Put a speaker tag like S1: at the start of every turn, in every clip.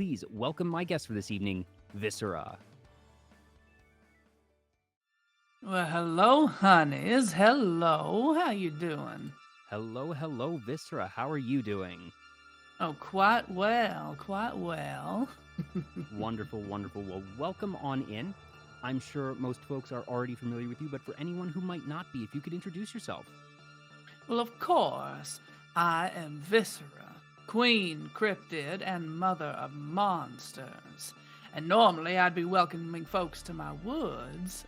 S1: please welcome my guest for this evening, Viscera.
S2: Well, hello, honeys. Hello. How you doing?
S1: Hello, Viscera. How are you doing?
S2: Oh, quite well, quite well.
S1: Wonderful. Well, welcome on in. I'm sure most folks are already familiar with you, but for anyone who might not be, if you could introduce yourself.
S2: Well, of course, I am Viscera, Queen Cryptid and Mother of Monsters. And normally I'd be welcoming folks to my woods.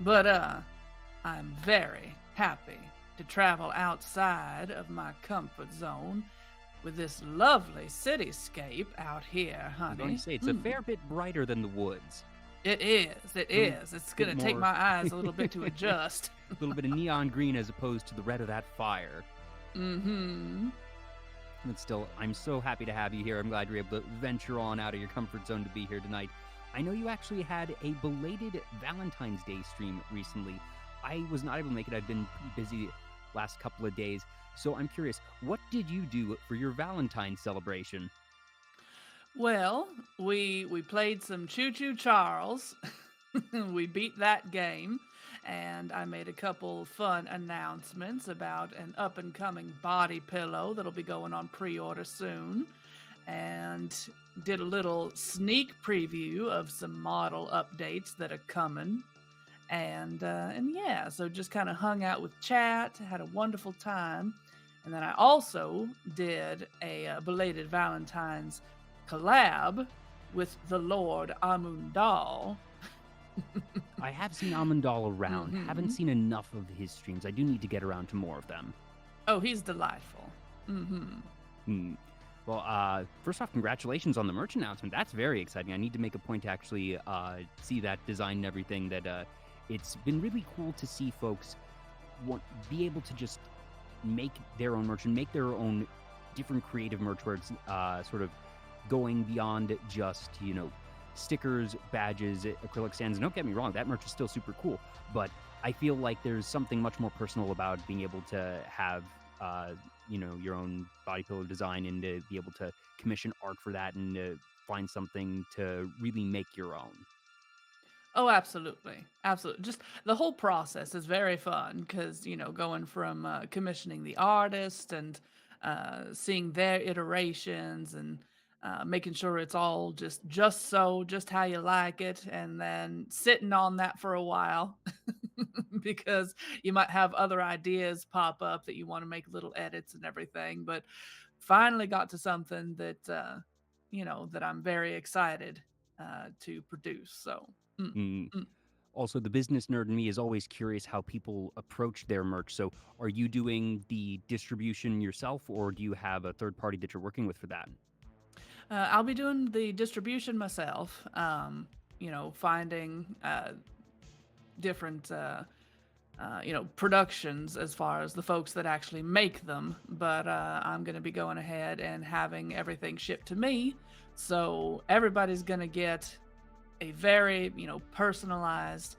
S2: But I'm very happy to travel outside of my comfort zone with this lovely cityscape out here, honey.
S1: I was going to say, it's a fair bit brighter than the woods.
S2: It is. It's going to take my eyes a little bit to adjust.
S1: A little bit of neon green as opposed to the red of that fire.
S2: Mm-hmm.
S1: But still, I'm so happy to have you here. I'm glad you're able to venture on out of your comfort zone to be here tonight. I know you actually had a belated Valentine's Day stream recently. I was not able to make it. I've been pretty busy last couple of days. So I'm curious, what did you do for your Valentine's celebration?
S2: Well, we played some Choo Choo Charles. We beat that game, and I made a couple fun announcements about an up-and-coming body pillow that'll be going on pre-order soon, and did a little sneak preview of some model updates that are coming. And yeah, so just kind of hung out with chat, had a wonderful time. And then I also did a belated Valentine's collab with the Lord Amundal.
S1: I have seen Amundal around.
S2: Mhm.
S1: Haven't seen enough of his streams. I do need to get around to more of them.
S2: Oh, he's delightful. Mm-hmm.
S1: Well, first off, congratulations on the merch announcement. That's very exciting. I need to make a point to actually see that design and everything. That it's been really cool to see folks be able to just make their own merch and make their own different creative merch where it's sort of going beyond just, stickers, badges, acrylic stands. And don't get me wrong, that merch is still super cool. But I feel like there's something much more personal about being able to have, your own body pillow design and to be able to commission art for that and to find something to really make your own.
S2: Oh, absolutely. Absolutely. Just the whole process is very fun because, going from commissioning the artist and seeing their iterations and making sure it's all just how you like it, and then sitting on that for a while because you might have other ideas pop up that you want to make little edits and everything. But finally got to something that, that I'm very excited to produce. So.
S1: Mm.
S2: Mm.
S1: Also, the business nerd in me is always curious how people approach their merch. So are you doing the distribution yourself, or do you have a third party that you're working with for that?
S2: I'll be doing the distribution myself, finding different, productions as far as the folks that actually make them. But I'm going to be going ahead and having everything shipped to me. So everybody's going to get a very, personalized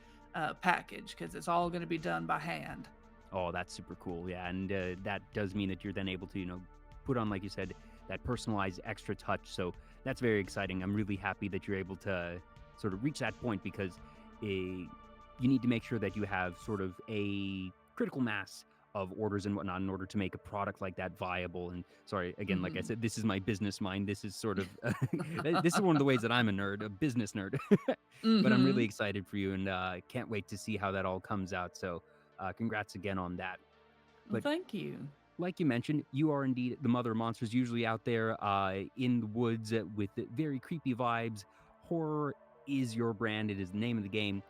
S2: package because it's all going to be done by hand.
S1: Oh, that's super cool. Yeah. And that does mean that you're then able to, put on, like you said, that personalized extra touch. So that's very exciting. I'm really happy that you're able to sort of reach that point because you need to make sure that you have sort of a critical mass of orders and whatnot in order to make a product like that viable. And sorry, again, like I said, this is my business mind. This is sort of, this is one of the ways that I'm a business nerd. But I'm really excited for you and can't wait to see how that all comes out. So congrats again on that.
S2: Well, thank you.
S1: Like you mentioned, you are indeed the mother of monsters, usually out there in the woods with very creepy vibes. Horror is your brand. It is the name of the game.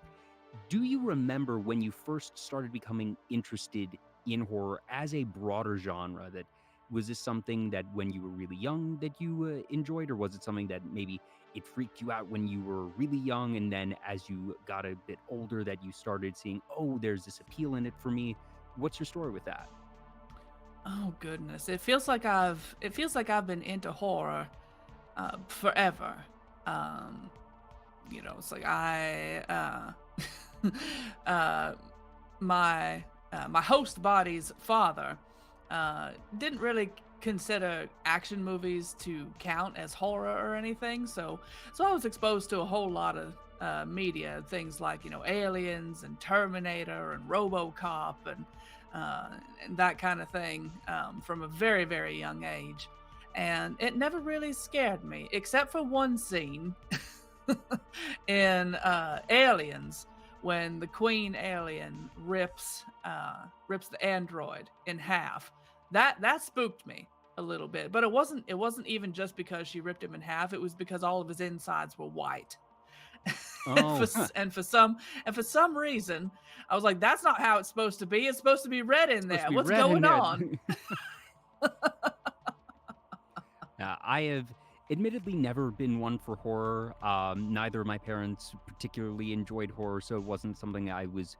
S1: Do you remember when you first started becoming interested in horror as a broader genre? That was this something that when you were really young that you enjoyed, or was it something that maybe it freaked you out when you were really young, and then as you got a bit older that you started seeing, oh, there's this appeal in it for me? What's your story with that?
S2: Oh goodness, it feels like I've been into horror forever. It's like my host body's father didn't really consider action movies to count as horror or anything. So I was exposed to a whole lot of media, things like Aliens and Terminator and RoboCop uh, and that kind of thing from a very very young age, and it never really scared me except for one scene in Aliens when the Queen alien rips the android in half. That spooked me a little bit, but it wasn't even just because she ripped him in half. It was because all of his insides were white. and for
S1: Oh,
S2: s- and for some and for some reason, I was like, that's not how it's supposed to be. It's supposed to be red
S1: it's
S2: in
S1: supposed to
S2: there.
S1: be
S2: What's
S1: red in
S2: going
S1: there.
S2: on?
S1: I have admittedly never been one for horror. Neither of my parents particularly enjoyed horror, so it wasn't something I was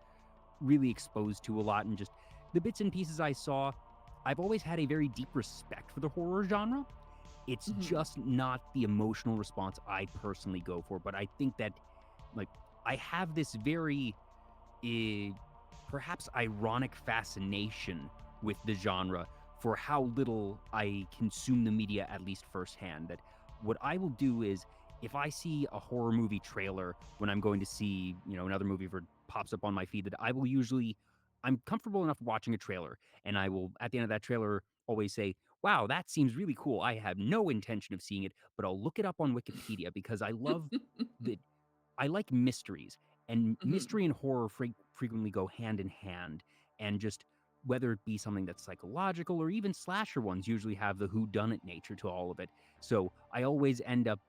S1: really exposed to a lot. And just the bits and pieces I saw, I've always had a very deep respect for the horror genre. It's
S2: Mhm.
S1: just not the emotional response I personally go for. But I think that, like, I have this very eh, perhaps ironic fascination with the genre for how little I consume the media, at least firsthand. That what I will do is, if I see a horror movie trailer when I'm going to see, another movie, if it pops up on my feed, that I will usually, I'm comfortable enough watching a trailer, and I will, at the end of that trailer, always say, wow, that seems really cool. I have no intention of seeing it, but I'll look it up on Wikipedia because I love that I like mysteries, and
S2: Mhm.
S1: mystery and horror frequently go hand in hand. And just whether it be something that's psychological or even slasher ones usually have the whodunit nature to all of it. So I always end up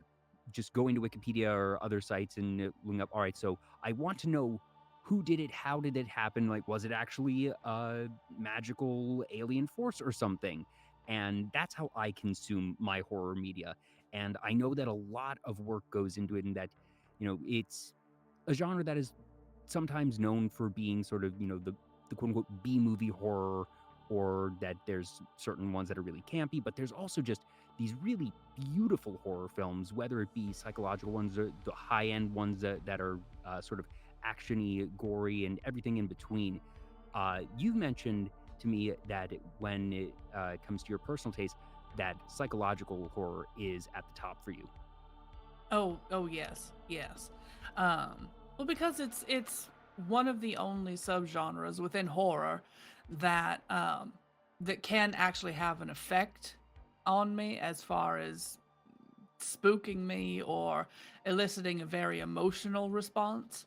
S1: just going to Wikipedia or other sites and looking up, all right, so I want to know who did it, how did it happen? Like, was it actually a magical alien force or something? And that's how I consume my horror media. And I know that a lot of work goes into it, and that it's a genre that is sometimes known for being sort of, the quote unquote B movie horror, or that there's certain ones that are really campy, but there's also just these really beautiful horror films, whether it be psychological ones or the high end ones that are sort of actiony, gory, and everything in between. You mentioned to me that when it comes to your personal taste, that psychological horror is at the top for you.
S2: Oh yes, yes. Well, because it's one of the only subgenres within horror that that can actually have an effect on me as far as spooking me or eliciting a very emotional response.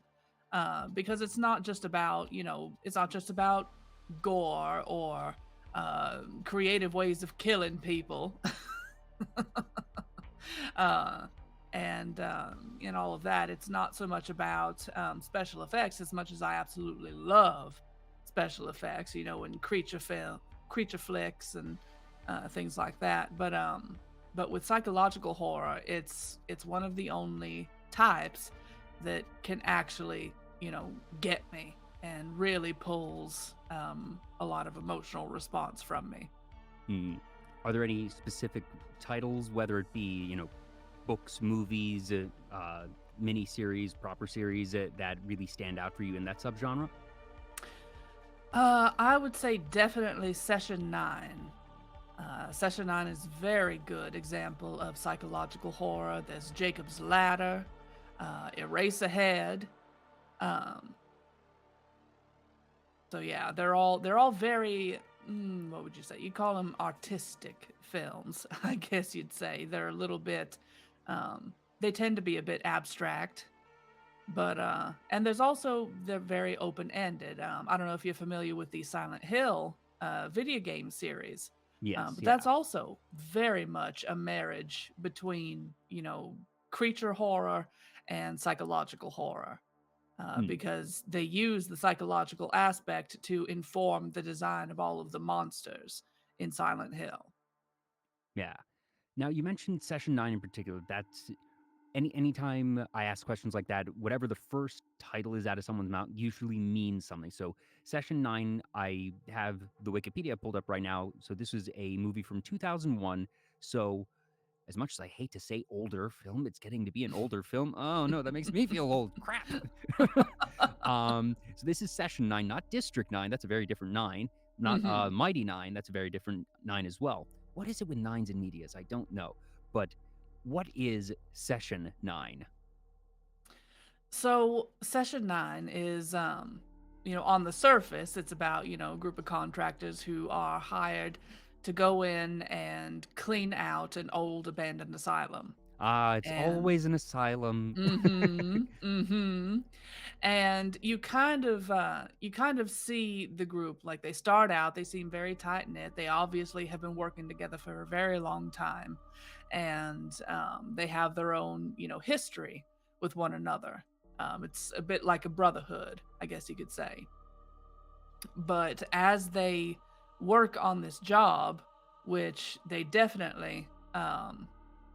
S2: Because it's not just about it's not just about gore or creative ways of killing people. uh, and all of that. It's not so much about special effects as much as I absolutely love special effects. In creature flicks and things like that. But with psychological horror, it's one of the only types that can actually get me and really pulls a lot of emotional response from me.
S1: Hmm. Are there any specific titles, whether it be, books, movies, miniseries, proper series that really stand out for you in that subgenre?
S2: I would say definitely Session 9. Session 9 is very good example of psychological horror. There's Jacob's Ladder, Erase Ahead. Um, so yeah, they're all very what would you say? You call them artistic films, I guess you'd say. They're a little bit they tend to be a bit abstract, but and there's also they're very open-ended. I don't know if you're familiar with the Silent Hill video game series.
S1: Yes,
S2: But that's
S1: yeah.
S2: also very much a marriage between, creature horror and psychological horror,
S1: Hmm.
S2: because they use the psychological aspect to inform the design of all of the monsters in Silent Hill.
S1: Yeah. Now you mentioned Session 9 in particular. That's anytime I ask questions like that, whatever the first title is out of someone's mouth usually means something. So Session 9, I have the Wikipedia pulled up right now. So this was a movie from 2001. So as much as I hate to say older film, it's getting to be an older film. Oh no, that makes me feel old. Crap. So this is Session 9, not District 9. That's a very different 9. Not
S2: Mhm.
S1: Mighty 9. That's a very different 9 as well. what is it with nines and medias? I don't know. But what is session 9?
S2: So session 9 is on the surface it's about, a group of contractors who are hired to go in and clean out an old abandoned asylum.
S1: Ah, it's
S2: And
S1: always an asylum.
S2: mhm, mhm. And you kind of see the group, like they start out, they seem very tight knit. They obviously have been working together for a very long time, and they have their own history with one another. It's a bit like a brotherhood, I guess you could say. But as they work on this job, which they definitely,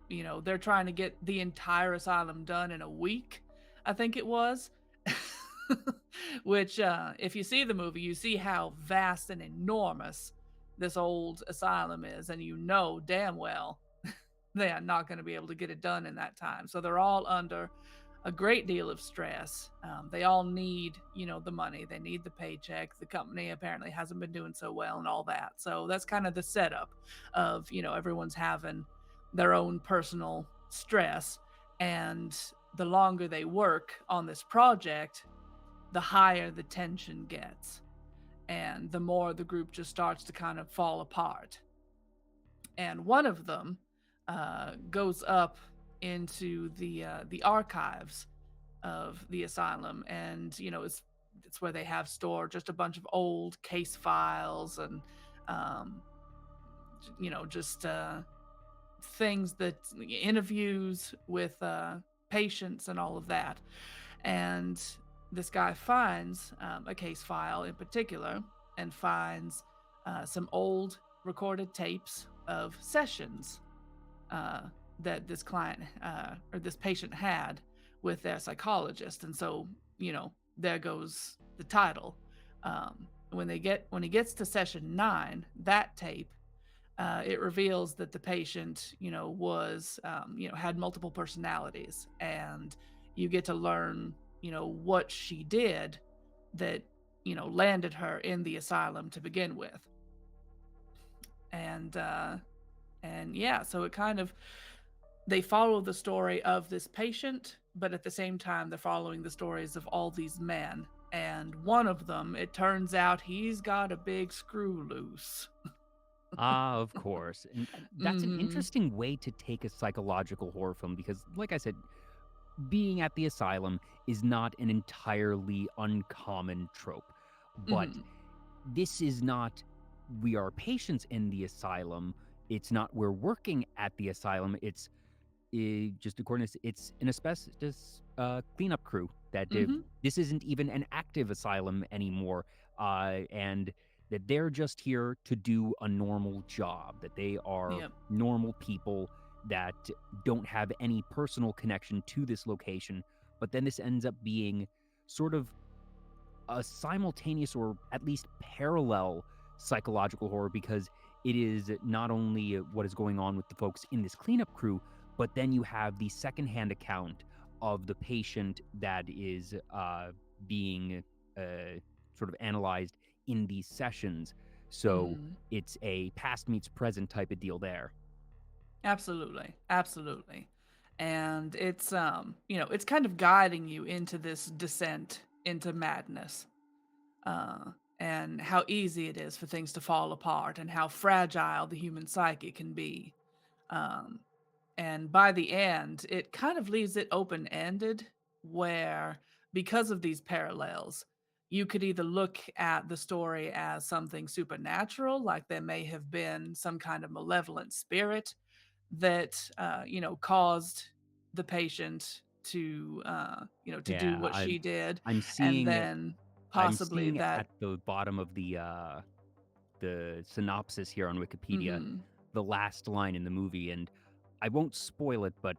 S2: they're trying to get the entire asylum done in a week, I think it was. Which, if you see the movie, you see how vast and enormous this old asylum is, and you know damn well they are not going to be able to get it done in that time. So they're all under a great deal of stress. They all need, the money. They need the paycheck. The company apparently hasn't been doing so well and all that. So that's kind of the setup of, everyone's having their own personal stress. And the longer they work on this project, the higher the tension gets. And the more the group just starts to kind of fall apart. And one of them goes up into the archives of the asylum, and it's where they have stored just a bunch of old case files and um, just things that interviews with patients and all of that. And this guy finds a case file in particular, and finds some old recorded tapes of sessions uh, that this client or this patient had with their psychologist. And so, there goes the title. When he gets to session 9, that tape, it reveals that the patient, was, had multiple personalities, and you get to learn, what she did that, landed her in the asylum to begin with. And yeah, so it kind of, they follow the story of this patient, but at the same time, they're following the stories of all these men. And one of them, it turns out he's got a big screw loose.
S1: Ah, of course. And that's an
S2: Mm-hmm.
S1: interesting way to take a psychological horror film because, like I said, being at the asylum is not an entirely uncommon trope. But
S2: Mm-hmm.
S1: this is not, we are patients in the asylum. It's not, we're working at the asylum. It's just according to it's an asbestos cleanup crew that
S2: Mm-hmm.
S1: this isn't even an active asylum anymore, and that they're just here to do a normal job, that they are
S2: Yep.
S1: normal people that don't have any personal connection to this location. But then this ends up being sort of a simultaneous or at least parallel psychological horror because it is not only what is going on with the folks in this cleanup crew, but then you have the secondhand account of the patient that is being sort of analyzed in these sessions. So
S2: Mm-hmm.
S1: it's a past meets present type of deal there.
S2: Absolutely. Absolutely. And it's it's kind of guiding you into this descent into madness. Uh and how easy it is for things to fall apart, and how fragile the human psyche can be. Um and by the end, it kind of leaves it open ended, where, because of these parallels, you could either look at the story as something supernatural, like there may have been some kind of malevolent spirit that caused the patient to do
S1: Yeah,
S2: what she did,
S1: I'm
S2: and
S1: seeing it.
S2: then
S1: I'm
S2: possibly
S1: seeing
S2: that.
S1: at the bottom of the synopsis here on Wikipedia,
S2: Mm-hmm.
S1: the last line in the movie, and I won't spoil it, but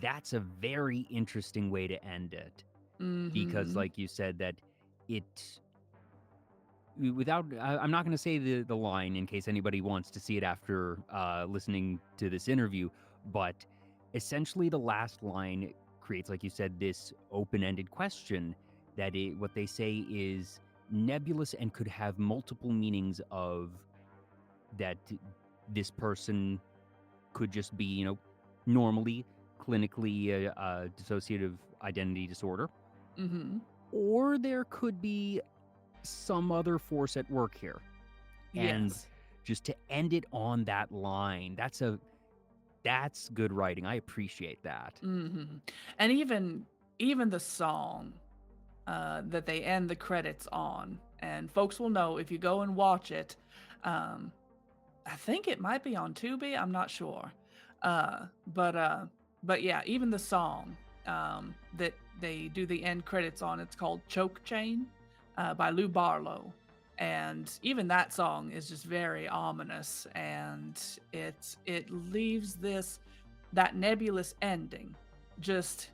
S1: that's a very interesting way to end it because,
S2: Mm-hmm.
S1: like you said, that it without I'm not going to say the line in case anybody wants to see it after listening to this interview, but essentially the last line creates, like you said, this open-ended question that what they say is nebulous and could have multiple meanings of that this person could just be, normally clinically dissociative identity disorder,
S2: Mm-hmm.
S1: or there could be some other force at work here. And
S2: Yes.
S1: just to end it on that line, that's good writing. I appreciate that.
S2: Mm-hmm. And even the song that they end the credits on, and folks will know if you go and watch it. Um, I think it might be on Tubi. I'm not sure. Uh, but uh, but yeah, even the song that they do the end credits on, it's called "Choke Chain" by Lou Barlow, and even that song is just very ominous, and it leaves that nebulous ending just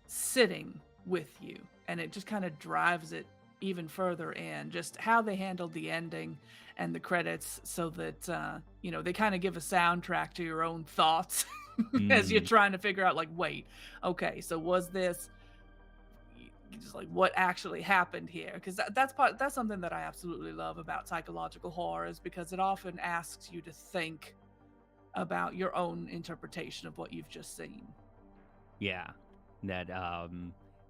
S2: sitting with you, and it just kind of drives it even further in. Just how they handled the ending and the credits, so that they kind of give a soundtrack to your own thoughts as you're
S1: Mm,
S2: trying to figure out, like, wait, okay, so was this just like what actually happened here? Because that's something that I absolutely love about psychological horror, is because it often asks you to think about your own interpretation of what you've just seen.
S1: yeah. That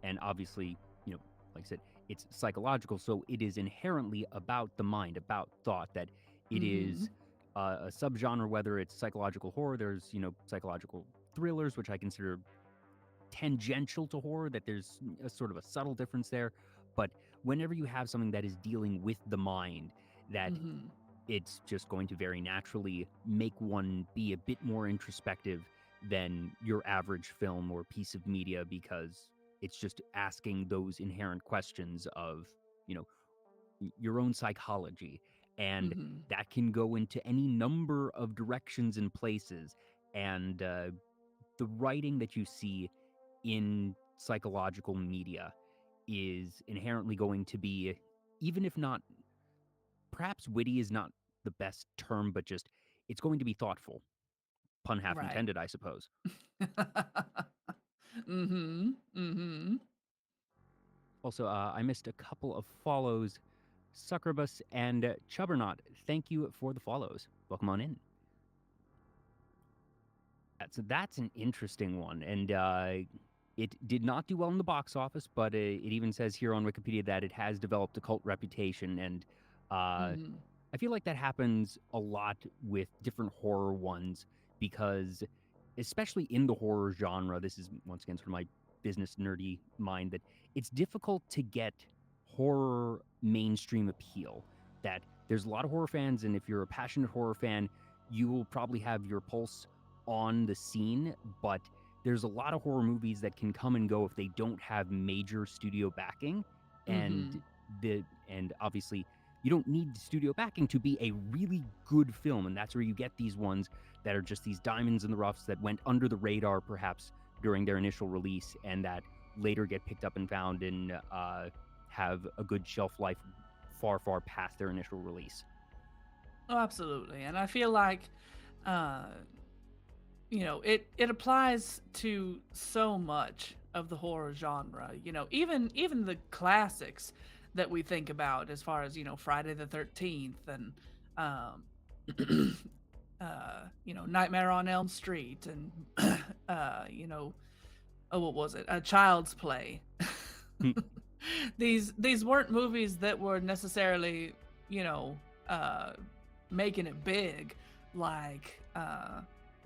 S1: and obviously, like I said, it's psychological, so it is inherently about the mind, about thought, that it
S2: Mm-hmm.
S1: is a subgenre, whether it's psychological horror, there's, psychological thrillers, which I consider tangential to horror, that there's a sort of a subtle difference there. But whenever you have something that is dealing with the mind, that
S2: Mm-hmm.
S1: it's just going to very naturally make one be a bit more introspective than your average film or piece of media, because it's just asking those inherent questions of, you know, your own psychology. And
S2: Mm-hmm.
S1: that can go into any number of directions and places. And the writing that you see in psychological media is inherently going to be, even if not, perhaps witty is not the best term, but just it's going to be thoughtful. Pun half
S2: Right.
S1: intended, I suppose.
S2: Mm-hmm. Mm-hmm.
S1: Also, I missed a couple of follows. Succubus and Chubbernaut, thank you for the follows. Welcome on in. That's an interesting one, and it did not do well in the box office, but it even says here on Wikipedia that it has developed a cult reputation, and uh,
S2: Mm-hmm.
S1: I feel like that happens a lot with different horror ones, because especially in the horror genre, this is once again sort of my business nerdy mind, that it's difficult to get horror mainstream appeal. That there's a lot of horror fans, and if you're a passionate horror fan, you will probably have your pulse on the scene, but there's a lot of horror movies that can come and go if they don't have major studio backing,
S2: Mm-hmm.
S1: and obviously you don't need studio backing to be a really good film, and that's where you get these ones that are just these diamonds in the roughs that went under the radar perhaps during their initial release, and that later get picked up and found and have a good shelf life far, far past their initial release.
S2: Oh, absolutely. And I feel like uh it applies to so much of the horror genre. Even the classics that we think about, as far as, Friday the 13th, and um Nightmare on Elm Street, and oh, what was it? A Child's Play.
S1: Hmm.
S2: These weren't movies that were necessarily, you know, uh, making it big, like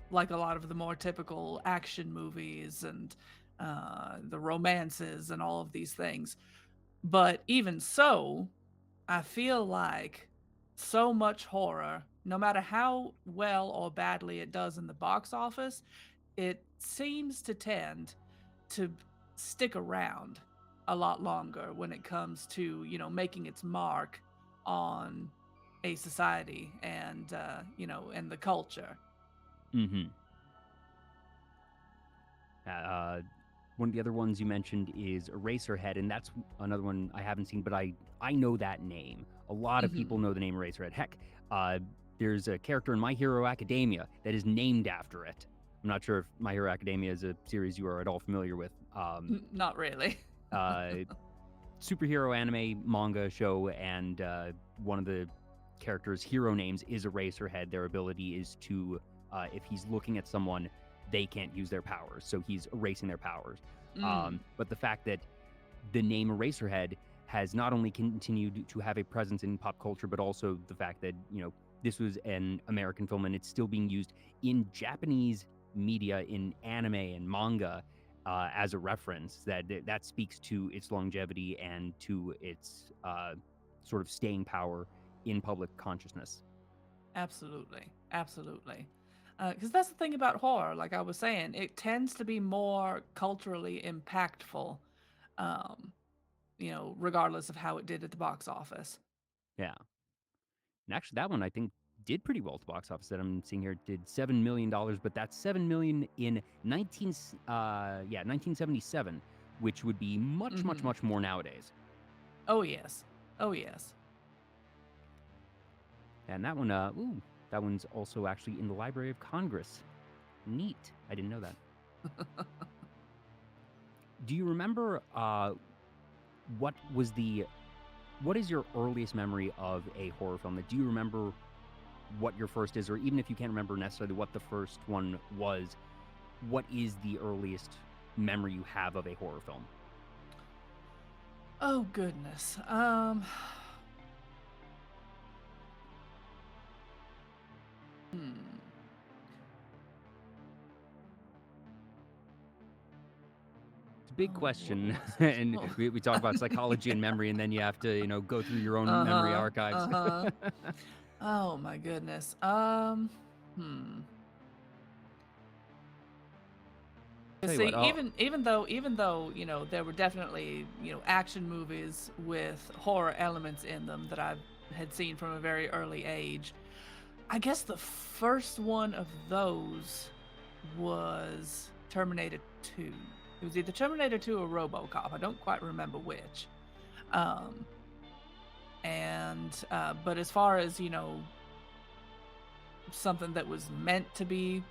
S2: like a lot of the more typical action movies, and the romances and all of these things. But even so, I feel like so much horror, no matter how well or badly it does in the box office, it seems to tend to stick around a lot longer when it comes to, making its mark on a society, and and the culture.
S1: Mm-hmm. Uh, One of the other ones you mentioned is Eraserhead, and that's another one I haven't seen, but I know that name. A lot of
S2: Hmm.
S1: people know the name Eraserhead. Heck, uh, there's a character in My Hero Academia that is named after it. I'm not sure if My Hero Academia is a series you are at all familiar with.
S2: Not really.
S1: Uh, Superhero anime manga show, and one of the characters' hero names is Eraserhead. Their ability is to, if he's looking at someone, they can't use their powers, so he's erasing their powers.
S2: Mm.
S1: But the fact that the name Eraserhead has not only continued to have a presence in pop culture, but also the fact that, this was an American film and it's still being used in Japanese media, in anime and manga, as a reference, that speaks to its longevity and to its sort of staying power in public consciousness.
S2: Absolutely. Absolutely. Because that's the thing about horror. Like I was saying, it tends to be more culturally impactful, um, regardless of how it did at the box office.
S1: Yeah. And actually, that one I think did pretty well at the box office. That I'm seeing here it did $7 million, but that's $7 million in 1977, which would be much, much,
S2: Hmm.
S1: much more nowadays.
S2: Oh, yes. Oh, yes.
S1: And that one, that one's also actually in the Library of Congress. Neat. I didn't know that. Do you remember what is your earliest memory of a horror film? Do you remember what your first is, or even if you can't remember necessarily what the first one was, what is the earliest memory you have of a horror film?
S2: Oh, goodness. Hmm.
S1: It's a big
S2: What
S1: question,
S2: was it?
S1: and
S2: Oh.
S1: we talk about psychology and memory, and then you have to go through your own memory
S2: Uh-huh.
S1: archives.
S2: Uh-huh. Oh my goodness. Hmm.
S1: Tell you
S2: See,
S1: what,
S2: even though, there were definitely, action movies with horror elements in them that I had seen from a very early age. I guess the first one of those was Terminator 2. It was either Terminator 2 or RoboCop. I don't quite remember which. Um, but as far as, something that was meant to be,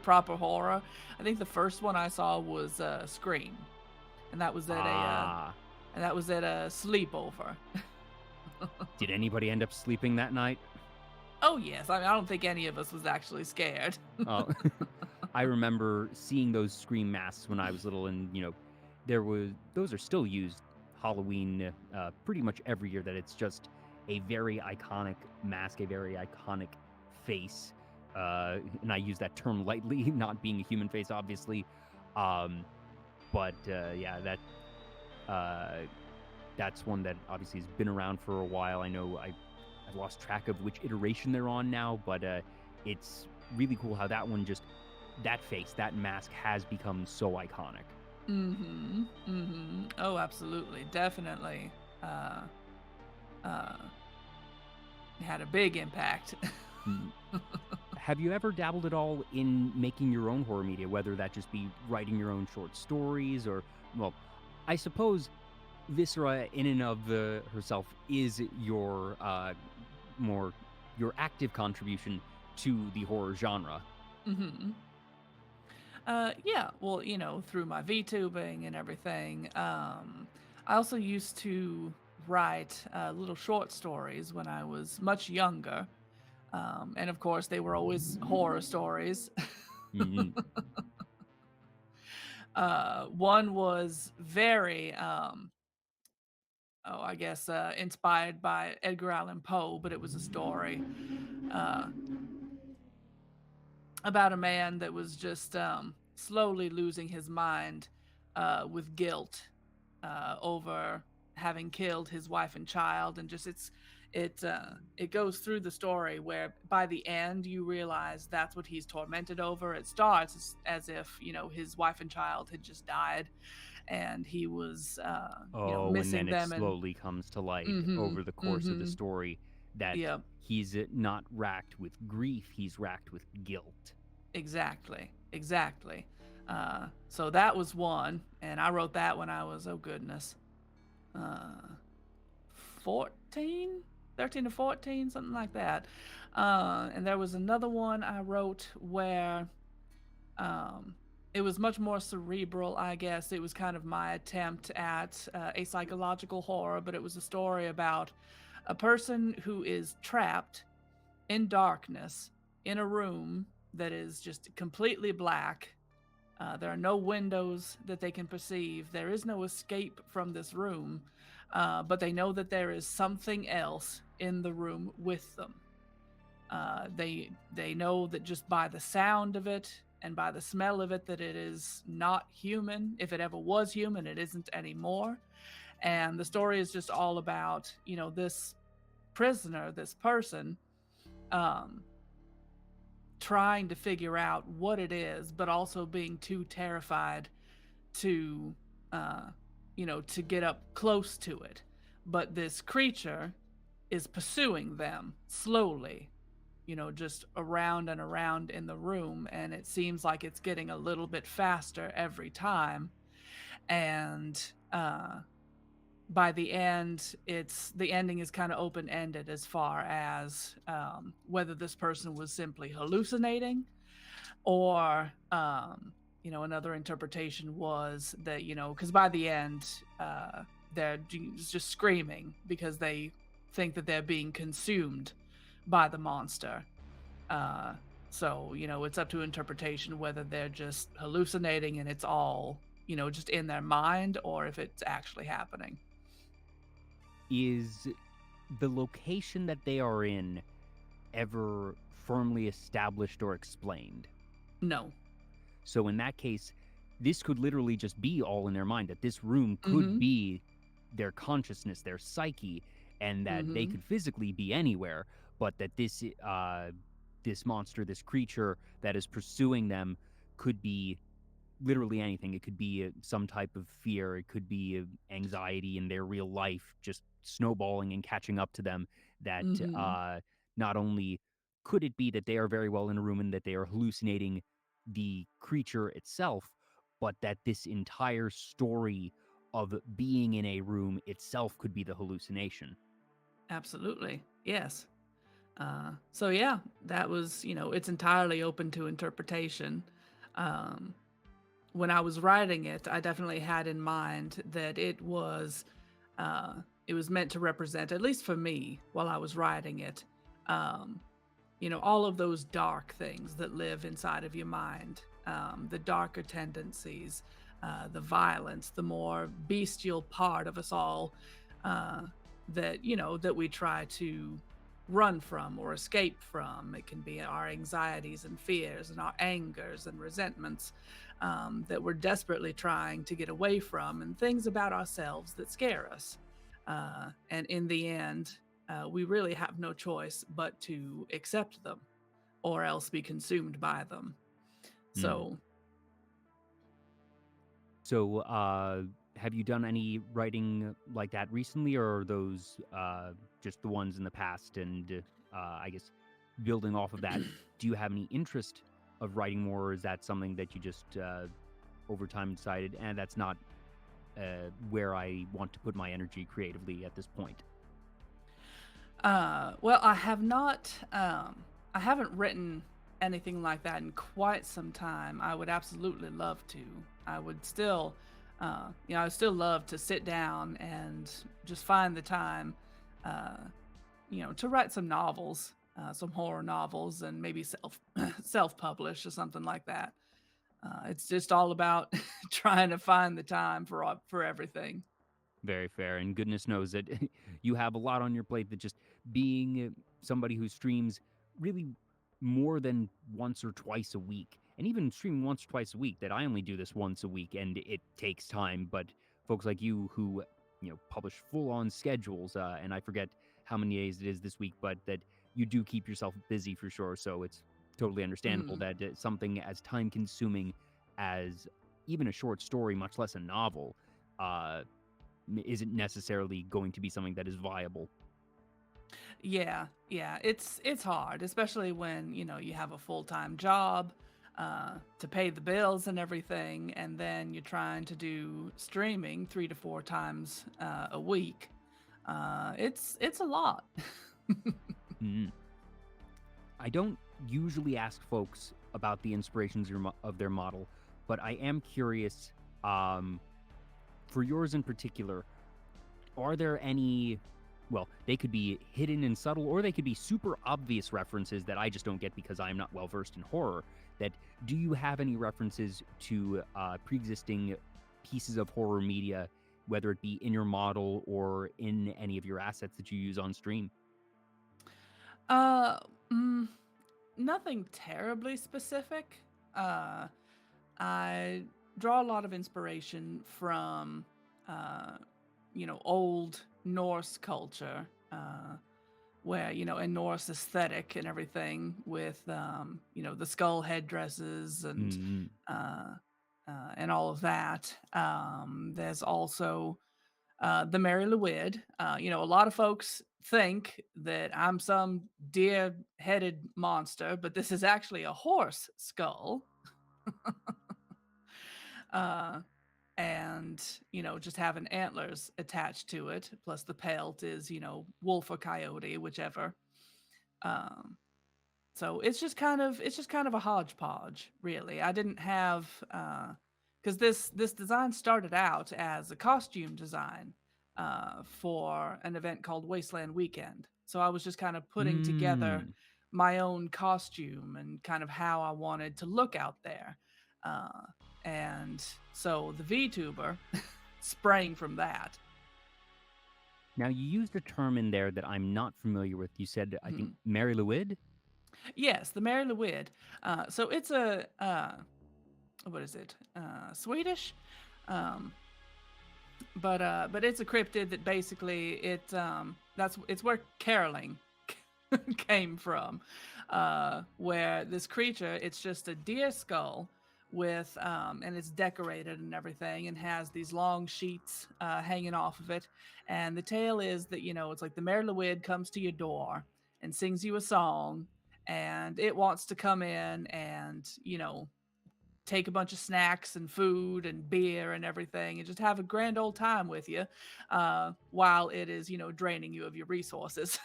S2: proper horror, I think the first one I saw was Scream, and that was at
S1: ah,
S2: a sleepover.
S1: did anybody end up sleeping that night?
S2: Oh yes, I don't think any of us was actually scared.
S1: Oh, I remember seeing those Scream masks when I was little, and those are still used Halloween pretty much every year. That it's just a very iconic mask, a very iconic face, and I use that term lightly, not being a human face, obviously. Um, but yeah, uh, that's one that obviously has been around for a while. I know I've lost track of which iteration they're on now, but it's really cool how that face, that mask has become so iconic.
S2: Mm-hmm. Mm-hmm. Oh, absolutely, definitely. Uh, uh, had a big impact.
S1: Mm. Have you ever dabbled at all in making your own horror media, whether that just be writing your own short stories or, well, I suppose Viscera in and of herself is more your active contribution to the horror genre.
S2: Mm-hmm. Yeah, well, through my VTubing and everything, I also used to write little short stories when I was much younger. And of course, they were always horror stories.
S1: Mm-hmm.
S2: One was very, I guess, inspired by Edgar Allan Poe, but it was a story uh, about a man that was just slowly losing his mind with guilt over having killed his wife and child, and just it goes through the story where by the end you realize that's what he's tormented over. It starts as if his wife and child had just died, and he was
S1: Oh, and
S2: missing
S1: then it
S2: them. And
S1: slowly comes to light
S2: mm-hmm,
S1: over the course of the
S2: mm-hmm,
S1: story that
S2: yeah,
S1: he's not racked with grief, he's racked with guilt.
S2: exactly, exactly. So that was one, and I wrote that when I was, oh goodness, uh 14, 13 to 14, something like that. And there was another one I wrote where um, it was much more cerebral, I guess. It was kind of my attempt at a psychological horror, but it was a story about A person who is trapped in darkness in a room that is just completely black. There are no windows that they can perceive. There is no escape from this room, but they know that there is something else in the room with them. They know that just by the sound of it and by the smell of it that it is not human. If it ever was human, it isn't anymore. And the story is just all about, this prisoner, this person, um, trying to figure out what it is, but also being too terrified to, uh, to get up close to it. But this creature is pursuing them slowly, just around and around in the room. And it seems like it's getting a little bit faster every time. And by the end, the ending is kind of open ended as far as whether this person was simply hallucinating or another interpretation was that because by the end they're just screaming because they think that they're being consumed by the monster. So it's up to interpretation whether they're just hallucinating and it's all just in their mind or if it's actually happening.
S1: Is the location that they are in ever firmly established or explained?
S2: No.
S1: So in that case, this could literally just be all in their mind, that this room could
S2: Mm-hmm.
S1: be their consciousness, their psyche, and that they
S2: Mm-hmm.
S1: could physically be anywhere, but that this monster, this creature that is pursuing them could be literally anything. It could be some type of fear. It could be anxiety in their real life, just snowballing and catching up to them. That
S2: Mm-hmm.
S1: not only could it be that they are very well in a room and that they are hallucinating the creature itself, but that this entire story of being in a room itself could be the hallucination.
S2: Absolutely. Yes. So yeah, that was, it's entirely open to interpretation. Um, when I was writing it, I definitely had in mind that uh, it was meant to represent, at least for me, while I was writing it, um, all of those dark things that live inside of your mind, the darker tendencies, the violence, the more bestial part of us all, uh, that we try to run from or escape from. It can be our anxieties and fears and our angers and resentments that we're desperately trying to get away from, and things about ourselves that scare us. And in the end, we really have no choice but to accept them or else be consumed by them.
S1: Hmm.
S2: So,
S1: So, have you done any writing like that recently, or are those just the ones in the past? And I guess building off of that, do you have any interest of writing more, or is that something that you just over time decided, and that's not where I want to put my energy creatively at this point?
S2: well, I have not, I haven't written anything like that in quite some time. I would absolutely love to. I would still, I would still love to sit down and just find the time, uh, to write some novels, some horror novels, and maybe self publish or something like that. It's just all about trying to find the time for everything.
S1: Very fair, and goodness knows that you have a lot on your plate. That just being somebody who streams really more than once or twice a week, and even streaming once or twice a week, that I only do this once a week, and it takes time. But folks like you who publish full on schedules, and I forget how many days it is this week, but that you do keep yourself busy for sure. So it's totally understandable
S2: Mm.
S1: that something as time consuming as even a short story, much less a novel, uh, isn't necessarily going to be something that is viable.
S2: Yeah, yeah, it's hard, especially when you have a full time job to pay the bills and everything, and then you're trying to do streaming 3 to 4 times a week. It's a lot.
S1: Mm. I don't usually ask folks about the inspirations of their model, but I am curious, um, for yours in particular, are there any well, they could be hidden and subtle, or they could be super obvious references that I just don't get because I'm not well versed in horror. That do you have any references to pre-existing pieces of horror media, whether it be in your model or in any of your assets that you use on stream?
S2: Uh, mm, Nothing terribly specific. Uh, I draw a lot of inspiration from, uh, old Norse culture, where, and Norse aesthetic and everything with, the skull headdresses
S1: Mm.
S2: uh, and all of that. There's also the Mary Lwyd. A lot of folks think that I'm some deer-headed monster, but this is actually a horse skull. Uh, and just having antlers attached to it, plus the pelt is wolf or coyote, whichever. Um, so it's just kind of a hodgepodge, really. I didn't have because this design started out as a costume design for an event called Wasteland Weekend. So I was just kind of putting together
S1: Mm.
S2: my own costume and kind of how I wanted to look out there. Uh, and so the VTuber sprang from that.
S1: Now, you used a term in there that I'm not familiar with. You said, I think,
S2: Mhm.
S1: Mary Lwyd?
S2: Yes, the Mary Lwyd. So it's a what is it? Swedish. Um, but it's a cryptid that basically it's where caroling came from, where this creature, it's just a deer skull with and it's decorated and everything and has these long sheets hanging off of it, and the tale is that it's like the Mare Lwyd comes to your door and sings you a song, and it wants to come in and take a bunch of snacks and food and beer and everything and just have a grand old time with you while it is draining you of your resources.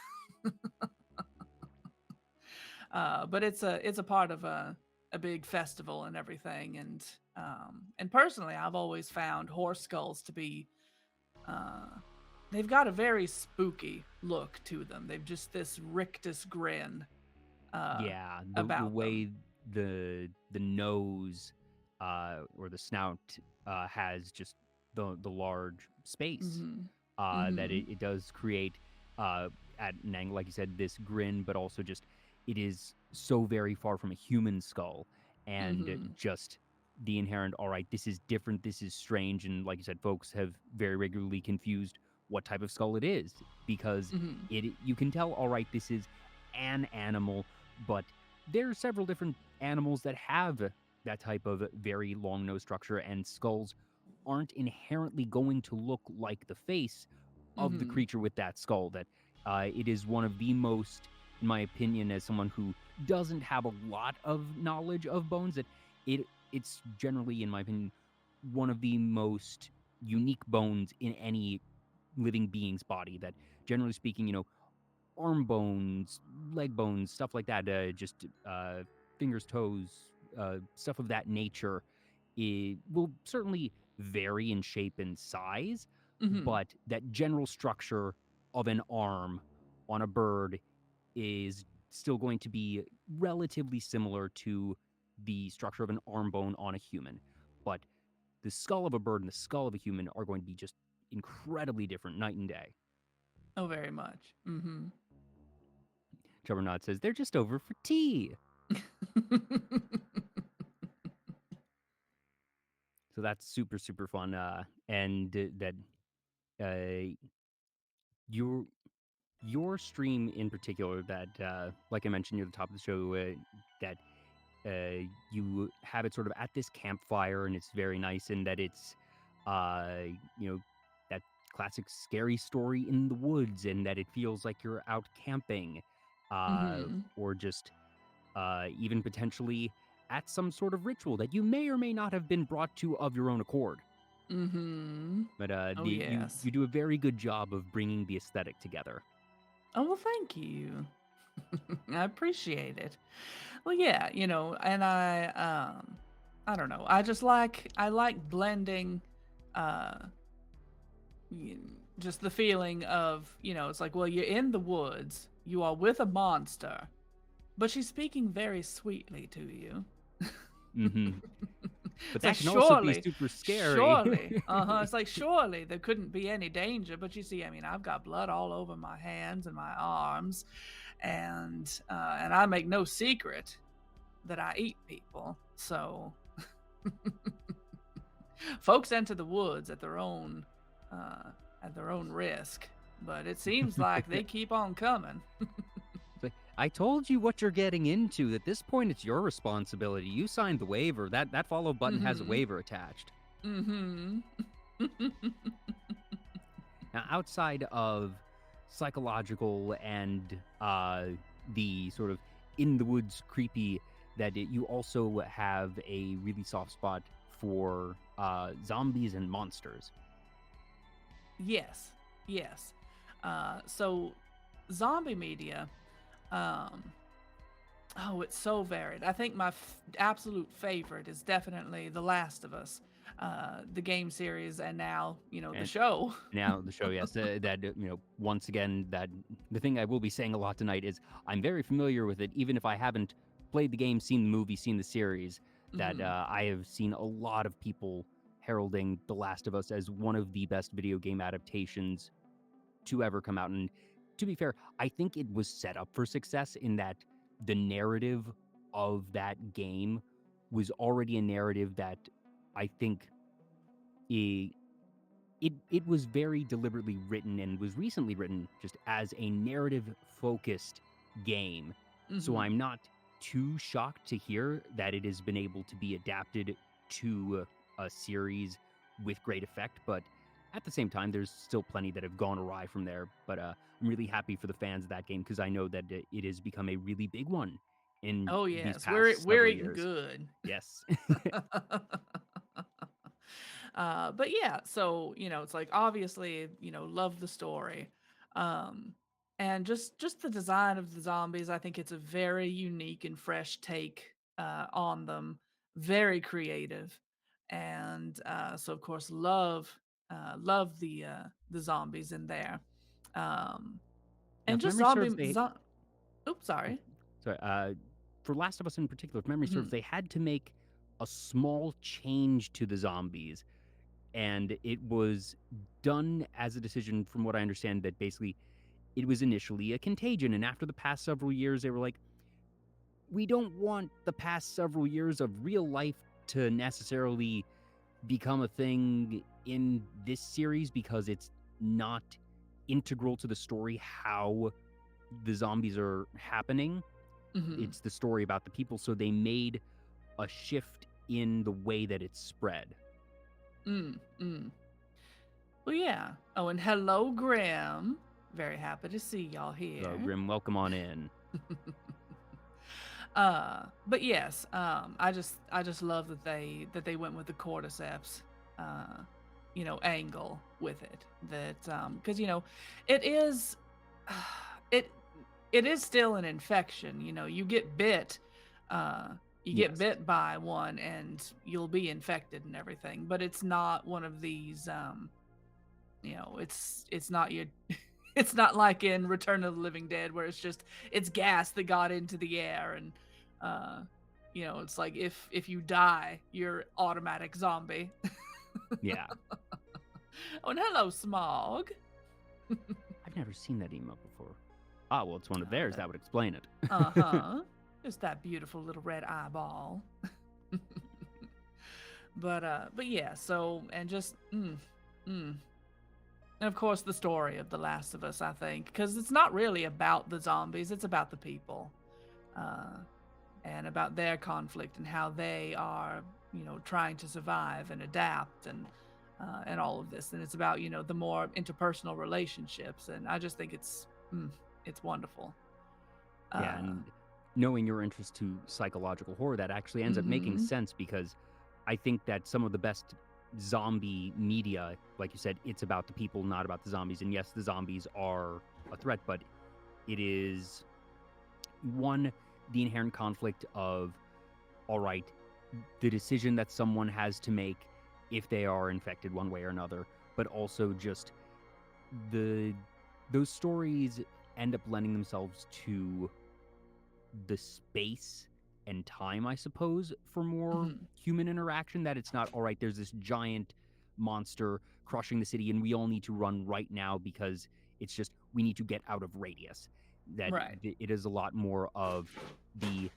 S2: But it's a part of a big festival and everything, and personally I've always found horse skulls to be uh, they've got a very spooky look to them. They've just this rictus grin uh,
S1: Yeah, the
S2: about them.
S1: way the nose or the snout has just the large space
S2: Hmm.
S1: that
S2: Hmm.
S1: it does create at an angle, like you said, this grin, but also just it is so very far from a human skull, and
S2: Hmm.
S1: just the inherent, all right, this is different, this is strange, and like you said, folks have very regularly confused what type of skull it is because
S2: Hmm.
S1: you can tell, all right, this is an animal, but there are several different animals that have that type of very long nose structure, and skulls aren't inherently going to look like the face of the
S2: Hmm.
S1: creature with that skull. That it is one of the most, in my opinion, as someone who doesn't have a lot of knowledge of bones, that it's generally, in my opinion, one of the most unique bones in any living being's body. That generally speaking, arm bones, leg bones, stuff like that, just fingers, toes, stuff of that nature, it will certainly vary in shape and size,
S2: Hmm.
S1: but that general structure of an arm on a bird is still going to be relatively similar to the structure of an arm bone on a human. But the skull of a bird and the skull of a human are going to be just incredibly different night and day.
S2: Oh, very much. Hmm.
S1: Juggernaut says they're just over for tea. So that's super, super fun. And that uh, your your stream in particular, that like I mentioned near the top of the show, that you have it sort of at this campfire, and it's very nice in that it's uh, you know that classic scary story in the woods, and that it feels like you're out camping,
S2: Hmm.
S1: or just even potentially at some sort of ritual that you may or may not have been brought to of your own accord.
S2: Hmm.
S1: But
S2: Oh, yes.
S1: you do a very good job of bringing the aesthetic together.
S2: Oh, well, thank you. I appreciate it. Well, yeah, and I don't know. I like blending uh just the feeling of, it's like, well, you're in the woods, you are with a monster, but she's speaking very sweetly to you.
S1: Hmm. But
S2: It's
S1: that
S2: like,
S1: can also be
S2: surely,
S1: super scary.
S2: surely, it's like, surely there couldn't be any danger. But you see, I mean, I've got blood all over my hands and my arms, and I make no secret that I eat people. So folks enter the woods uh, at their own risk. But it seems like they keep on coming.
S1: It's like, I told you what you're getting into. At this point, it's your responsibility. You signed the waiver. That follow button has a
S2: Mm-hmm.
S1: waiver attached.
S2: Mm-hmm.
S1: Now, outside of psychological and the sort of in the woods creepy, you also have a really soft spot for zombies and monsters.
S2: Yes. Yes. So zombie media, um, oh, it's so varied. I think my absolute favorite is definitely The Last of Us, the game series, and now, the
S1: And
S2: show.
S1: now the show, yes, once again, that the thing I will be saying a lot tonight is I'm very familiar with it, even if I haven't played the game, seen the movie, seen the series. That
S2: Hmm.
S1: I have seen a lot of people heralding The Last of Us as one of the best video game adaptations to ever come out. And to be fair, I think it was set up for success in that the narrative of that game was already a narrative that I think i- it was very deliberately written and was recently written just as a narrative focused game. So
S2: Hmm.
S1: I'm not too shocked to hear that it has been able to be adapted to a series with great effect, but at the same time there's still plenty that have gone awry from there. But I'm really happy for the fans of that game because I know that it has become a really big one in
S2: Oh
S1: these
S2: yes,
S1: past
S2: we're
S1: several
S2: eating
S1: years.
S2: good.
S1: Yes.
S2: But yeah, so it's like, obviously, love the story, um, and just the design of the zombies. I think it's a very unique and fresh take on them, very creative, and so of course love the zombies in there, um,
S1: Now,
S2: and
S1: if
S2: just
S1: memory serves,
S2: Oops, sorry.
S1: sorry, for Last of Us in particular, if memory serves,
S2: Mhm.
S1: they had to make a small change to the zombies, and it was done as a decision, from what I understand, that basically it was initially a contagion, and after the past several years, they were like, we don't want the past several years of real life to necessarily become a thing in this series because it's not integral to the story how the zombies are happening.
S2: Mhm.
S1: It's the story about the people, so they made a shift in the way that it's spread.
S2: Mm, mm. Well, yeah. Oh, and hello, Grim. Very happy to see y'all
S1: So,
S2: here.
S1: Grim, welcome on in.
S2: But yes, I just love that they went with the cordyceps, angle with it. That because it is, it it is still an infection. You get bit, uh, you get
S1: Yes.
S2: bit by one, and you'll be infected and everything. But it's not one of these. It's not your. It's not like in Return of the Living Dead where it's gas that got into the air, and uh it's like if you die, you're automatic zombie.
S1: Yeah.
S2: Oh, and hello, Smog.
S1: I've never seen that emote before. Ah, well, it's one of theirs.
S2: That
S1: That would explain it.
S2: uh-huh. Just that beautiful little red eyeball. But yeah, so and just mm. And of course the story of The Last of Us, I think, because it's not really about the zombies, it's about the people. Uh and about their conflict and how they are, trying to survive and adapt, and all of this. And it's about, the more interpersonal relationships. And I just think it's wonderful.
S1: Yeah,
S2: Uh,
S1: and knowing your interest to psychological horror, that actually ends up making
S2: mm-hmm,
S1: sense because I think that some of the best zombie media, like you said, it's about the people, not about the zombies. And yes, the zombies are a threat, but it is one, the inherent conflict of, all right, the decision that someone has to make if they are infected one way or another, but also just the those stories end up lending themselves to the space and time, I suppose, for more
S2: Mhm.
S1: human interaction. That it's not all right. There's this giant monster crushing the city, and we all need to run right now because it's just we need to get out of radius. That
S2: Right.
S1: it is a lot more of the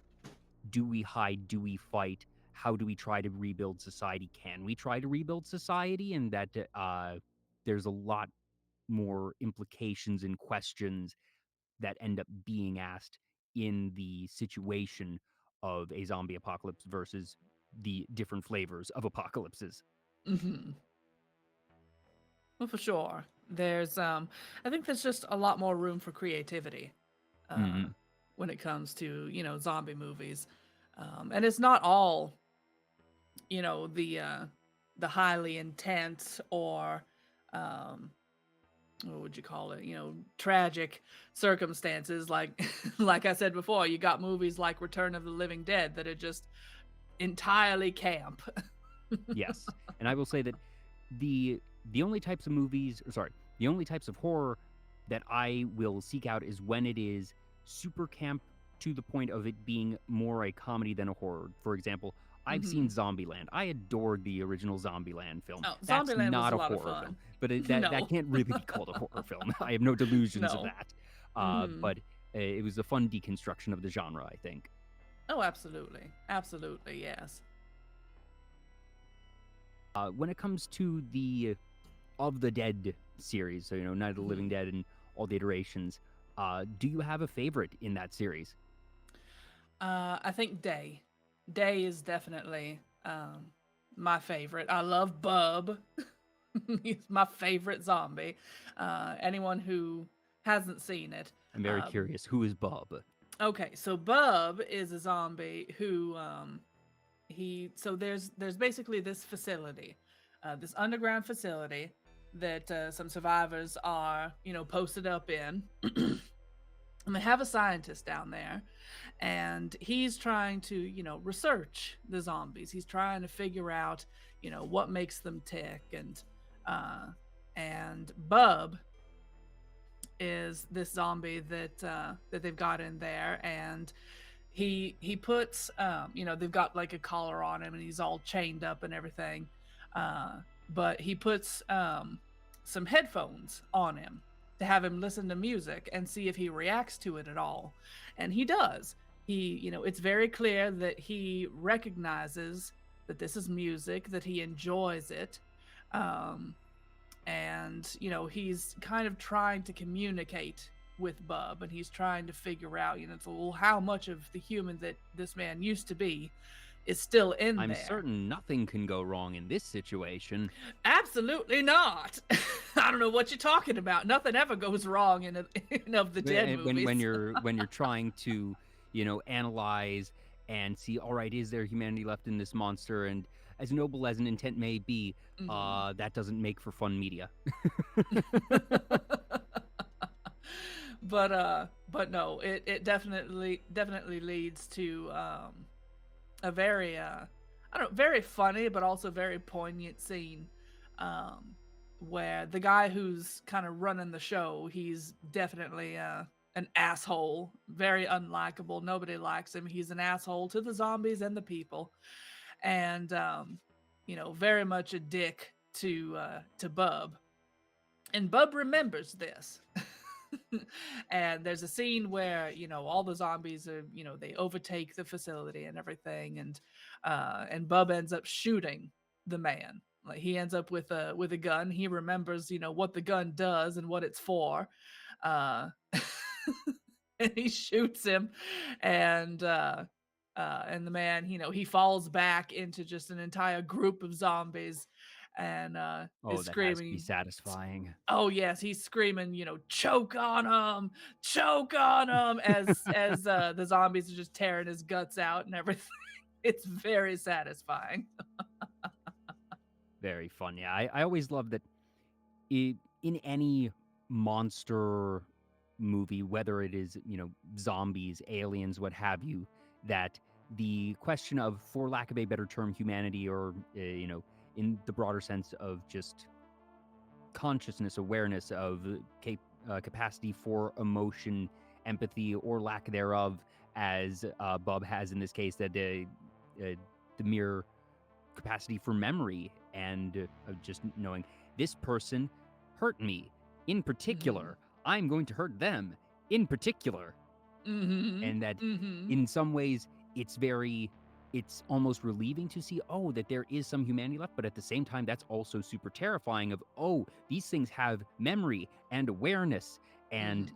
S1: do we hide, do we fight, how do we try to rebuild society? Can we try to rebuild society? And that there's a lot more implications and questions that end up being asked in the situation of a zombie apocalypse versus the different flavors of apocalypses.
S2: Mhm. Well, for sure. There's I think there's just a lot more room for creativity uh
S1: Mm-hmm.
S2: when it comes to, zombie movies. And it's not all, the highly intense or um what would you call it? Tragic circumstances like like I said before, you got movies like Return of the Living Dead that are just entirely camp.
S1: Yes, and I will say that the only types of movies, or sorry, the only types of horror that I will seek out is when it is super camp to the point of it being more a comedy than a horror. For example, I've seen
S2: Mhm.
S1: Zombieland. I adored the original Zombieland film.
S2: Oh,
S1: That's
S2: Zombieland was
S1: not
S2: a
S1: a
S2: lot of
S1: horror film,
S2: fun.
S1: but that
S2: No.
S1: can't really be called a horror film. I have no delusions of
S2: No.
S1: that.
S2: Mhm.
S1: But it was a fun deconstruction of the genre, I think.
S2: Oh, absolutely. Absolutely, yes.
S1: When it comes to the of the Dead series, so Night of the Living
S2: Mhm.
S1: Dead and all the iterations, do you have a favorite in that series?
S2: I think Day. Day is definitely my favorite. I love Bub. He's my favorite zombie. Anyone who hasn't seen it,
S1: I'm very
S2: uh,
S1: curious. Who is Bub?
S2: okay. So Bub is a zombie who there's basically this facility, this underground facility that some survivors are posted up in. And they have a scientist down there, and he's trying to research the zombies. He's trying to figure out what makes them tick, uh and Bub is this zombie that they've got in there. And he puts they've got like a collar on him and he's all chained up and everything. But he puts some headphones on him to have him listen to music and see if he reacts to it at all. And he does. It's very clear that he recognizes that this is music, that he enjoys it. um and he's kind of trying to communicate with Bub, and he's trying to figure out so, well, how much of the human that this man used to be is still in
S1: I'm
S2: there.
S1: certain nothing can go wrong in this situation.
S2: Absolutely not. I don't know what you're talking about. Nothing ever goes wrong in of the Dead
S1: When
S2: movies.
S1: you're trying to analyze and see, all right, is there humanity left in this monster? And as noble as an intent may be,
S2: Mhm.
S1: that doesn't make for fun media.
S2: But no, it definitely leads to a very I don't know, very funny but also very poignant scene, um where the guy who's kind of running the show, he's definitely an asshole, very unlikable. Nobody likes him. He's an asshole to the zombies and the people. And very much a dick to Bub. And Bub remembers this. And there's a scene where all the zombies are they overtake the facility and everything. And Bub ends up shooting the man. Like, he ends up with a gun. He remembers what the gun does and what it's for. uh and he shoots him. And the man, he falls back into just an entire group of zombies, and
S1: Oh,
S2: is
S1: that has to be
S2: screaming.
S1: satisfying.
S2: Oh yes, he's screaming, choke on him, choke on him, as the zombies are just tearing his guts out and everything. It's very satisfying.
S1: Very fun. Yeah, I always love that in any monster movie, whether it is, zombies, aliens, what have you, that the question of, for lack of a better term, humanity, or, in the broader sense of just consciousness, awareness of capacity for emotion, empathy, or lack thereof, as Bub has in this case, that the mere capacity for memory and just knowing this person hurt me in
S2: Mhm.
S1: particular. I'm going to hurt them in particular.
S2: Mhm.
S1: And that
S2: Mhm.
S1: in some ways it's almost relieving to see, oh, that there is some humanity left, but at the same time that's also super terrifying of, oh, these things have memory and awareness, and
S2: Mhm.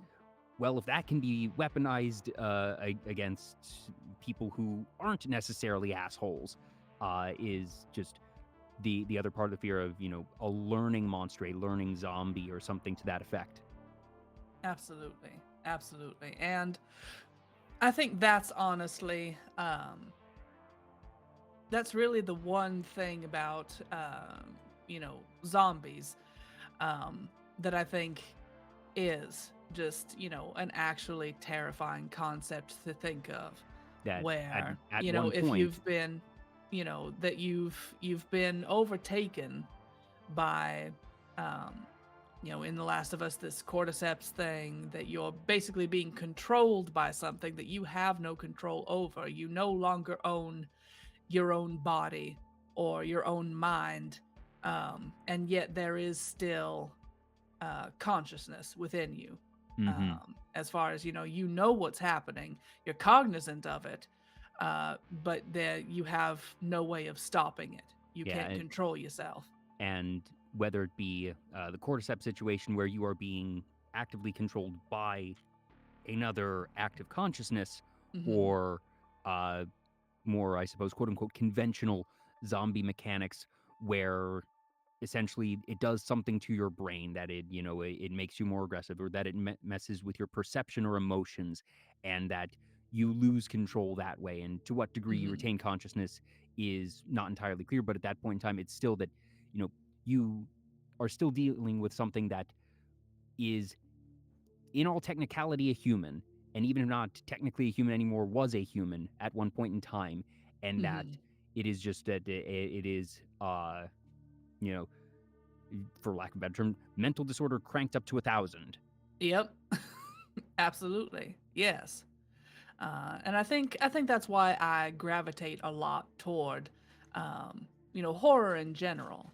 S1: well, if that can be weaponized against people who aren't necessarily assholes, is just the other part of the fear of, a learning monster, a learning zombie, or something to that effect.
S2: Absolutely. Absolutely. And I think that's honestly, that's really the one thing about, zombies, that I think is just, an actually terrifying concept to think of,
S1: That
S2: where,
S1: at one
S2: if
S1: point,
S2: you've been, that you've been overtaken by, um, in The Last of Us, this cordyceps thing, that you're basically being controlled by something that you have no control over. You no longer own your own body or your own mind, and yet there is still consciousness within you.
S1: hmm
S2: As far as you know what's happening, you're cognizant of it, but there you have no way of stopping it. You can't
S1: yeah,
S2: control yourself.
S1: and whether it be the cordyceps situation where you are being actively controlled by another active consciousness,
S2: Hmm.
S1: or uh, more, I suppose, quote unquote, conventional zombie mechanics where essentially it does something to your brain that it makes you more aggressive, or that it messes with your perception or emotions, and that you lose control that way. And to what degree you
S2: Hmm.
S1: retain consciousness is not entirely clear, but at that point in time, it's still that, you know, you are still dealing with something that is, in all technicality, a human, and even if not technically a human anymore, was a human at one point in time, and that
S2: Hmm.
S1: it is just that it is, you know, for lack of a better term, mental disorder cranked up to 1,000.
S2: Yep. Absolutely. Yes. And I think that's why I gravitate a lot toward, horror in general,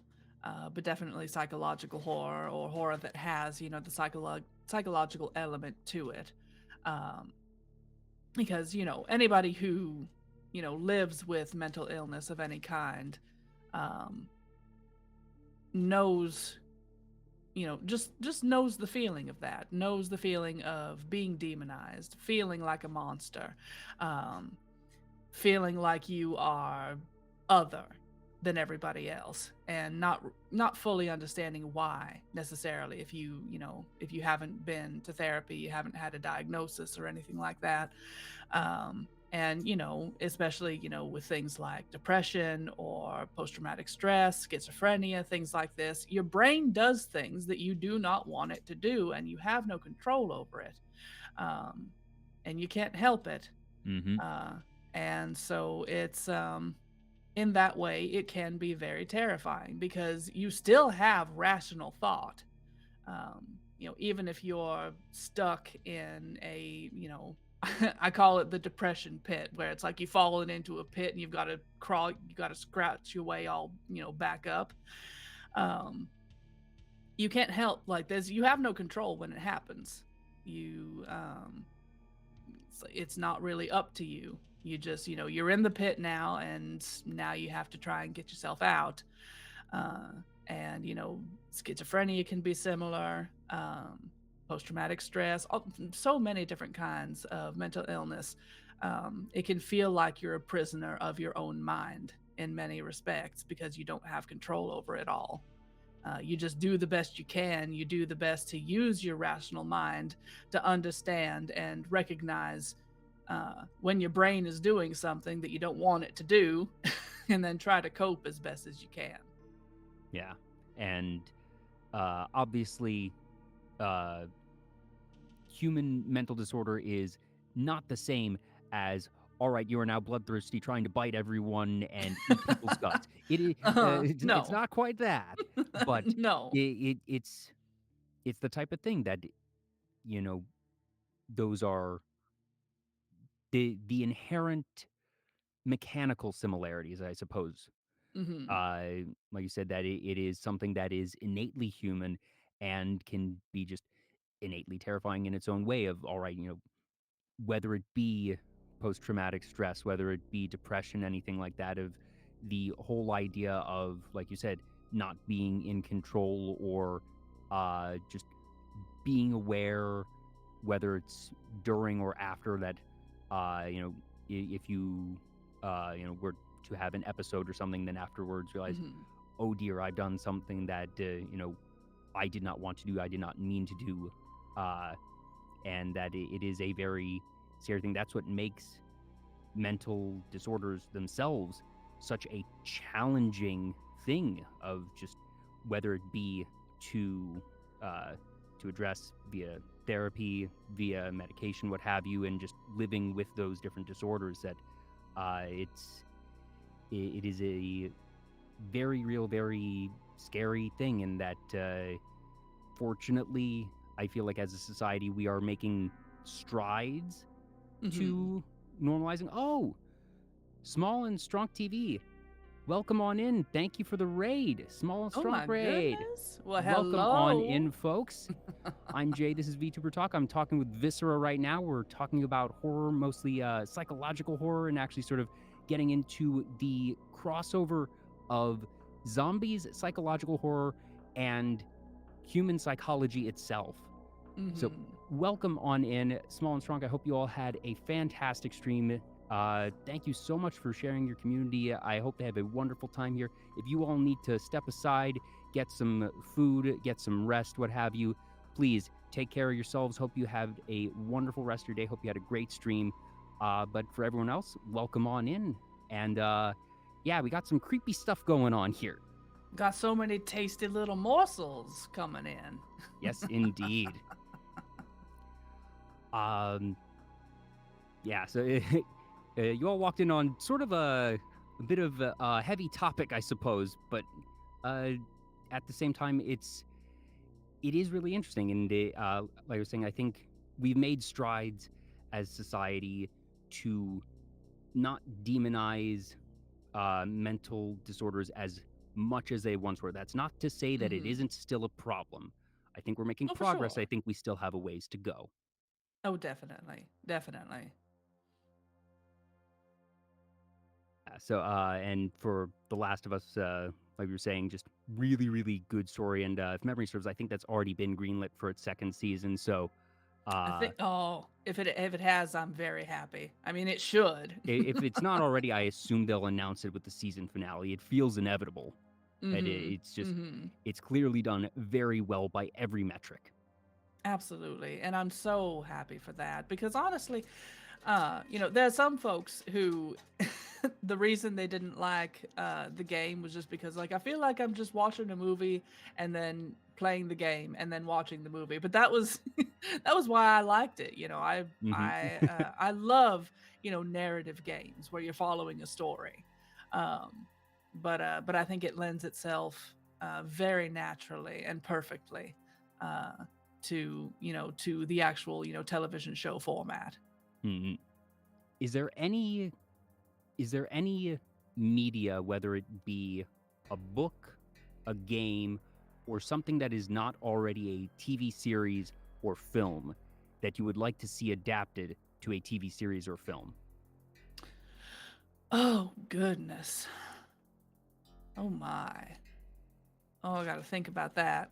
S2: but definitely psychological horror, or horror that has the psychological element to it, um, because anybody who lives with mental illness of any kind, um, knows, just knows the feeling of that, knows the feeling of being demonized, feeling like a monster, um, feeling like you are other than everybody else, and not fully understanding why necessarily, if you haven't been to therapy, you haven't had a diagnosis or anything like that. And especially with things like depression or post-traumatic stress, schizophrenia, things like this, your brain does things that you do not want it to do, and you have no control over it, um, and you can't help it.
S1: Mm-hmm.
S2: uh, and so it's, in that way it can be very terrifying, because you still have rational thought, even if you're stuck in a, I call it the depression pit, where it's like you've fallen into a pit and you've got to crawl, you got to scratch your way all, back up. Um, you can't help, like, this, you have no control when it happens. You, it's not really up to you. You just, you're in the pit now, and now you have to try and get yourself out. Uh, and schizophrenia can be similar. Post traumatic stress, so many different kinds of mental illness. It can feel like you're a prisoner of your own mind in many respects, because you don't have control over it all. You just do the best you can. You do the best to use your rational mind to understand and recognize, when your brain is doing something that you don't want it to do, and then try to cope as best as you can.
S1: Yeah. And obviously, uh, human mental disorder is not the same as all right, you are now bloodthirsty, trying to bite everyone and eat people's guts. It's
S2: No.
S1: not quite that, but
S2: No.
S1: it's the type of thing that, you know, those are the inherent mechanical similarities, I suppose.
S2: Mhm.
S1: Like you said, that it is something that is innately human and can be just innately terrifying in its own way of, all right, whether it be post-traumatic stress, whether it be depression, anything like that, of the whole idea of, like you said, not being in control or just being aware, whether it's during or after that, if you, were to have an episode or something, then afterwards realize,
S2: Mhm.
S1: oh dear, I've done something that, I did not want to do, I did not mean to do, uh, and that it is a very scary thing. That's what makes mental disorders themselves such a challenging thing of just whether it be to uh, to address via therapy, via medication, what have you, and just living with those different disorders. That it is a very real, very scary thing, and that fortunately, I feel like as a society we are making strides
S2: Mhm.
S1: to normalizing. Oh, Small and Strong TV. Welcome on in. Thank you for the raid. Small and
S2: Oh
S1: Strong
S2: my
S1: raid.
S2: goodness. Well,
S1: Welcome on in,
S2: hello.
S1: folks. I'm Jay. This is Vtuber Talk. I'm talking with Viscera right now. We're talking about horror, mostly psychological horror, and actually sort of getting into the crossover of zombies, psychological horror, and human psychology itself. So,
S2: Mhm.
S1: welcome on in, Small and Strong. I hope you all had a fantastic stream. Thank you so much for sharing your community. I hope they have a wonderful time here. If you all need to step aside, get some food, get some rest, what have you, please take care of yourselves. Hope you have a wonderful rest of your day. Hope you had a great stream. But for everyone else, welcome on in. And yeah, we got some creepy stuff going on here.
S2: Got so many tasty little morsels coming in.
S1: Yes, indeed. Um, yeah, so you all walked in on sort of a bit of a heavy topic, I suppose, but uh, at the same time, it is really interesting. And like I was saying, I think we've made strides as society to not demonize mental disorders as much as they once were. That's not to say that it
S2: Mhm.
S1: isn't still a problem. I think we're making
S2: Oh, for
S1: progress. I
S2: sure.
S1: think we still have a ways to go.
S2: Oh, definitely. Definitely.
S1: So, and for The Last of Us, like we were saying, just really, really good story. And if memory serves, I think that's already been greenlit for its second season. So,
S2: I
S1: uh,
S2: think if it has, I'm very happy. I mean, it should.
S1: if it's not already, I assume they'll announce it with the season finale. It feels inevitable.
S2: Mhm.
S1: It's just,
S2: Mhm.
S1: it's clearly done very well by every metric.
S2: Absolutely. And I'm so happy for that because honestly, there are some folks who the reason they didn't like the game was just because, like, I feel like I'm just watching a movie and then playing the game and then watching the movie. But that was that was why I liked it.
S1: Hmm.
S2: I love narrative games where you're following a story, um, but I think it lends itself very naturally and perfectly uh, to the actual television show format.
S1: Hmm. Is there any is there any media, whether it be a book, a game, or something that is not already a TV series or film that you would like to see adapted to a TV series or film?
S2: Oh goodness. Oh my. Oh, I gotta think about that.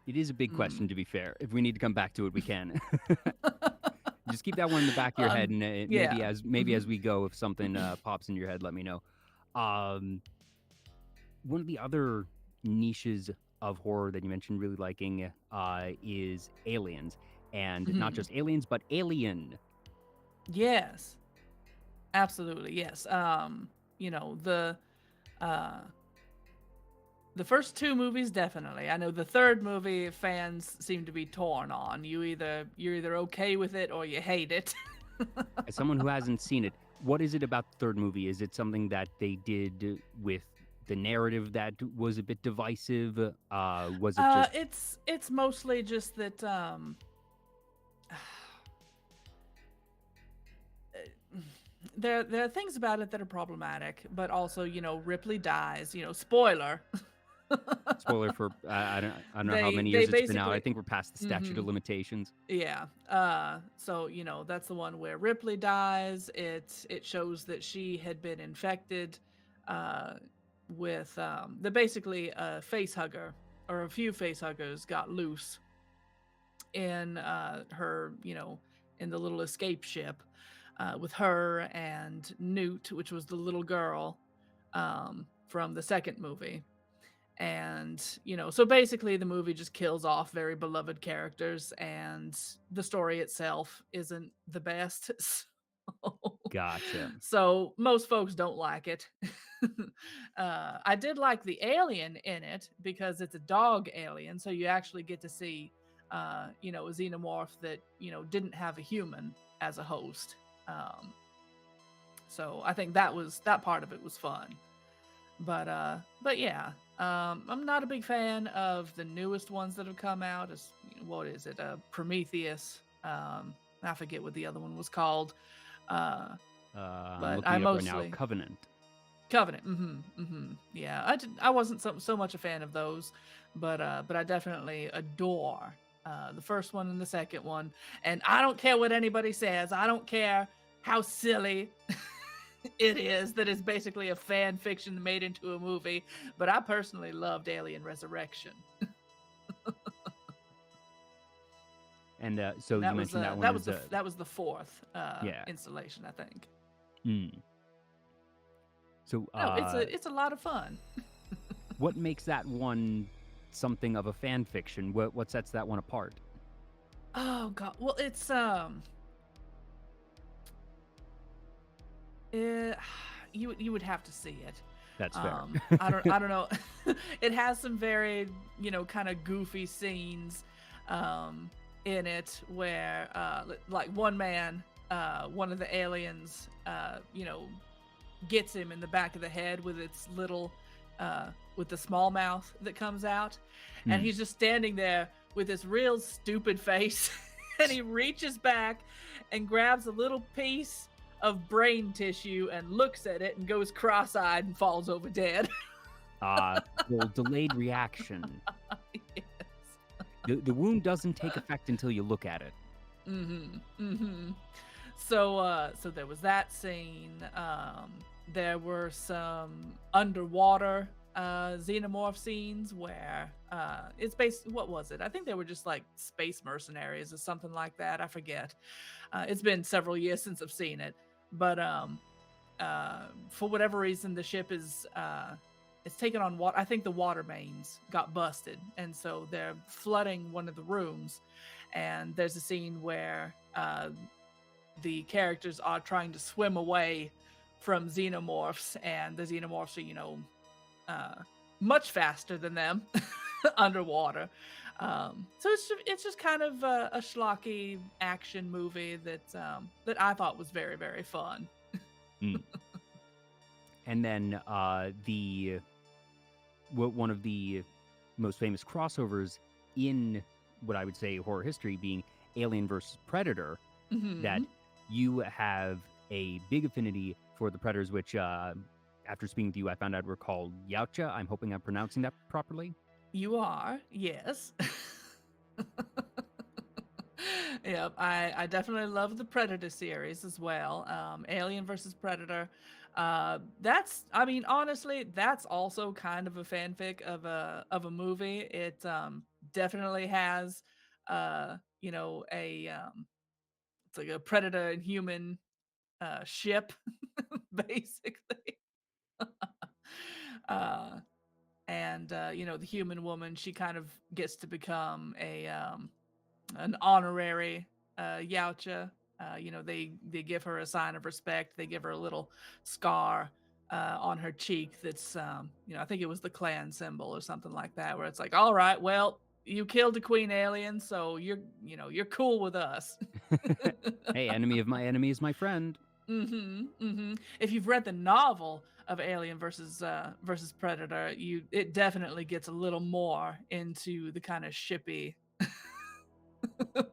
S1: It is a big
S2: Hmm.
S1: question, to be fair. If we need to come back to it, we can. Just keep that one in the back of your head, and maybe
S2: Yeah.
S1: as we go, if something pops in your head, let me know. Um, One of the other niches of horror that you mentioned really liking is aliens, and not
S2: Hmm.
S1: just aliens, but Alien.
S2: Yes. Absolutely. Yes. The uh The first two movies, definitely. I know the third movie fans seem to be torn on. You're either okay with it or you hate it.
S1: As someone who hasn't seen it, what is it about the third movie? Is it something that they did with the narrative that was a bit divisive? Was it just
S2: It's mostly just that there are things about it that are problematic, but also, Ripley dies, spoiler.
S1: spoiler for I don't know how many
S2: They
S1: years it's been out. I
S2: basically
S1: think we're past the statute of
S2: mhm.
S1: limitations.
S2: Yeah. So, that's the one where Ripley dies. It shows that she had been infected uh with the basically a face hugger or a few face huggers got loose in her, in the little escape ship with her and Newt, which was the little girl from the second movie. And, so basically the movie just kills off very beloved characters, and the story itself isn't the best. So,
S1: Gotcha.
S2: so most folks don't like it. I did like the alien in it because it's a dog alien, so you actually get to see, a xenomorph that didn't have a human as a host. Um, so I think that part of it was fun. But yeah, I'm not a big fan of the newest ones that have come out. As what is it? Prometheus. I forget what the other one was called. Uh,
S1: I'm
S2: but
S1: looking
S2: I
S1: it up right now.
S2: mostly
S1: Covenant.
S2: Covenant. Yeah, I wasn't so much a fan of those, but I definitely adore the first one and the second one. And I don't care what anybody says. I don't care how silly it is that it's basically a fan fiction made into a movie. But I personally loved Alien Resurrection,
S1: And so
S2: and
S1: you mentioned that one is
S2: that was the fourth
S1: yeah.
S2: installation, I think.
S1: Mm. So
S2: No, it's a lot of fun.
S1: what makes that one something of a fan fiction? What sets that one apart?
S2: Oh god, well it's Eh, you would have to see it.
S1: That's fair.
S2: I don't know. It has some very kind of goofy scenes in it where like one man, one of the aliens, gets him in the back of the head with its little with the small mouth that comes out, and
S1: Mm.
S2: he's just standing there with this real stupid face, and he reaches back and grabs a little piece of brain tissue and looks at it and goes cross-eyed and falls over dead.
S1: Well, delayed reaction.
S2: Yes.
S1: The wound doesn't take effect until you look at it.
S2: So there was that scene. There were some underwater xenomorph scenes where it's based. What was it? I think they were just like space mercenaries or something like that. I forget. It's been several years since I've seen it, but for whatever reason, the ship is it's taken on water. I think the water mains got busted, and so they're flooding one of the rooms. And there's a scene where the characters are trying to swim away from xenomorphs, and the xenomorphs are, uh, much faster than them underwater. So it's just kind of a schlocky action movie that I thought was very very fun.
S1: Mm. And then one of the most famous crossovers in what I would say horror history being Alien versus Predator, that
S2: Hmm.
S1: you have a big affinity for the Predators, which after speaking to you, I found out were called Yautja. I'm hoping I'm pronouncing that properly.
S2: You are, yes. Yep, I definitely love the Predator series as well. Alien versus Predator. I mean, honestly, that's also kind of a fanfic of a movie. It definitely has, a it's like a predator and human ship, basically. uh, and the human woman, she kind of gets to become a an honorary Yautja. They give her a sign of respect. They give her a little scar on her cheek that's I think it was the clan symbol or something like that, where it's like, all right, well, you killed a queen alien, so you're cool with us.
S1: Hey, enemy of my enemy is my friend.
S2: If you've read the novel of Alien versus Predator, it definitely gets a little more into the kind of shippy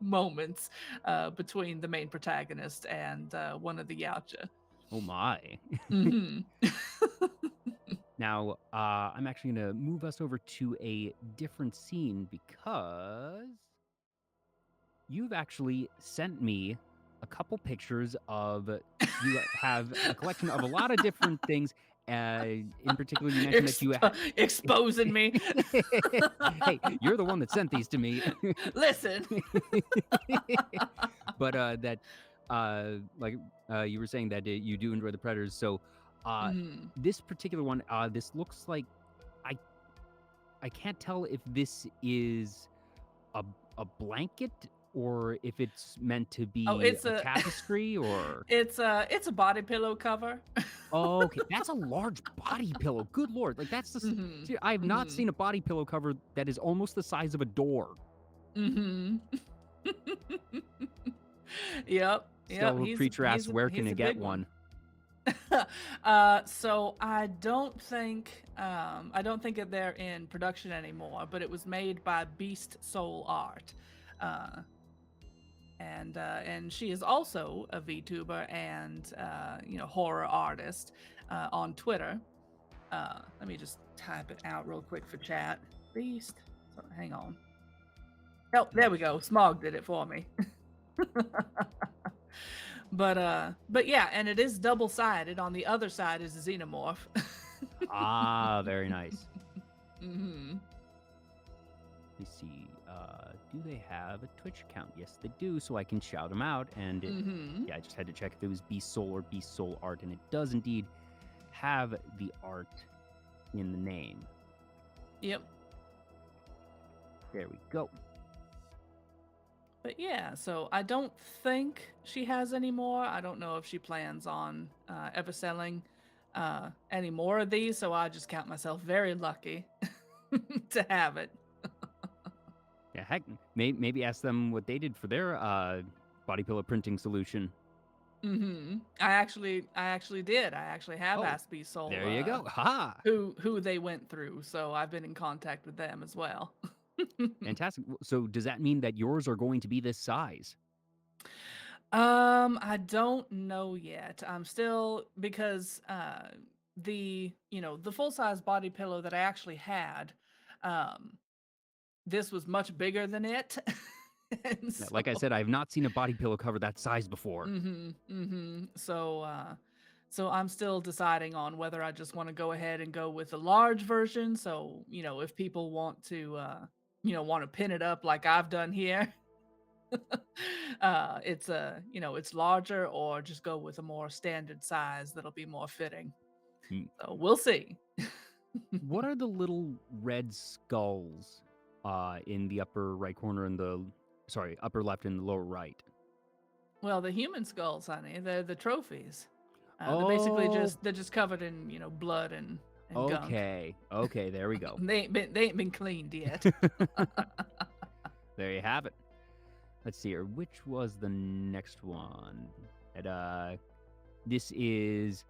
S2: moments between the main protagonist and one of the Yautja.
S1: Oh my.
S2: hmm
S1: Now, I'm actually going to move us over to a different scene because you've actually sent me a couple pictures of you have a collection of a lot of different things. In particular, you mentioned that you
S2: exposing me.
S1: Hey, you're the one that sent these to me.
S2: Listen.
S1: But that you were saying that you do enjoy the Predators. So this particular one, this looks like I can't tell if this is a blanket or if it's meant to be
S2: it's
S1: a tapestry or
S2: it's a body pillow cover.
S1: Oh, okay, that's a large body pillow. Good Lord, like that's the see, I have not seen a body pillow cover that is almost the size of a door.
S2: Yep.
S1: Still, Preacher asks, where can I get one?
S2: So I don't think that they're in production anymore, but it was made by Beast Soul Art. And she is also a VTuber and horror artist on Twitter. Let me just type it out real quick for chat. Beast. So, hang on. Oh, there we go. Smog did it for me. But yeah, and it is double-sided. On the other side is a xenomorph.
S1: Very nice. Let me see. Do they have a Twitch account? Yes, they do, so I can shout them out. And yeah, I just had to check if it was Beast Soul or Beast Soul Art, and it does indeed have the art in the name.
S2: Yep.
S1: There we go.
S2: But yeah, so I don't think she has any more. I don't know if she plans on ever selling any more of these, so I just count myself very lucky to have it.
S1: Yeah, heck, maybe ask them what they did for their body pillow printing solution.
S2: I actually did. I actually have asked Beast Soul.
S1: There you go. Ha!
S2: Who they went through, so I've been in contact with them as well.
S1: Fantastic. So does that mean that yours are going to be this size?
S2: I don't know yet. I'm still because the full-size body pillow that I actually had, this was much bigger than it.
S1: So, like I said, I've not seen a body pillow cover that size before.
S2: So I'm still deciding on whether I just want to go ahead and go with the large version. So, if people want to pin it up like I've done here, it's larger, or just go with a more standard size that'll be more fitting. So we'll see.
S1: What are the little red skulls in the upper right corner and upper left and the lower right?
S2: Well, the human skulls, honey, they're the trophies. They're basically they're just covered in blood and gunk.
S1: Okay, there we go.
S2: They ain't been cleaned yet.
S1: There you have it. Let's see here. Which was the next one? This is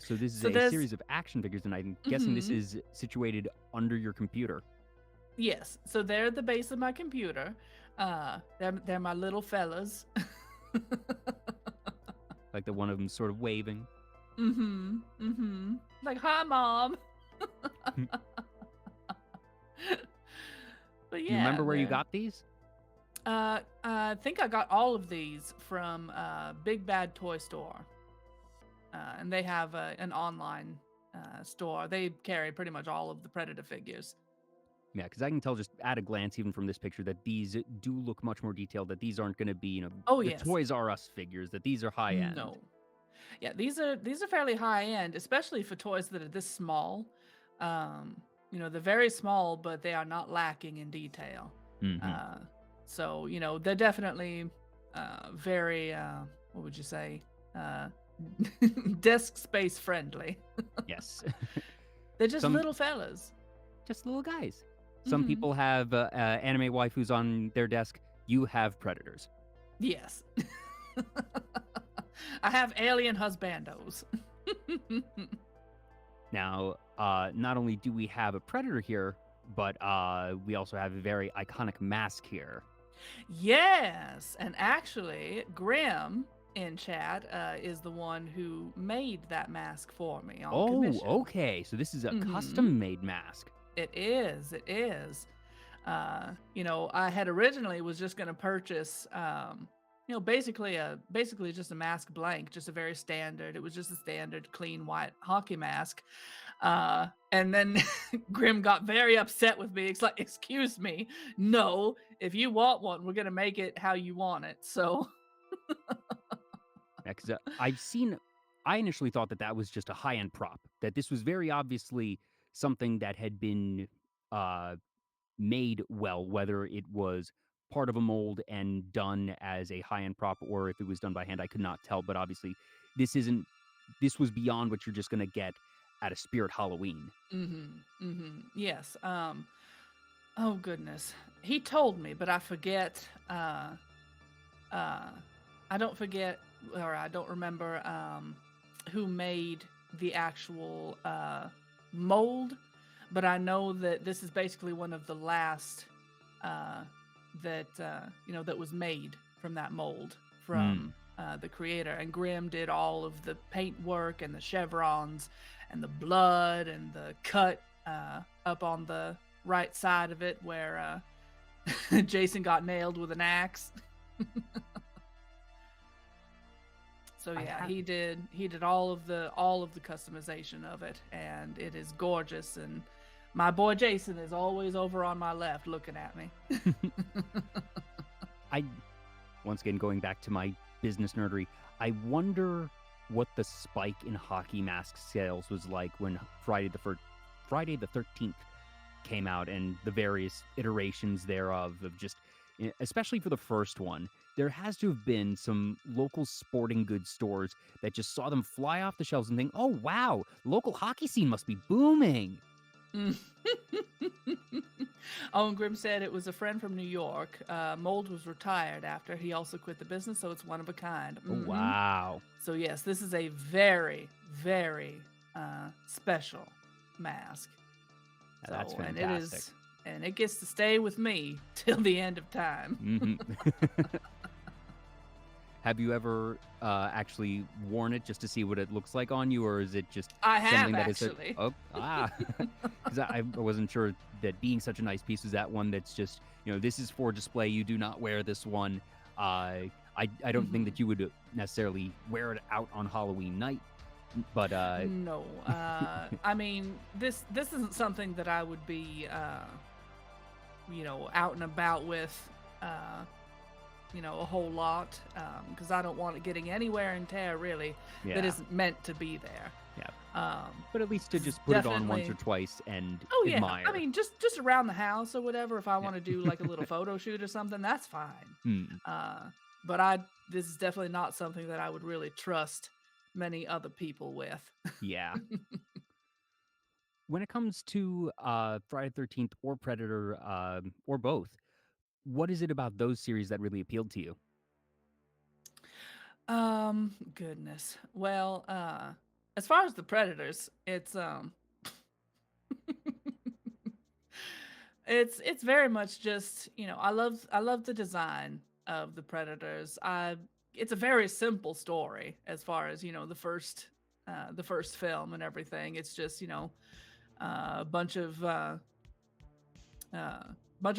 S1: this is a series of action figures, and I'm guessing this is situated under your computer.
S2: Yes. So they're at the base of my computer. They're my little fellas.
S1: Like the one of them sort of waving.
S2: Like, hi, Mom. But yeah.
S1: Do you remember where you got these?
S2: I think I got all of these from Big Bad Toy Store. And they have an online store. They carry pretty much all of the Predator figures.
S1: Yeah, because I can tell just at a glance, even from this picture, that these do look much more detailed, that these aren't going to be,
S2: yes.
S1: Toys R Us figures, that these are high-end.
S2: No. Yeah, these are fairly high-end, especially for toys that are this small. They're very small, but they are not lacking in detail. So, they're definitely very, what would you say? desk space friendly.
S1: Yes.
S2: They're just
S1: Some
S2: little fellas.
S1: just little guys. Some
S2: Hmm.
S1: people have anime waifus on their desk. You have predators.
S2: Yes. I have alien husbandos.
S1: Now, not only do we have a predator here, but we also have a very iconic mask here.
S2: Yes, and actually, Grim in chat is the one who made that mask for me on
S1: Oh,
S2: commission.
S1: okay. So this is a
S2: Mhm.
S1: custom-made mask.
S2: It is. It is. I had originally was just going to purchase, basically just a mask blank, just a very standard. It was just a standard clean white hockey mask. And then Grim got very upset with me. It's like, excuse me, no, if you want one, we're going to make it how you want it. So,
S1: Yeah, 'cause, I initially thought that that was just a high-end prop, that this was very obviously something that had been uh, made well, whether it was part of a mold and done as a high-end prop or if it was done by hand. I could not tell, but obviously this was beyond what you're just gonna get at a Spirit Halloween.
S2: yes. Oh goodness, he told me, but I forget. Uh, I don't forget, or I don't remember who made the actual mold, but I know that this is basically one of the last that was made from that mold from the creator. And Grimm did all of the paint work and the chevrons and the blood and the cut up on the right side of it where Jason got nailed with an axe. So yeah, he did all of the customization of it, and it is gorgeous. And my boy Jason is always over on my left looking at me.
S1: Once again, going back to my business nerdery, I wonder what the spike in hockey mask sales was like when Friday the 13th came out and the various iterations thereof of just, especially for the first one, there has to have been some local sporting goods stores that just saw them fly off the shelves and think, oh, wow, local hockey scene must be booming.
S2: Owen Grimm said it was a friend from New York. Mold was retired after. He also quit the business, so it's one of a kind.
S1: Oh, wow.
S2: So yes, this is a very, very special mask.
S1: That's fantastic.
S2: And it gets to stay with me till the end of time.
S1: Have you ever actually worn it just to see what it looks like on you, or is it just
S2: I have
S1: something that
S2: actually.
S1: Because I wasn't sure that being such a nice piece is that one that's just, this is for display. You do not wear this one. I don't think that you would necessarily wear it out on Halloween night, but
S2: no. I mean, this isn't something that I would be out and about with a whole lot, because I don't want it getting any wear and tear really that isn't meant to be there.
S1: Yeah. But at least to just put it on once or twice and admire.
S2: I mean, just around the house or whatever. If I want to do like a little photo shoot or something, that's fine. But this is definitely not something that I would really trust many other people with.
S1: Yeah. When it comes to Friday the 13th or Predator, or both, what is it about those series that really appealed to you?
S2: Goodness. Well, as far as the Predators, it's it's very much just, I love the design of the Predators. It's a very simple story as far as, the first film and everything. It's just, a bunch of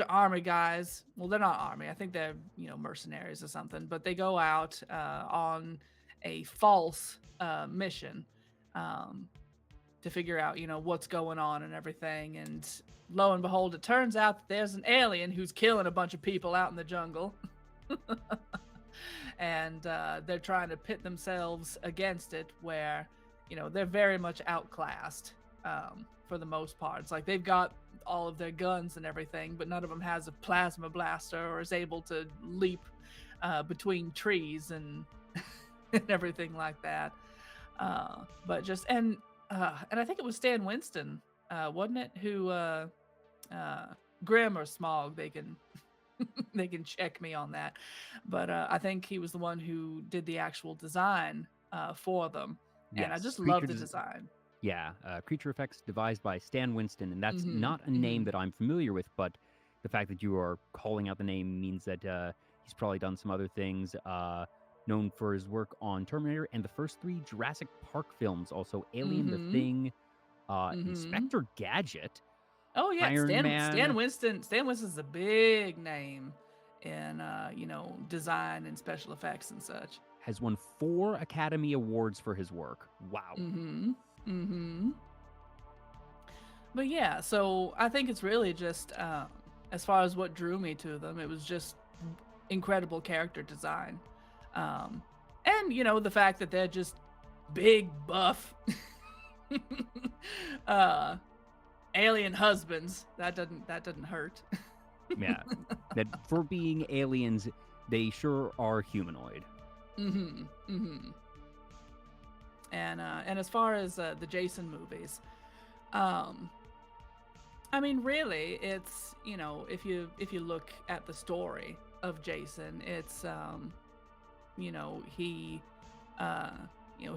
S2: army guys. Well, they're not army. I think they're, mercenaries or something, but they go out on a false mission to figure out, what's going on and everything. And lo and behold, it turns out that there's an alien who's killing a bunch of people out in the jungle. And they're trying to pit themselves against it where, they're very much outclassed for the most part. It's like they've got all of their guns and everything, but none of them has a plasma blaster or is able to leap between trees and and everything like that. But just and I think it was Stan Winston, wasn't it? Who uh, Grimm or Smog? They can they can check me on that. But I think he was the one who did the actual design for them, and I
S1: Yes,
S2: just love the design.
S1: yeah, creature effects devised by Stan Winston, and that's
S2: Mm-hmm.
S1: not a name
S2: Mm-hmm.
S1: that I'm familiar with, but the fact that you are calling out the name means that he's probably done some other things. Known for his work on Terminator and the first 3 Jurassic Park films, also Alien, The
S2: Mm-hmm.
S1: Thing,
S2: Mm-hmm.
S1: Inspector Gadget,
S2: Oh yeah,
S1: Iron Man.
S2: Stan Winston's a big name in design and special effects and such.
S1: Has won 4 Academy Awards for his work. Wow.
S2: Mm-hmm. Mm-hmm. But yeah, so I think it's really just as far as what drew me to them, it was just incredible character design. Um, and the fact that they're just big buff uh alien husbands, that doesn't hurt.
S1: Yeah. That for being aliens, they sure are humanoid.
S2: Mm-hmm. Mm-hmm. And as far as the Jason movies, um I mean, really, it's if you look at the story of Jason, it's he uh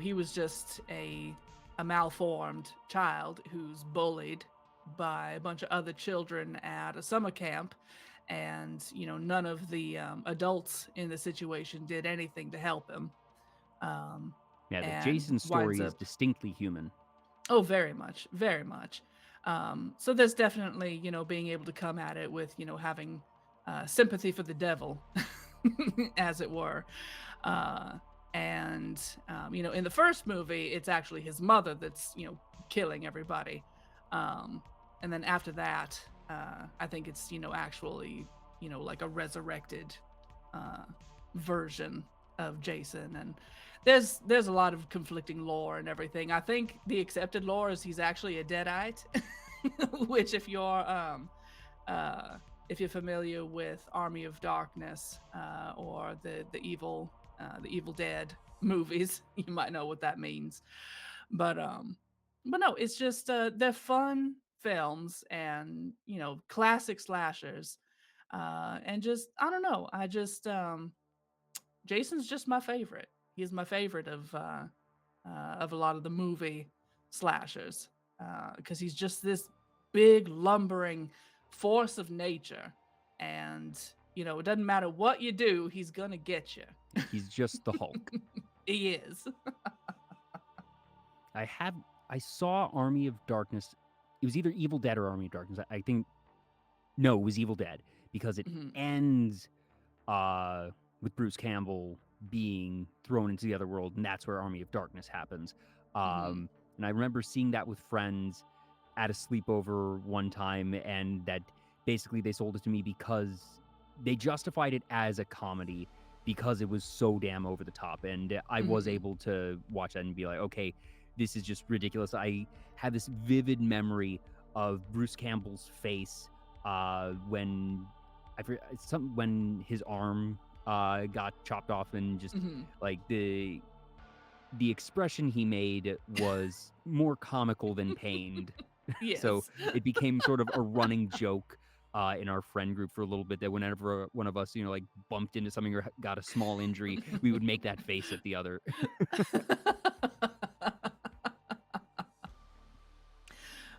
S2: he was just a malformed child who's bullied by a bunch of other children at a summer camp, and none of the adults in the situation did anything to help him, um
S1: Yeah, the
S2: and
S1: Jason
S2: winds
S1: story is
S2: up.
S1: distinctly human.
S2: Oh, very much, very much. So there's definitely, being able to come at it with, having sympathy for the devil, as it were. Uh, and, in the first movie, it's actually his mother that's, killing everybody. Um, and then after that, I think it's, actually, like a resurrected uh, version of Jason. And there's a lot of conflicting lore and everything. I think the accepted lore is he's actually a deadite, which if you're familiar with Army of Darkness or the Evil Dead movies, you might know what that means. But no, it's just they're fun films and classic slashers, and just I don't know. I just Jason's just my favorite. He's my favorite of a lot of the movie slashers because he's just this big lumbering force of nature, and it doesn't matter what you do, he's gonna get you.
S1: He's just the Hulk.
S2: He is.
S1: I saw Army of Darkness. It was either Evil Dead or Army of Darkness. I think no, it was Evil Dead because it
S2: Mhm.
S1: ends uh with Bruce Campbell being thrown into the other world, and that's where Army of Darkness happens.
S2: Mhm.
S1: And I remember seeing that with friends at a sleepover one time, and that basically they sold it to me because they justified it as a comedy because it was so damn over the top, and I was
S2: Mhm.
S1: able to watch that and be like, okay, this is just ridiculous. I have this vivid memory of Bruce Campbell's face when when his arm got chopped off, and just
S2: Mhm.
S1: like the expression he made was more comical than pained. So
S2: Yes.
S1: it became sort of a running joke in our friend group for a little bit that whenever one of us, like bumped into something or got a small injury, we would make that face at the other.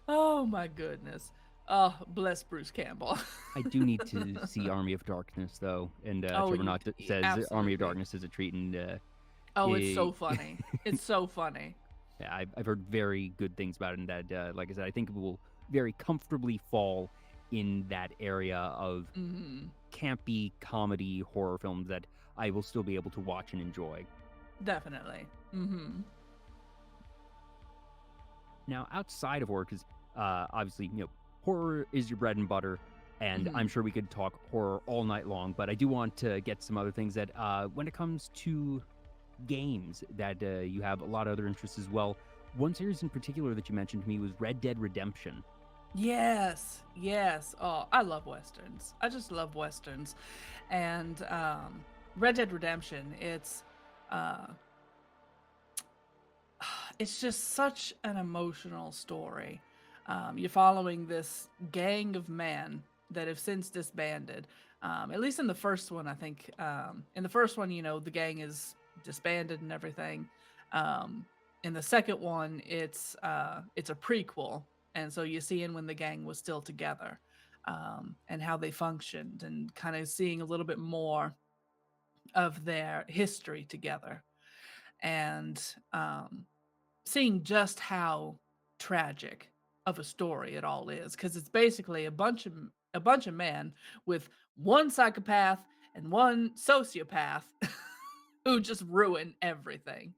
S2: Oh my goodness. Oh, bless Bruce Campbell.
S1: I do need to see Army of Darkness though, and
S2: Oh,
S1: Trevor Knott says Army of
S2: absolutely.
S1: Darkness is a treat, and
S2: Oh, it's
S1: it,
S2: so funny. It's so funny.
S1: yeah, I've heard very good things about it, and that, like I said, I think it will very comfortably fall in that area of
S2: Mhm.
S1: campy comedy horror films that I will still be able to watch and enjoy.
S2: Definitely. Mhm.
S1: Now, outside of horror, because obviously, horror is your bread and butter, and I'm
S2: Mhm.
S1: sure we could talk horror all night long, but I do want to get some other things that, when it comes to games, that you have a lot of other interests as well. One series in particular that you mentioned to me was Red Dead Redemption.
S2: Yes. Yes. Oh, I love westerns. I just love westerns. And Red Dead Redemption, it's uh it's just such an emotional story. You're following this gang of men that have since disbanded. At least in the first one, I think. In the first one, the gang is disbanded and everything. Um, in the second one, it's a prequel, and so you're seeing when the gang was still together, and how they functioned, and kind of seeing a little bit more of their history together, and seeing just how tragic of a story it all is, because it's basically a bunch of men with one psychopath and one sociopath who just ruin everything.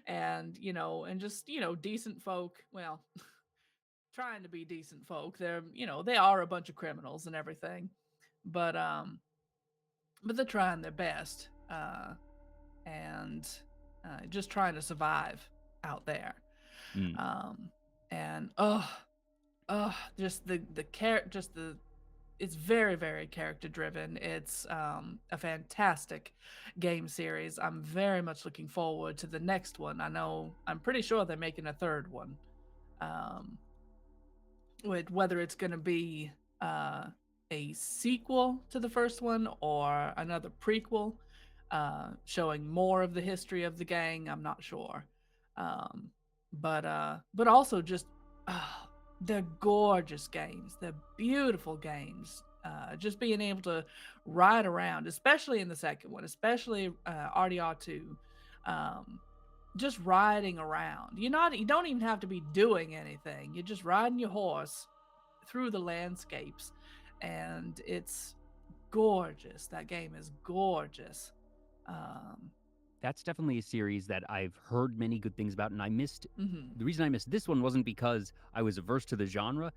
S2: And just decent folk, well, trying to be decent folk. They are a bunch of criminals and everything, but they're trying their best, and just trying to survive out there.
S1: Mm.
S2: um and just the character, just the it's very, very character driven. It's a fantastic game series. I'm very much looking forward to the next one. I'm pretty sure they're making a third one, um with whether it's going to be uh a sequel to the first one or another prequel, showing more of the history of the gang. I'm not sure. um but also just, uh, they're gorgeous games, they're beautiful games. Just being able to ride around, especially in the second one, especially RDR2, um just riding around. You don't even have to be doing anything. You're just riding your horse through the landscapes, and it's gorgeous. That game is gorgeous. Um,
S1: That's definitely a series that I've heard many good things about, and I missed.
S2: mhm,
S1: The reason I missed this one wasn't because I was averse to the genre.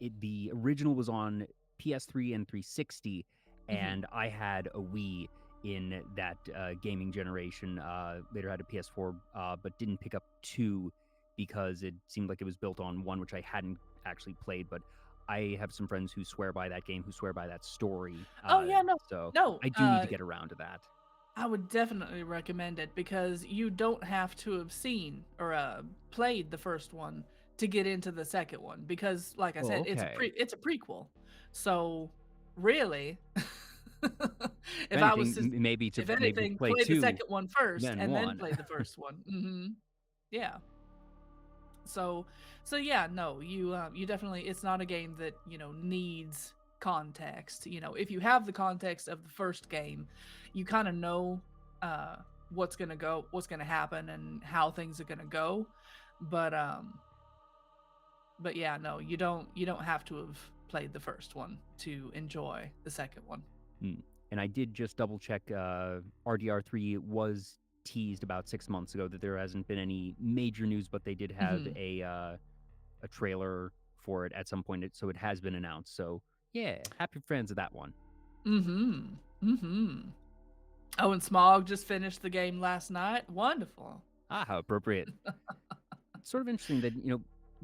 S1: The original was on PS3 and 360,
S2: mhm.
S1: and I had a Wii in that gaming generation. Later had a PS4, but didn't pick up two because it seemed like it was built on one, which I hadn't actually played. But I have some friends who swear by that game, who swear by that story.
S2: Oh yeah, no,
S1: So
S2: no.
S1: I do need to get around to that.
S2: I would definitely recommend it because you don't have to have seen or played the first one to get into the second one. Because, like I
S1: Oh,
S2: said,
S1: okay.
S2: it's a prequel. So really,
S1: If
S2: if I was
S1: anything,
S2: to,
S1: maybe
S2: if
S1: maybe
S2: anything,
S1: play
S2: play the
S1: 2,
S2: second one first
S1: then
S2: and then
S1: 1.
S2: play the first one. Yeah. So yeah, no, you definitely, it's not a game that, needs context. If you have the context of the first game, you kind of know uh what's going to happen and how things are going to go. But yeah, no, you don't have to have played the first one to enjoy the second one.
S1: Mm. And I did just double check, RDR3 was teased about 6 months ago. That there hasn't been any major news, but they did have
S2: Mhm.
S1: a trailer for it at some point, so it has been announced. So, yeah, happy fans of that one.
S2: Mhm. Mhm. Oh, and Smog just finished the game last night. Wonderful.
S1: Ah, how appropriate. It's sort of interesting that,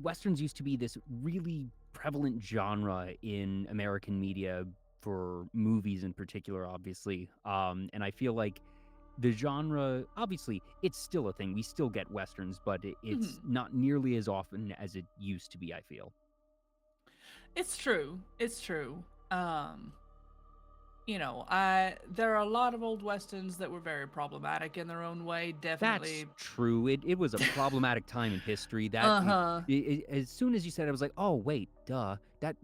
S1: Westerns used to be this really prevalent genre in American media for movies in particular, obviously. And I feel like the genre, obviously, it's still a thing. We still get Westerns, but it's
S2: Mhm.
S1: not nearly as often as it used to be, I feel.
S2: It's true. It's true. Um, I there are a lot of old westerns that were very problematic in their own way.
S1: That's
S2: Definitely.
S1: true. It was a problematic time in history.
S2: Uh-huh.
S1: As soon as you said it, I was like, oh wait, duh. That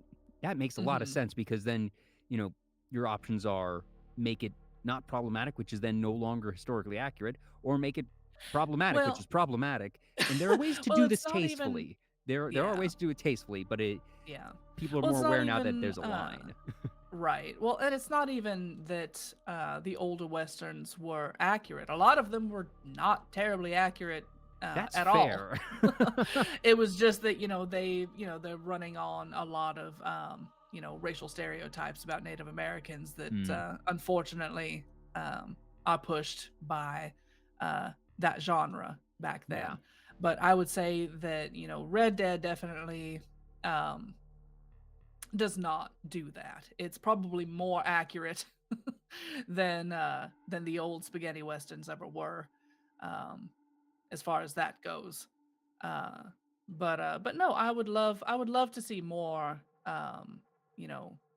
S1: makes a lot of
S2: Mhm.
S1: sense because then you know your options are make it not problematic, which is then no longer historically accurate, or make it problematic, which
S2: Well,
S1: is problematic. And there are ways to
S2: well,
S1: do
S2: it's
S1: this
S2: not even.
S1: tastefully. There are
S2: Yeah.
S1: ways to do it tastefully, but
S2: Yeah.
S1: people are
S2: Well,
S1: more
S2: it's not
S1: aware now that
S2: even
S1: there's a line.
S2: right. Well, and it's not even that the older westerns were accurate. A lot of them were not terribly accurate
S1: That's
S2: at all.
S1: fair.
S2: It was just that they're running on a lot of racial stereotypes about Native Americans that
S1: Hmm.
S2: unfortunately are pushed by uh, that genre back
S1: Yeah.
S2: then. But I would say that Red Dead definitely um, does not do that. It's probably more accurate than the old spaghetti westerns ever were. um, as far as that goes. Uh, but no, I would love to see more,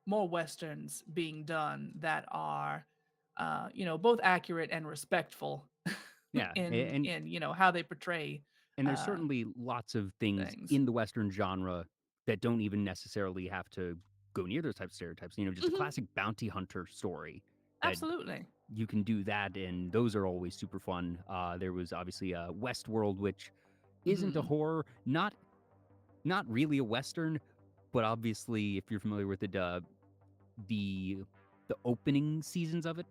S2: more westerns being done that are, both accurate and respectful
S1: Yeah,
S2: in how they portray
S1: and there's
S2: uh,
S1: certainly lots of things
S2: things.
S1: in the Western genre that don't even necessarily have to go near those types of stereotypes. Just a
S2: Hmm.
S1: classic bounty hunter story that
S2: Absolutely.
S1: you can do that, and those are always super fun. There was obviously Westworld, which isn't a
S2: Hmm.
S1: horror, not really a Western, but obviously, if you're familiar with it, the the opening seasons of it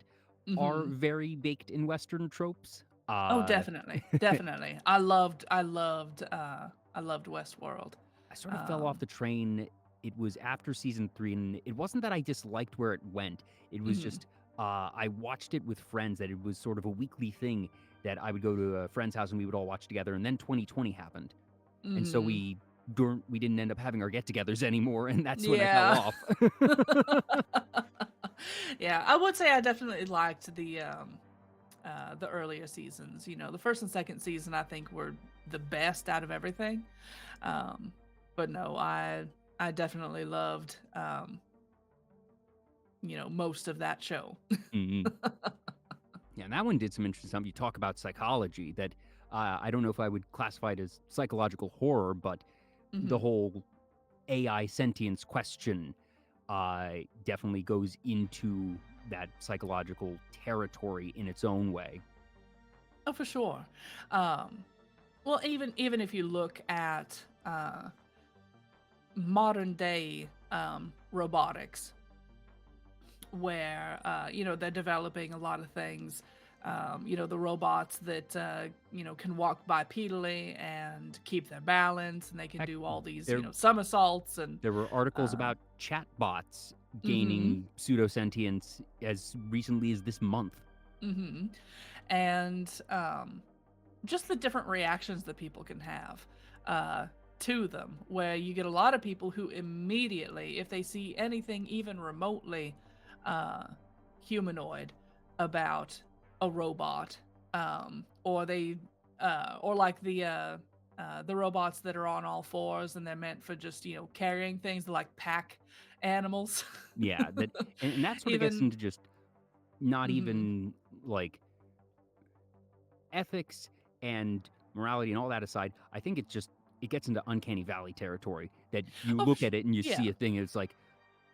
S1: are
S2: Hmm.
S1: very baked in Western tropes.
S2: Oh, definitely, definitely. I loved Westworld.
S1: I sort of fell off
S2: Um,
S1: the train. It was after season 3, and it wasn't that I disliked where it went. It was
S2: mhm,
S1: just I watched it with friends. That it was sort of a weekly thing that I would go to a friend's house and we would all watch together. And then 2020 happened, and so
S2: mhm.
S1: we didn't end up having our get-togethers anymore, and that's when I fell
S2: Yeah.
S1: off.
S2: Yeah, I would say I definitely liked the earlier seasons. The first and second season I think were the best out of everything. Um, but no, I definitely loved most of that show.
S1: Mhm. Yeah, and that one did some interesting stuff. You talk about psychology that I don't know if I would classify it as psychological horror, but the
S2: Hmm.
S1: whole AI sentience question definitely goes into that psychological territory in its own way.
S2: Oh, for sure. Um, well, even if you look at modern day robotics, where they're developing a lot of things. The robots that can walk bipedally and keep their balance, and they can
S1: Heck,
S2: do all these
S1: there
S2: somersaults and.
S1: there were articles
S2: Uh,
S1: about chatbots
S2: mm-hmm,
S1: gaining pseudosentience as recently as this month.
S2: mm-hmm. And just the different reactions that people can have uh, to them, where you get a lot of people who immediately, if they see anything even remotely uh, humanoid about a robot, or or like the robots that are on all fours and they're meant for just carrying things, like pack animals.
S1: Yeah, and that sort of gets
S2: Even.
S1: into just not
S2: Hmm.
S1: even like ethics and morality and all that aside. I think it gets into uncanny valley territory that you
S2: Oh,
S1: look at it and you
S2: yeah.
S1: see a thing and it's like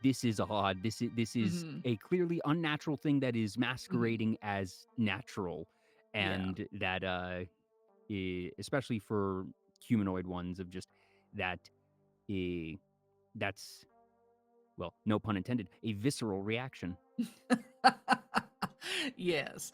S1: this is odd. This is
S2: Hmm.
S1: a clearly unnatural thing that is
S2: Hmm.
S1: masquerading as natural,
S2: Yeah.
S1: and that especially for humanoid ones of just that uh, that's well, no pun intended, a visceral reaction.
S2: Yes.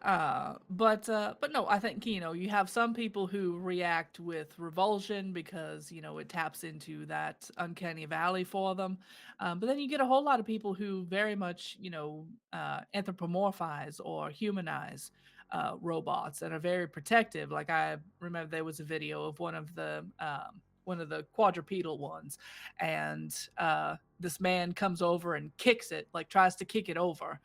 S2: But no, I think you have some people who react with revulsion because it taps into that uncanny valley for them. But then you get a whole lot of people who very much anthropomorphize or humanize robots and are very protective. Like, I remember there was a video of one of the quadrupedal ones, and this man comes over and kicks it, like tries to kick it over,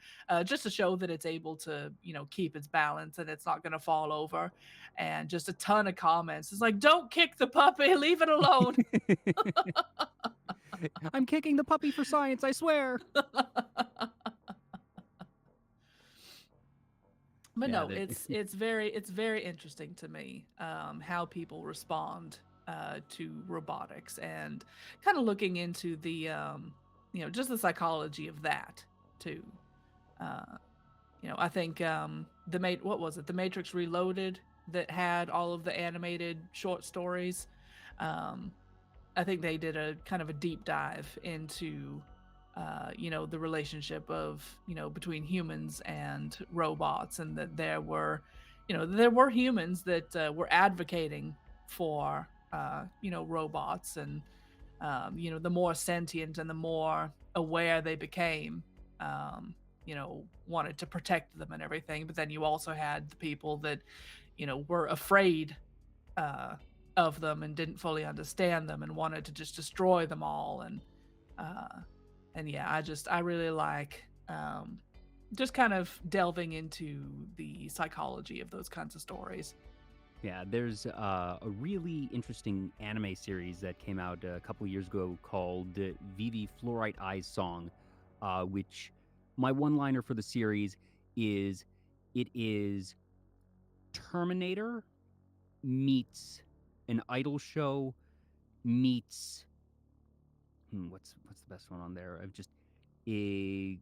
S2: just to show that it's able to, keep its balance and it's not going to fall over. And just a ton of comments. It's like, don't kick the puppy, leave it alone.
S1: I'm kicking the puppy for science, I swear.
S2: But
S1: Yeah,
S2: no,
S1: that
S2: it's very interesting to me, how people respond to robotics, and kind of looking into the just the psychology of that too. Uh, I think what was it? The Matrix Reloaded, that had all of the animated short stories. Um, I think they did a kind of a deep dive into the relationship of between humans and robots, and that there were humans that were advocating for robots, and the more sentient and the more aware they became, wanted to protect them and everything. But then you also had the people that were afraid uh, of them and didn't fully understand them and wanted to just destroy them all. And yeah, I really like just kind of delving into the psychology of those kinds of stories.
S1: Yeah, there's a really interesting anime series that came out a couple years ago called Vivi Fluorite Eyes Song, which my one-liner for the series is it is Terminator meets an idol show meets what's the best one on there? I've just a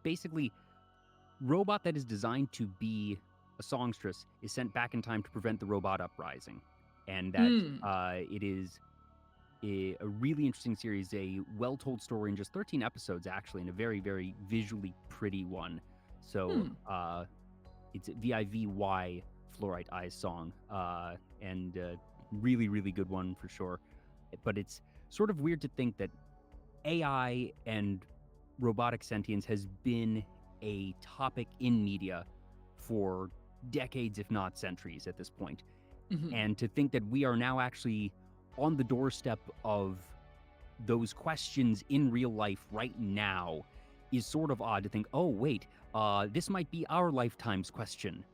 S1: basically robot that is designed to be a songstress is sent back in time to prevent the robot uprising, and that
S2: Hmm.
S1: it is a really interesting series, a well-told story in just 13 episodes, actually, and a very, very visually pretty one. So
S2: Hmm.
S1: it's VIVY Fluorite Eyes Song, and really, really good one for sure. But it's sort of weird to think that AI and robotic sentience has been a topic in media for decades, if not centuries, at this point.
S2: Hmm.
S1: And to think that we are now actually on the doorstep of those questions in real life right now is sort of odd to think, oh, wait, this might be our lifetime's question.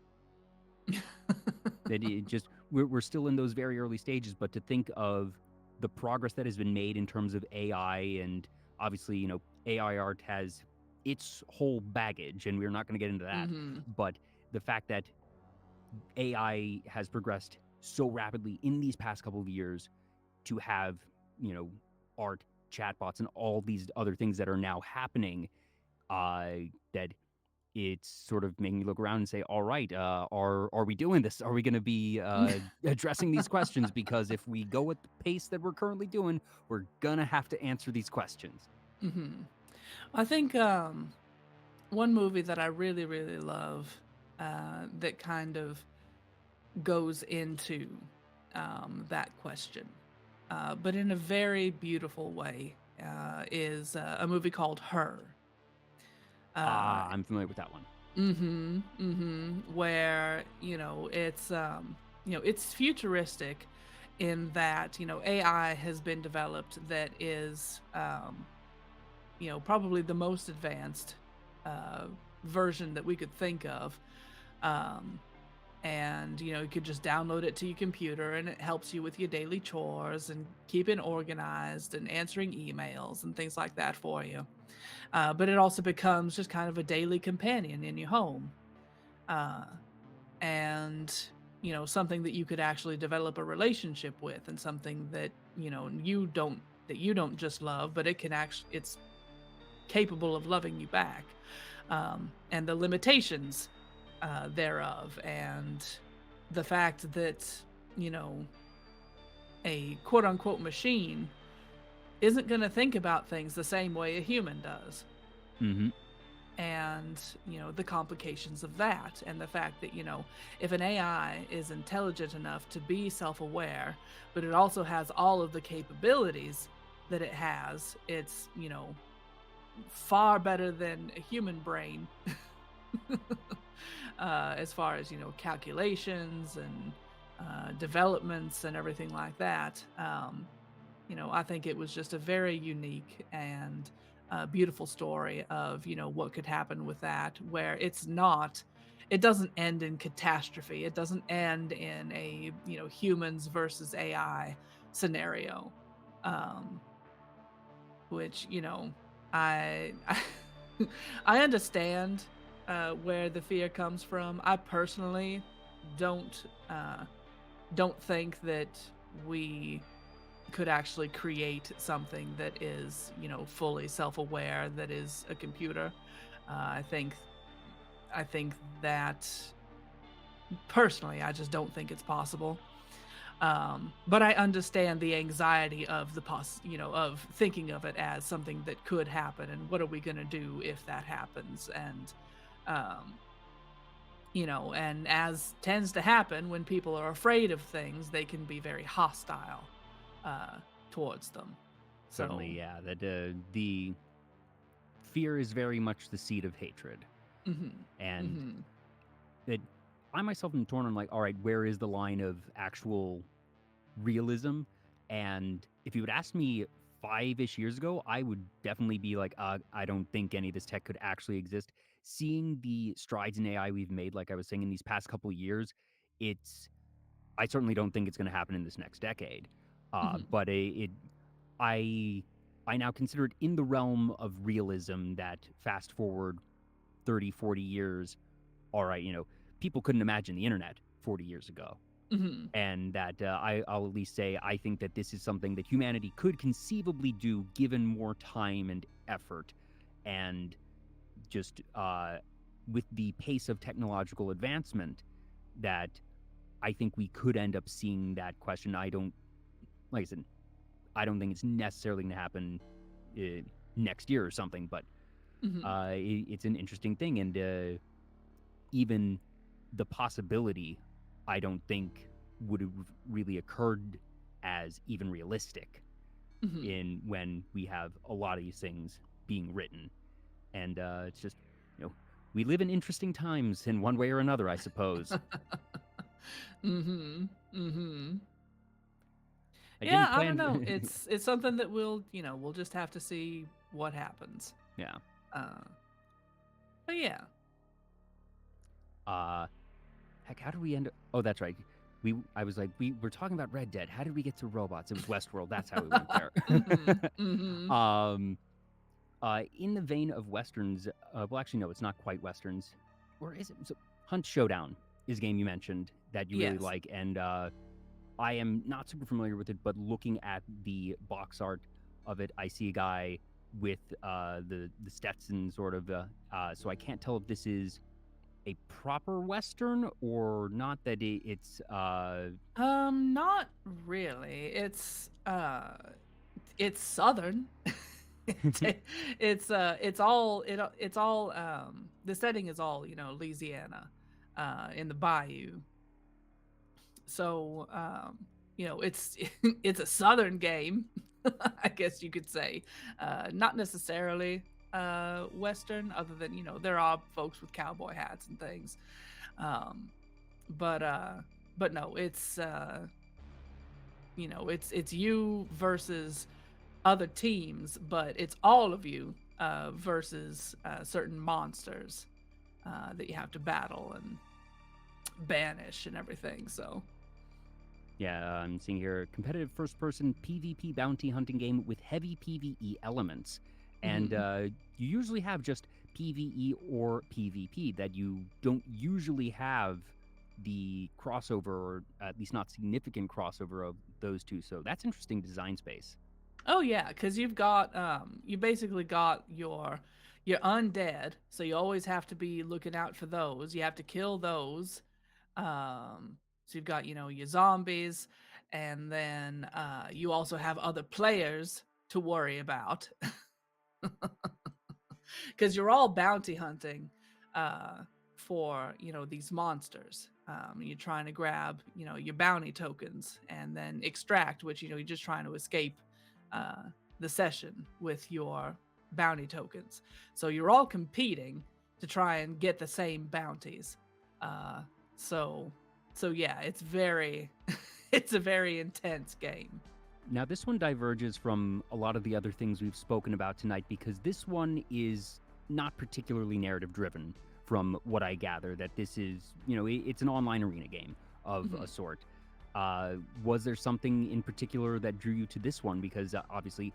S1: That it just, we're still in those very early stages, but to think of the progress that has been made in terms of AI, and obviously, AI art has its whole baggage, and we're not going to get into that.
S2: Hmm.
S1: But the fact that AI has progressed so rapidly in these past couple of years to have, you know, art, chatbots, and all these other things that are now happening, that it's sort of making me look around and say, all right, are we doing this? Are we going to be addressing these questions? Because if we go at the pace that we're currently doing, we're going to have to answer these questions.
S2: Hmm. I think one movie that I really, really love that kind of goes into that question, but in a very beautiful way, is a movie called Her. Uh,
S1: I'm familiar with that one.
S2: where it's futuristic in that AI has been developed that is probably the most advanced uh, version that we could think of. Um, and you could just download it to your computer and it helps you with your daily chores and keeping organized and answering emails and things like that for you. But it also becomes just kind of a daily companion in your home. Uh, and something that you could actually develop a relationship with, and something that you don't just love, but it's capable of loving you back, and the limitations thereof, and the fact that you know a quote unquote machine isn't going to think about things the same way a human does,
S1: Mm-hmm.
S2: and the complications of that, and the fact that if an AI is intelligent enough to be self-aware, but it also has all of the capabilities that it has, it's far better than a human brain. As far as calculations and developments and everything like that. I think it was just a very unique and beautiful story of what could happen with that, where it doesn't end in catastrophe. It doesn't end in a humans versus AI scenario, um, which I I understand where the fear comes from. I personally don't uh, don't think that we could actually create something that is fully self-aware, that is a computer. I think that personally, I just don't think it's possible. But I understand the anxiety of of thinking of it as something that could happen, and what are we going to do if that happens? And um, and as tends to happen when people are afraid of things, they can be very hostile uh, towards them.
S1: Certainly,
S2: So,
S1: yeah. That the fear is very much the seed of hatred,
S2: hmm
S1: and
S2: hmm
S1: that I myself am torn on, like, all right, where is the line of actual realism? And if you would ask me 5-ish years ago, I would definitely be like, I don't think any of this tech could actually exist. Seeing the strides in AI we've made, like I was saying, in these past couple of years, it's I certainly don't think it's going to happen in this next decade.
S2: Mhm.
S1: But I I now consider it in the realm of realism that fast forward 30, 40 years, all right, people couldn't imagine the internet 40 years ago.
S2: Mhm.
S1: And that I'll at least say I think that this is something that humanity could conceivably do given more time and effort. And just with the pace of technological advancement, that I think we could end up seeing that question. Like I said, I don't think it's necessarily going to happen uh, next year or something, but
S2: Mhm.
S1: it's an interesting thing. And even the possibility, I don't think would have really occurred as even realistic
S2: Mhm.
S1: in when we have a lot of these things being written. And it's just, you know, we live in interesting times in one way or another, I suppose.
S2: Mhm. Mhm.
S1: I
S2: Yeah,
S1: didn't
S2: I don't
S1: plan.
S2: know. It's something that we'll just have to see what happens.
S1: Yeah.
S2: Uh, but yeah.
S1: Uh, Heck, how did we end up? Oh, that's right. I was like, we were talking about Red Dead. How did we get to robots? It was Westworld. That's how we went there.
S2: Mhm. Mhm.
S1: um, in the vein of westerns, well, actually, no, it's not quite westerns. Or is it? So, Hunt Showdown is a game you mentioned that you really
S2: Yes.
S1: like, and I am not super familiar with it, but looking at the box art of it, I see a guy with the Stetson sort of. So I can't tell if this is a proper western or not. That it's
S2: Not really. It's southern. It- it's all the setting is all, Louisiana, in the bayou. So, it's it's a southern game, I guess you could say. Not necessarily western, other than, there are folks with cowboy hats and things. Um, but uh but no, it's you versus other teams, but it's all of you versus certain monsters that you have to battle and banish and everything. So,
S1: yeah, I'm seeing here competitive first-person PvP bounty hunting game with heavy PvE elements, and
S2: mhm.
S1: you usually have just PvE or PvP. That you don't usually have the crossover, or at least not significant crossover of those two. So that's interesting design space.
S2: Oh yeah, because you basically got your undead, so you always have to be looking out for those. You have to kill those. So you've got, your zombies, and then you also have other players to worry about because you're all bounty hunting uh, for, these monsters. You're trying to grab, your bounty tokens and then extract, which, you're just trying to escape uh, the session with your bounty tokens. So you're all competing to try and get the same bounties. Uh, so, so yeah, it's very, it's a very intense game.
S1: Now, this one diverges from a lot of the other things we've spoken about tonight because this one is not particularly narrative driven, from what I gather. That this is, it's an online arena game of a
S2: Mhm.
S1: sort. Was there something in particular that drew you to this one? Because obviously,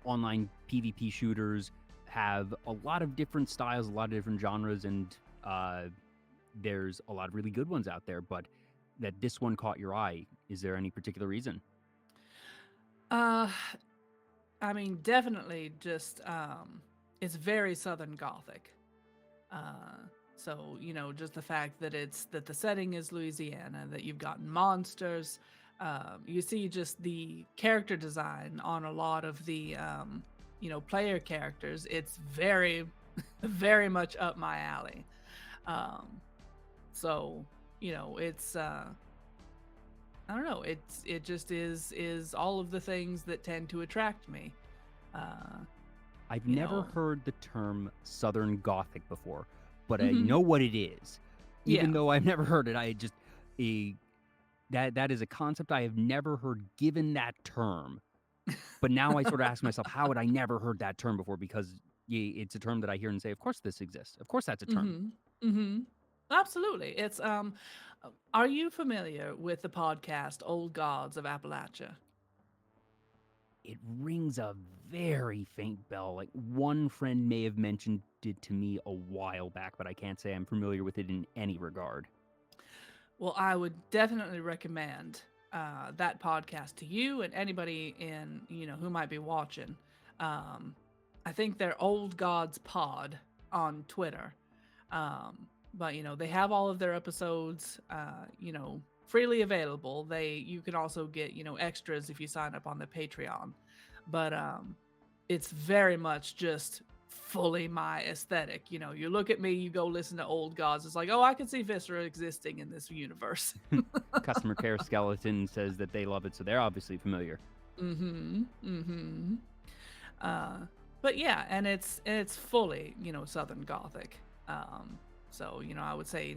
S1: online PvP shooters have a lot of different styles, a lot of different genres, and there's a lot of really good ones out there. But that this one caught your eye. Is there any particular reason?
S2: Uh, I mean, definitely just it's very Southern Gothic. Uh, so just the fact that the setting is Louisiana, that you've got monsters. You see just the character design on a lot of the player characters. It's very, very much up my alley. Um, so it's I don't know. It just is all of the things that tend to attract me. Uh,
S1: I've
S2: you
S1: never
S2: know.
S1: heard the term Southern Gothic before, but I
S2: Mhm.
S1: know what it is. Even
S2: Yeah.
S1: though I've never heard it, I just a that is a concept I have never heard given that term. But now I sort of ask myself, how had I never heard that term before? Because it's a term that I hear and say, of course this exists. Of course that's a term.
S2: Mhm. Mhm. Absolutely. Are you familiar with the podcast Old Gods of Appalachia?
S1: It rings a very faint bell. Like one friend may have mentioned it to me a while back, but I can't say I'm familiar with it in any regard.
S2: Well, I would definitely recommend that podcast to you and anybody who might be watching. Um, I think they're Old Gods Pod on Twitter. But they have all of their episodes, freely available. You can also get extras if you sign up on the Patreon. But it's very much just fully my aesthetic. You look at me, you go listen to Old Gods. It's like, oh, I can see Viscera existing in this universe.
S1: Customer care skeleton says that they love it, so they're obviously familiar.
S2: Mm-hmm. Mm-hmm. Uh, but yeah, and it's fully Southern Gothic. So I would say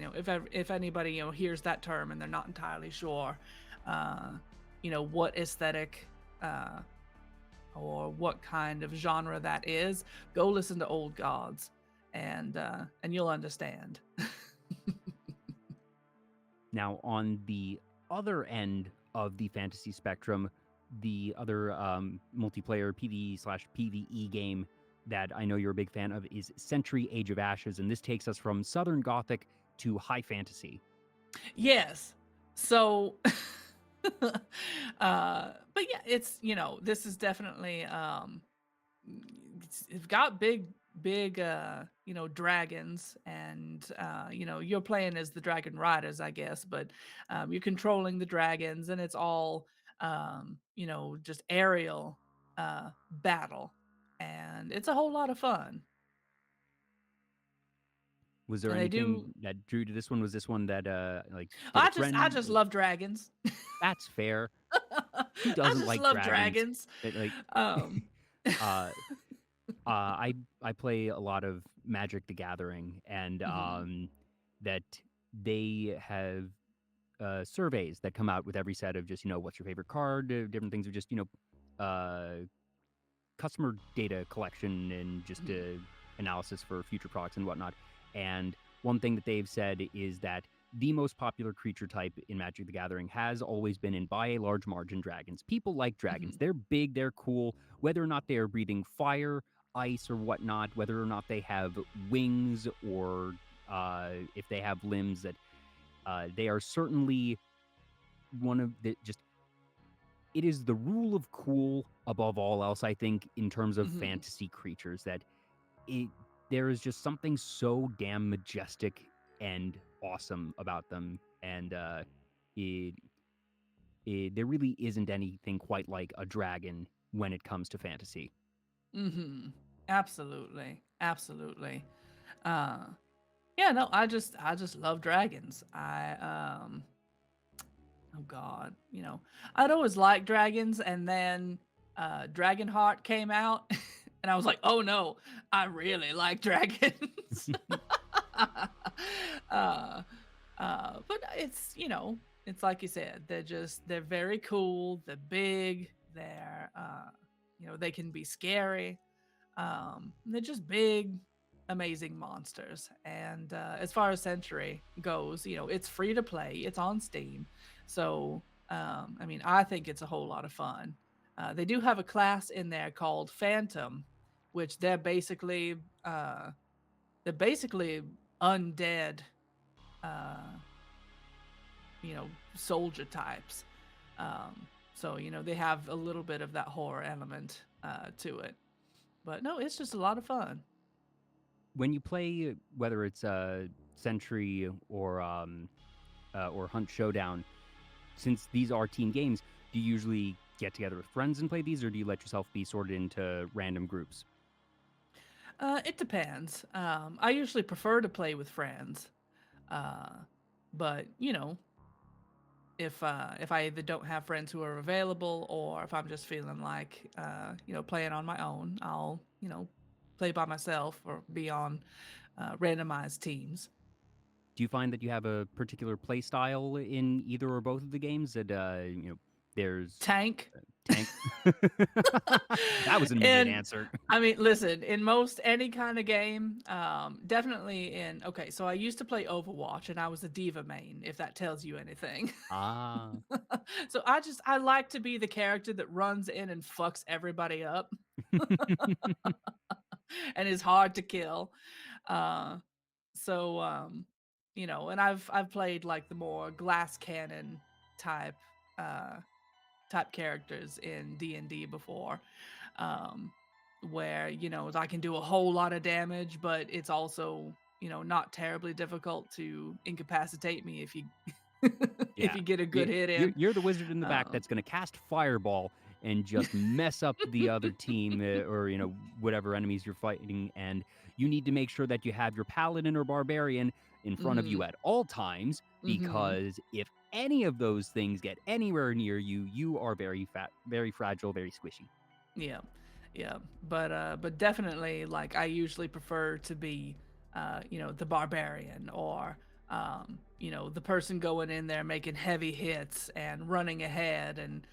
S2: if anybody hears that term and they're not entirely sure, what aesthetic or what kind of genre that is, go listen to Old Gods, and you'll understand.
S1: Now, on the other end of the fantasy spectrum, the other multiplayer PvE/PvE game that I know you're a big fan of is Century Age of Ashes, and this takes us from Southern Gothic to high fantasy.
S2: Yes. So, but yeah, this is definitely it's got big dragons, and you're playing as the dragon riders, I guess, but you're controlling the dragons, and it's all just aerial battle, and it's a whole lot of fun.
S1: Was there
S2: And they
S1: anything
S2: do.
S1: that drew to this one? Was this one that like did a
S2: I just
S1: friend?
S2: love dragons.
S1: That's fair. Who
S2: I
S1: doesn't
S2: just
S1: like
S2: love
S1: dragons?
S2: dragons.
S1: Like
S2: um
S1: uh I play a lot of Magic the Gathering, and
S2: mhm,
S1: that they have surveys that come out with every set of just what's your favorite card, different things of just customer data collection and just
S2: mhm,
S1: analysis for future products and whatnot. And one thing that they've said is that the most popular creature type in Magic the Gathering has always been, and by a large margin, dragons. People like dragons.
S2: mhm,
S1: They're big, they're cool, whether or not they are breathing fire, ice, or whatnot, whether or not they have wings or if they have limbs, that they are certainly one of the just it is the rule of cool above all else, I think, in terms of
S2: mhm.
S1: fantasy creatures, that it there is just something so damn majestic and awesome about them, and it, there really isn't anything quite like a dragon when it comes to fantasy.
S2: Mhm. Absolutely. Absolutely. Uh yeah, no, I just love dragons. Oh god, I'd always liked dragons, and then Dragonheart came out and I was like, "Oh no, I really like dragons." uh but it's like you said, they're very cool, they're big, they can be scary. They're just big, amazing monsters. And as far as Century goes, it's free to play. It's on Steam, so I mean, I think it's a whole lot of fun. They do have a class in there called Phantom, which uh, they're basically undead, uh, soldier types. So they have a little bit of that horror element to it. But no, it's just a lot of fun.
S1: When you play, whether it's Sentry or Hunt Showdown, since these are team games, do you usually get together with friends and play these, or do you let yourself be sorted into random groups?
S2: It depends. I usually prefer to play with friends, uh, but if I either don't have friends who are available, or if I'm just feeling like playing on my own, I'll play by myself or be on randomized teams.
S1: Do you find that you have a particular play style in either or both of the games? That there's
S2: Tank.
S1: Tank. That was an immediate
S2: And
S1: answer.
S2: I mean, listen, in most any kind of game, definitely okay, so I used to play Overwatch and I was a diva main, if that tells you anything.
S1: Ah.
S2: So I like to be the character that runs in and fucks everybody up and is hard to kill. Uh so and I've played like the more glass cannon type uh type characters in D&D before, um, where I can do a whole lot of damage, but it's also not terribly difficult to incapacitate me if you if
S1: Yeah.
S2: you get a good
S1: Y
S2: hit
S1: you're
S2: in.
S1: you're the wizard in the back
S2: Um,
S1: that's gonna cast Fireball and just mess up the other team, or, whatever enemies you're fighting, and you need to make sure that you have your paladin or barbarian in front of you
S2: mhm,
S1: at all times,
S2: mhm,
S1: because if any of those things get anywhere near you, you are very fragile, very squishy.
S2: yeah, yeah, but definitely like I usually prefer to be, the barbarian or the person going in there making heavy hits and running ahead and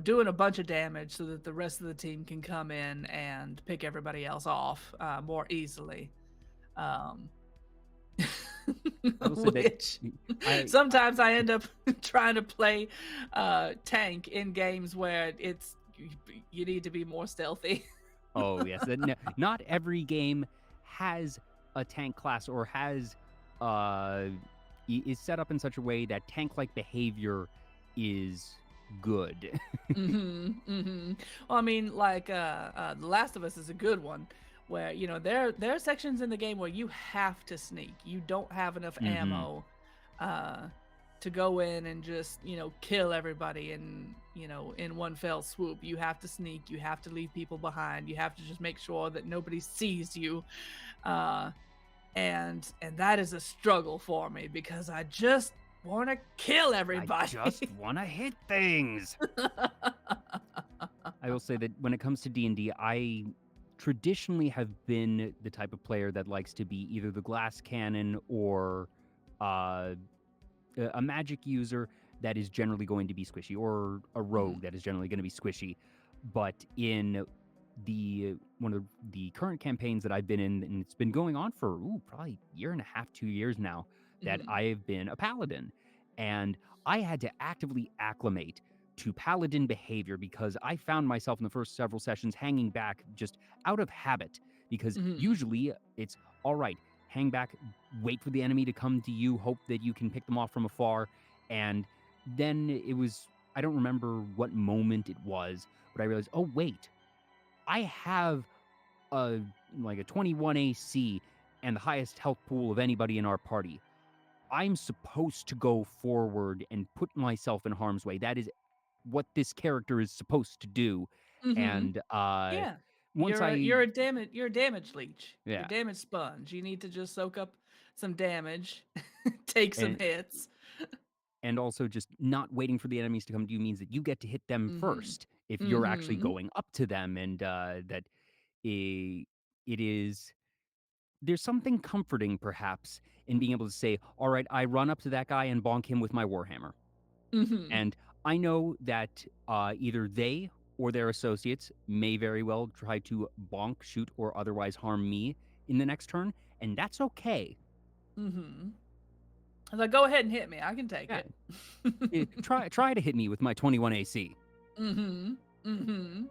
S2: doing a bunch of damage so that the rest of the team can come in and pick everybody else off more easily. Um,
S1: I will say that
S2: which
S1: I
S2: sometimes I end up trying to play tank in games where you need to be more stealthy.
S1: Oh, yes. Not every game has a tank class or uh, is set up in such a way that tank-like behavior is good.
S2: Well, I mean, like The Last of Us is a good one where there are sections in the game where you have to sneak. You don't have enough
S1: Mhm.
S2: ammo uh to go in and just kill everybody in one fell swoop. You have to sneak, you have to leave people behind, you have to just make sure that nobody sees you. uh and that is a struggle for me because I just want to kill
S1: I just
S2: everybody.
S1: wanna hit things. I will say that when it comes to D&D, I traditionally have been the type of player that likes to be either the glass cannon or, uh a magic user that is generally going to be squishy, or a rogue
S2: Mhm,
S1: that is generally going to be squishy. But in the one of the current campaigns that I've been in, and it's been going on for probably a year and a half, 2 years now, that
S2: mhm,
S1: I've been a paladin, and I had to actively acclimate to paladin behavior because I found myself in the first several sessions hanging back just out of habit. Because
S2: mhm,
S1: usually it's all right, hang back, wait for the enemy to come to you, hope that you can pick them off from afar. And then it was, I don't remember what moment it was, but I realized, oh, wait, I have a like a 21 AC and the highest health pool of anybody in our party. I'm supposed to go forward and put myself in harm's way. That is what this character is supposed to do.
S2: mhm.
S1: And
S2: Yeah.
S1: once
S2: You're a damage leech. You're a
S1: yeah,
S2: damage sponge. You need to just soak up some damage, take some
S1: and
S2: hits.
S1: and also just not waiting for the enemies to come to you means that you get to hit them
S2: Mhm.
S1: first if you're actually
S2: Mhm.
S1: going up to them, and that I it is there's something comforting perhaps in being able to say, all right, I run up to that guy and bonk him with my warhammer,
S2: Mhm.
S1: and I know that either they or their associates may very well try to bonk, shoot, or otherwise harm me in the next turn, and that's okay.
S2: Mhm. I was like, "Go ahead and hit me. I can take
S1: Yeah,
S2: it."
S1: try to hit me with my 21 AC.
S2: Mhm. Mhm.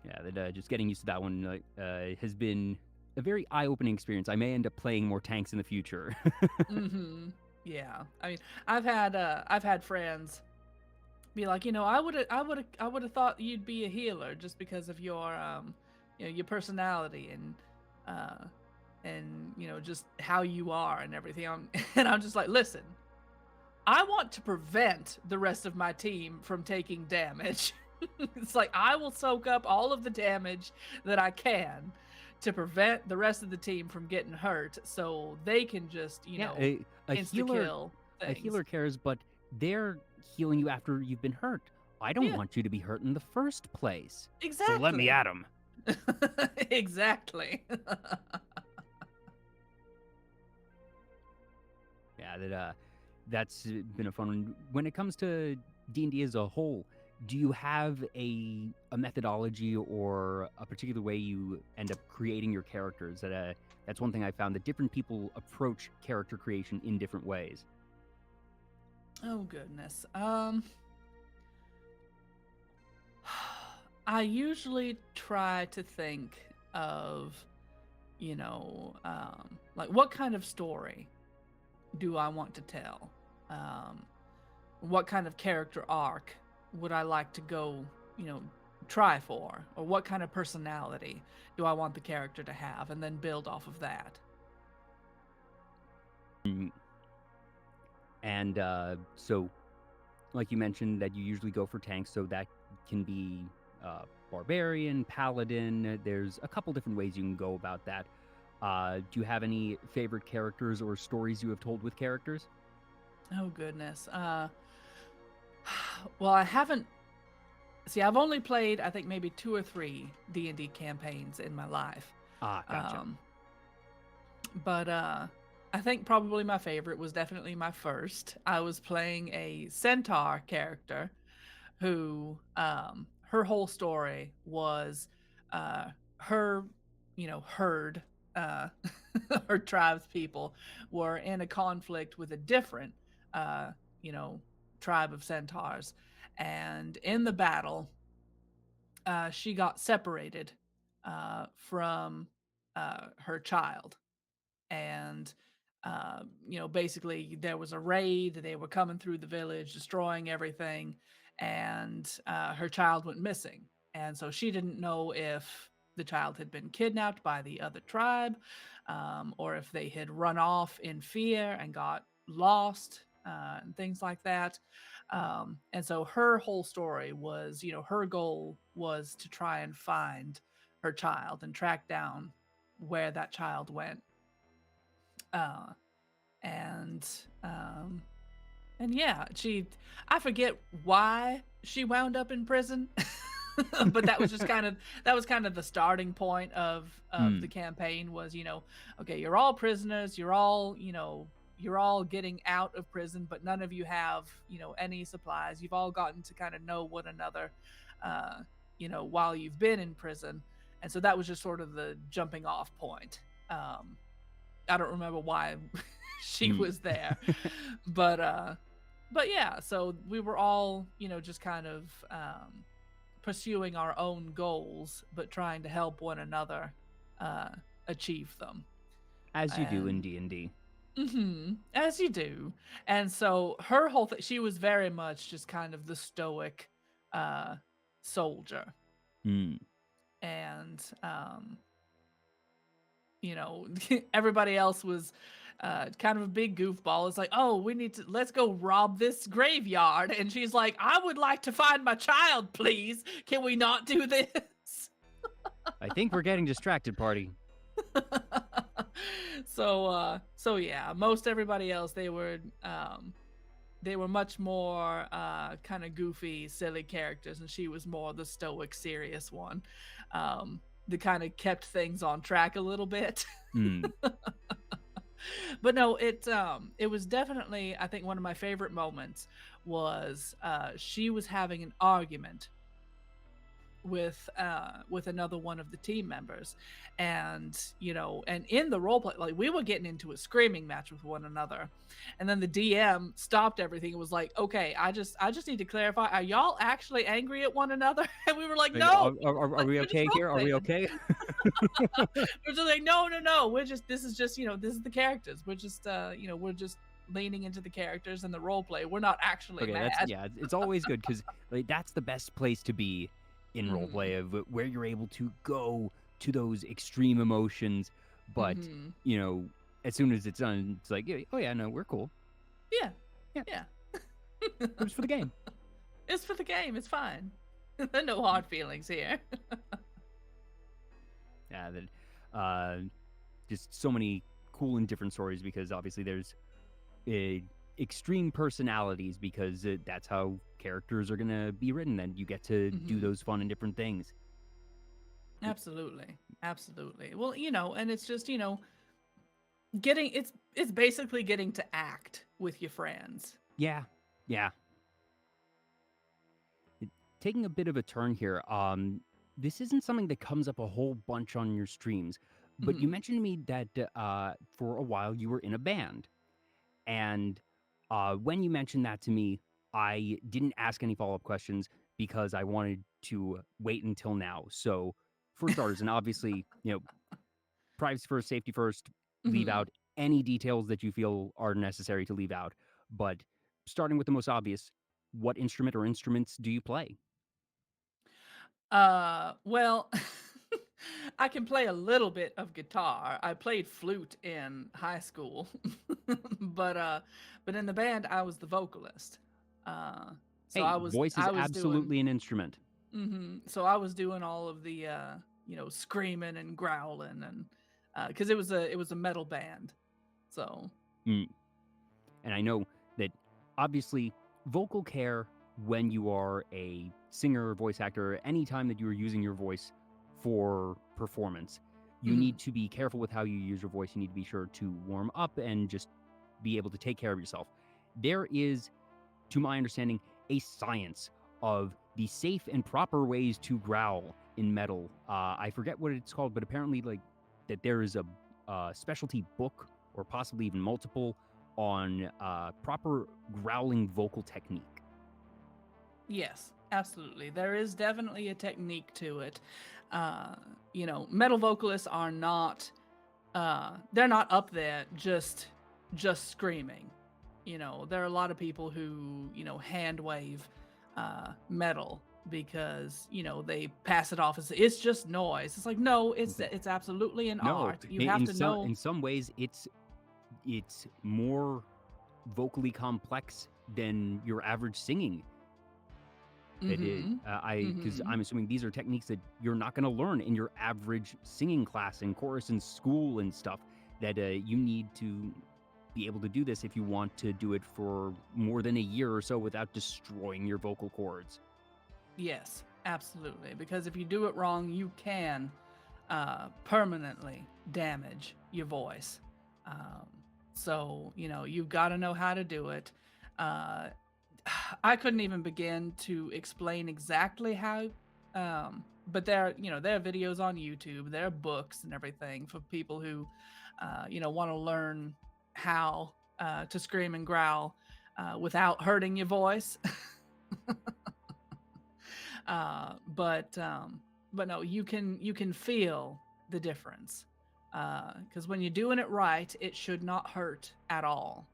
S1: Yeah, that just getting used to that one has been a very eye-opening experience. I may end up playing more tanks in the future.
S2: Mhm. Yeah. I mean, I've had friends be like, I would have thought you'd be a healer just because of your your personality uh and just how you are and everything. And I'm just like, listen, I want to prevent the rest of my team from taking damage. It's like I will soak up all of the damage that I can to prevent the rest of the team from getting hurt so they can just,
S1: Yeah, a
S2: insta
S1: healer
S2: kill
S1: a
S2: things.
S1: healer cares, but they're healing you after you've been hurt. I don't
S2: Yeah,
S1: want you to be hurt in the first place. So let me
S2: exactly.
S1: at 'em.
S2: Exactly.
S1: Yeah, that that's been a fun one. When it comes to D&D as a whole, do you have a methodology or a particular way you end up creating your characters? That's one thing I found, that different people approach character creation in different ways.
S2: Oh goodness. I usually try to think of, like what kind of story do I want to tell? What kind of character arc would I like to go, try for? Or what kind of personality do I want the character to have? And then build off of that.
S1: Mm. And so, like you mentioned, that you usually go for tanks, so that can be barbarian, paladin. There's a couple different ways you can go about that. Do you have any favorite characters or stories you have told with characters?
S2: Oh goodness. Well, I haven't. See, I've only played, I think, maybe 2 or 3 D&D campaigns in my life.
S1: Gotcha.
S2: But I think probably my favorite was definitely my first. I was playing a centaur character who, her whole story was her, herd, uh, her tribe's people were in a conflict with a different, you know, tribe of centaurs. And in the battle, she got separated from her child. And basically there was a raid. They were coming through the village, destroying everything, and her child went missing. And so she didn't know if the child had been kidnapped by the other tribe, or if they had run off in fear and got lost, and things like that. And so her whole story was, her goal was to try and find her child and track down where that child went. Uh, and and yeah, I forget why she wound up in prison. But that was just kind of the starting point of the campaign was, okay, you're all prisoners, you're all getting out of prison, but none of you have, any supplies. You've all gotten to kind of know one another, while you've been in prison. And so that was just sort of the jumping off point. I don't remember why she was there, but yeah, so we were all, just kind of pursuing our own goals, but trying to help one another achieve them.
S1: As you do in
S2: And
S1: D&D.
S2: as you do. And so her whole thing, she was very much just kind of the stoic soldier.
S1: Mm.
S2: And everybody else was kind of a big goofball. It's like, oh, let's go rob this graveyard. And she's like, I would like to find my child, please. Can we not do this?
S1: I think we're getting distracted, party.
S2: So yeah, most everybody else, they were much more kind of goofy, silly characters, and she was more the stoic, serious one. That kind of kept things on track a little bit. But no, it was definitely, I think, one of my favorite moments was she was having an argument with another one of the team members, and and in the role play, like, we were getting into a screaming match with one another, and then the DM stopped everything and was like, okay, I just need to clarify, are y'all actually angry at one another? And we were like, no.
S1: Are we okay here? Are we okay?
S2: We're just like, no, this is the characters, we're just we're just leaning into the characters and the role play, we're not actually mad.
S1: It's always good, because like, that's the best place to be in roleplay, of where you're able to go to those extreme emotions, but as soon as it's done, it's like, oh yeah, no, we're cool.
S2: Yeah.
S1: It's for the game.
S2: It's for the game. It's fine. No hard feelings here.
S1: Yeah, that just so many cool and different stories, because obviously there's extreme personalities, because that's how characters are gonna be written, and you get to do those fun and different things.
S2: Absolutely. Well, and it's just, Getting it's basically getting to act with your friends.
S1: Yeah, yeah. Taking a bit of a turn here. This isn't something that comes up a whole bunch on your streams, but you
S2: Mhm.
S1: mentioned to me that for a while you were in a band, and when you mentioned that to me, I didn't ask any follow up questions because I wanted to wait until now. So, for starters, and obviously, privacy first, safety first, leave
S2: Mhm.
S1: out any details that you feel are necessary to leave out. But starting with the most obvious, what instrument or instruments do you play?
S2: Well, I can play a little bit of guitar. I played flute in high school, but uh, but in the band I was the vocalist. Uh, so
S1: Hey,
S2: I was
S1: voice is
S2: I was doing
S1: absolutely an instrument.
S2: so I was doing all of the screaming and growling and because it was a metal band. So
S1: Mm. And I know that obviously vocal care when you are a singer, voice actor, anytime that you are using your voice for performance, you
S2: mhm.
S1: need to be careful with how you use your voice. You need to be sure to warm up and just be able to take care of yourself. There is, to my understanding, a science of the safe and proper ways to growl in metal. I forget what it's called, but apparently, like that there is a specialty book or possibly even multiple on proper growling vocal technique.
S2: Yes, absolutely. There is definitely a technique to it. Metal vocalists are not they're not up there just screaming. There are a lot of people who, hand wave metal because, they pass it off as it's just noise. It's like, no, it's absolutely an
S1: No,
S2: art. You have to know.
S1: in some ways, it's more vocally complex than your average singing. That it,
S2: Mhm.
S1: because
S2: Mhm.
S1: I'm assuming these are techniques that you're not going to learn in your average singing class and chorus in school and stuff. That you need to be able to do this if you want to do it for more than a year or so without destroying your vocal cords.
S2: Yes, absolutely. Because if you do it wrong, you can permanently damage your voice. Um, so, you've got to know how to do it. Uh, I couldn't even begin to explain exactly how, but there are videos on YouTube, there are books and everything for people who, want to learn how to scream and growl without hurting your voice. But no, you can feel the difference because when you're doing it right, it should not hurt at all.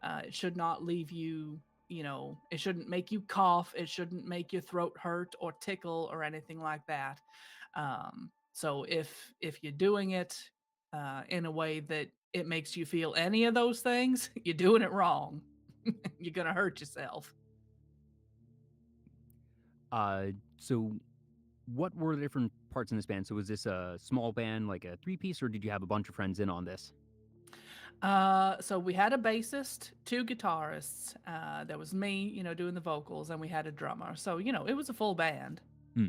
S2: It should not leave you. It shouldn't make you cough. It shouldn't make your throat hurt or tickle or anything like that. So if you're doing it in a way that it makes you feel any of those things, you're doing it wrong. You're gonna hurt yourself.
S1: So what were the different parts in this band? So was this a small band, like a three piece, or did you have a bunch of friends in on this?
S2: So we had a bassist, two guitarists. There was me, doing the vocals, and we had a drummer. So it was a full band.
S1: Hmm.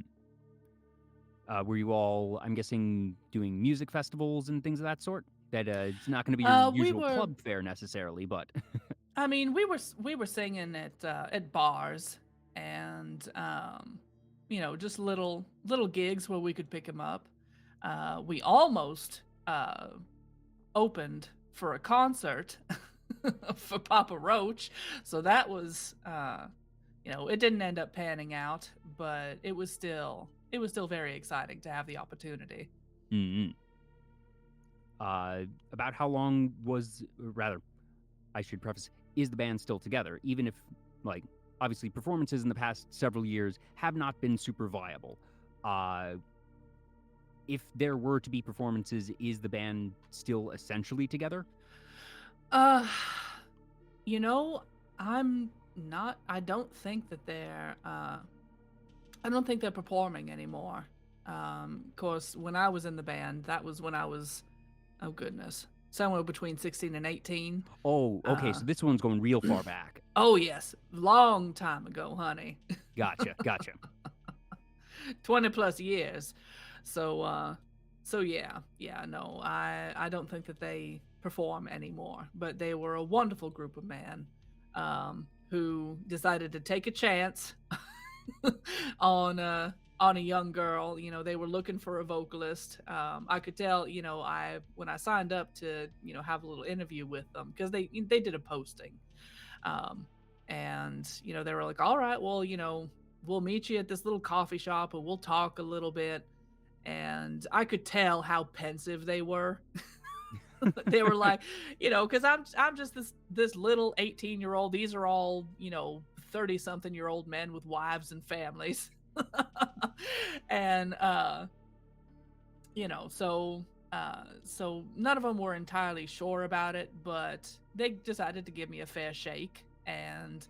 S1: Were you all, I'm guessing, doing music festivals and things of that sort? That it's not going to be your
S2: We
S1: usual
S2: were,
S1: club fare necessarily, but
S2: I mean, we were singing at bars and just little gigs where we could pick them up. We almost opened for a concert for Papa Roach, so that was it didn't end up panning out, but it was still very exciting to have the opportunity.
S1: mm about how long was, rather, I should preface, is the band still together? Even if, like, obviously performances in the past several years have not been super viable. Uh, if there were to be performances, is the band still essentially together?
S2: Uh, you know, I'm not. I don't think that they're. I don't think they're performing anymore. Of course, when I was in the band, that was when I was. Oh goodness, somewhere between 16 and 18.
S1: Oh, okay.
S2: Uh,
S1: So this one's going real far back.
S2: oh yes, long time ago, honey.
S1: Gotcha. Gotcha.
S2: 20 plus years. So So yeah, no, I don't think that they perform anymore, but they were a wonderful group of men who decided to take a chance on a young girl. You know, they were looking for a vocalist. I could tell, you know, I when I signed up to, you know, have a little interview with them because they did a posting. Um and you know, they were like, "All right, well, you know, we'll meet you at this little coffee shop and we'll talk a little bit." And I could tell how pensive they were. They were like, you know, because I'm just this little 18-year-old. These are all, you know, 30-something-year-old men with wives and families. And you know, so none of them were entirely sure about it, but they decided to give me a fair shake. And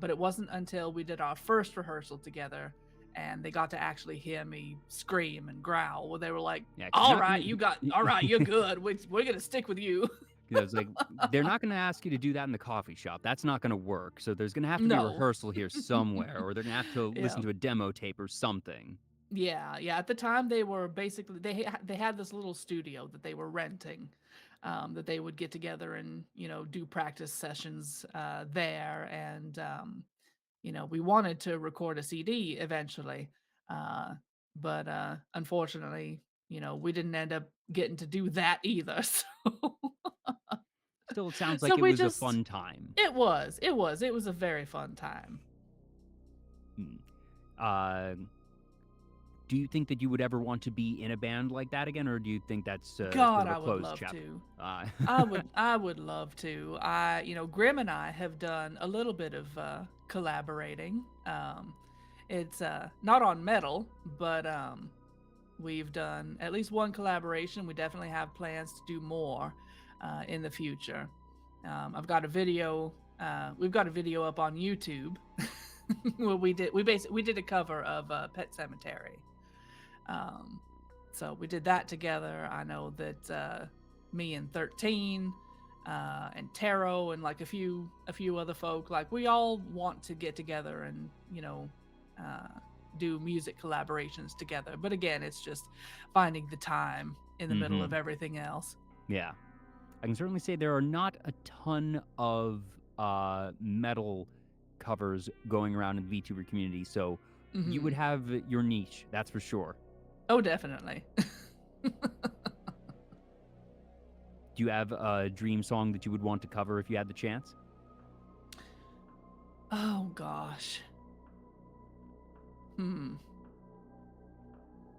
S2: but it wasn't until we did our first rehearsal together and they got to actually hear me scream and growl where they were like,
S1: Yeah, 'cause
S2: all
S1: you're not
S2: right,
S1: gonna.
S2: you got, all right, you're good, we're gonna stick with you.
S1: Because like they're not gonna ask you to do that in the coffee shop. That's not gonna work. So there's gonna have to be a
S2: No.
S1: rehearsal here somewhere, or they're gonna have to listen
S2: Yeah.
S1: to a demo tape or something.
S2: Yeah. At the time, they were basically they had this little studio that they were renting, that they would get together and, you know, do practice sessions there. And you know, we wanted to record a CD eventually, uh, but unfortunately, you know, we didn't end up getting to do that either.
S1: Still, it sounds
S2: So
S1: like it
S2: we
S1: was a
S2: just
S1: fun time.
S2: it was a very fun time.
S1: Hmm. Uh, do you think that you would ever want to be in a band like that again, or do you think that's sort
S2: God,
S1: of a
S2: I would
S1: closed
S2: love
S1: chapter?
S2: to.
S1: Uh,
S2: I would love to. You know, Grim and I have done a little bit of collaborating. It's not on metal, but we've done at least one collaboration. We definitely have plans to do more in the future. I've got a video. We've got a video up on YouTube where we did a cover of Pet Cemetery. Um, so we did that together. I know that me and 13 and Taro and like a few other folk, like we all want to get together and, you know, uh, do music collaborations together. But again, it's just finding the time in the middle of
S1: hmm
S2: everything else.
S1: Yeah, I can certainly say there are not a ton of metal covers going around in the VTuber community, so you would
S2: Hmm.
S1: have your niche, that's for sure.
S2: Oh, definitely.
S1: Do you have a dream song that you would want to cover if you had the chance?
S2: Oh gosh. Hmm.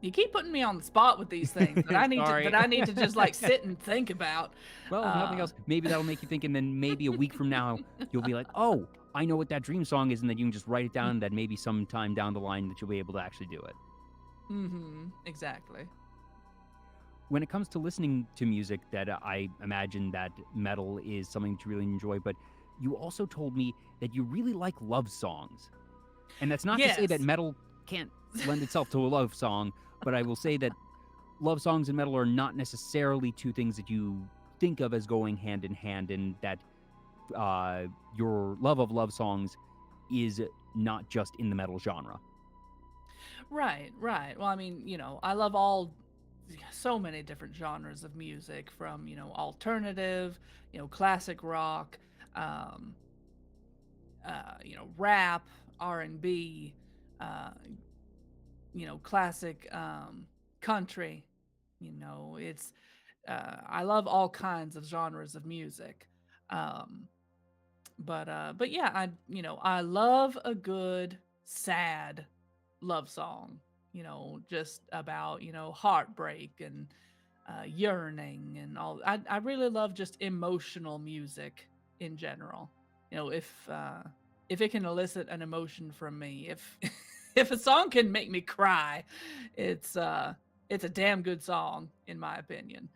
S2: You keep putting me on the spot with these things
S1: Sorry.
S2: that I need to just like sit and think about.
S1: Well, if nothing
S2: Uh,
S1: else, maybe that'll make you think, and then maybe a week from now, you'll be like, oh, I know what that dream song is, and then you can just write it down, that maybe sometime down the line that you'll be able to actually do it.
S2: exactly.
S1: When it comes to listening to music, that I imagine that metal is something that you really enjoy, but you also told me that you really like love songs. And that's not to say that
S2: Yes.
S1: metal can't lend itself to a love song, but I will say that love songs and metal are not necessarily two things that you think of as going hand in hand, and that your love of love songs is not just in the metal genre.
S2: Right. Well, I mean, you know, I love all so many different genres of music from, you know, alternative, you know, classic rock, um, you know, rap, R&B, uh, you know, classic country. You know, it's I love all kinds of genres of music. Um, but yeah, I you know, I love a good sad love song, you know, just about, you know, heartbreak and yearning and all. I really love just emotional music in general. You know, if it can elicit an emotion from me, if if a song can make me cry, it's a damn good song in my opinion.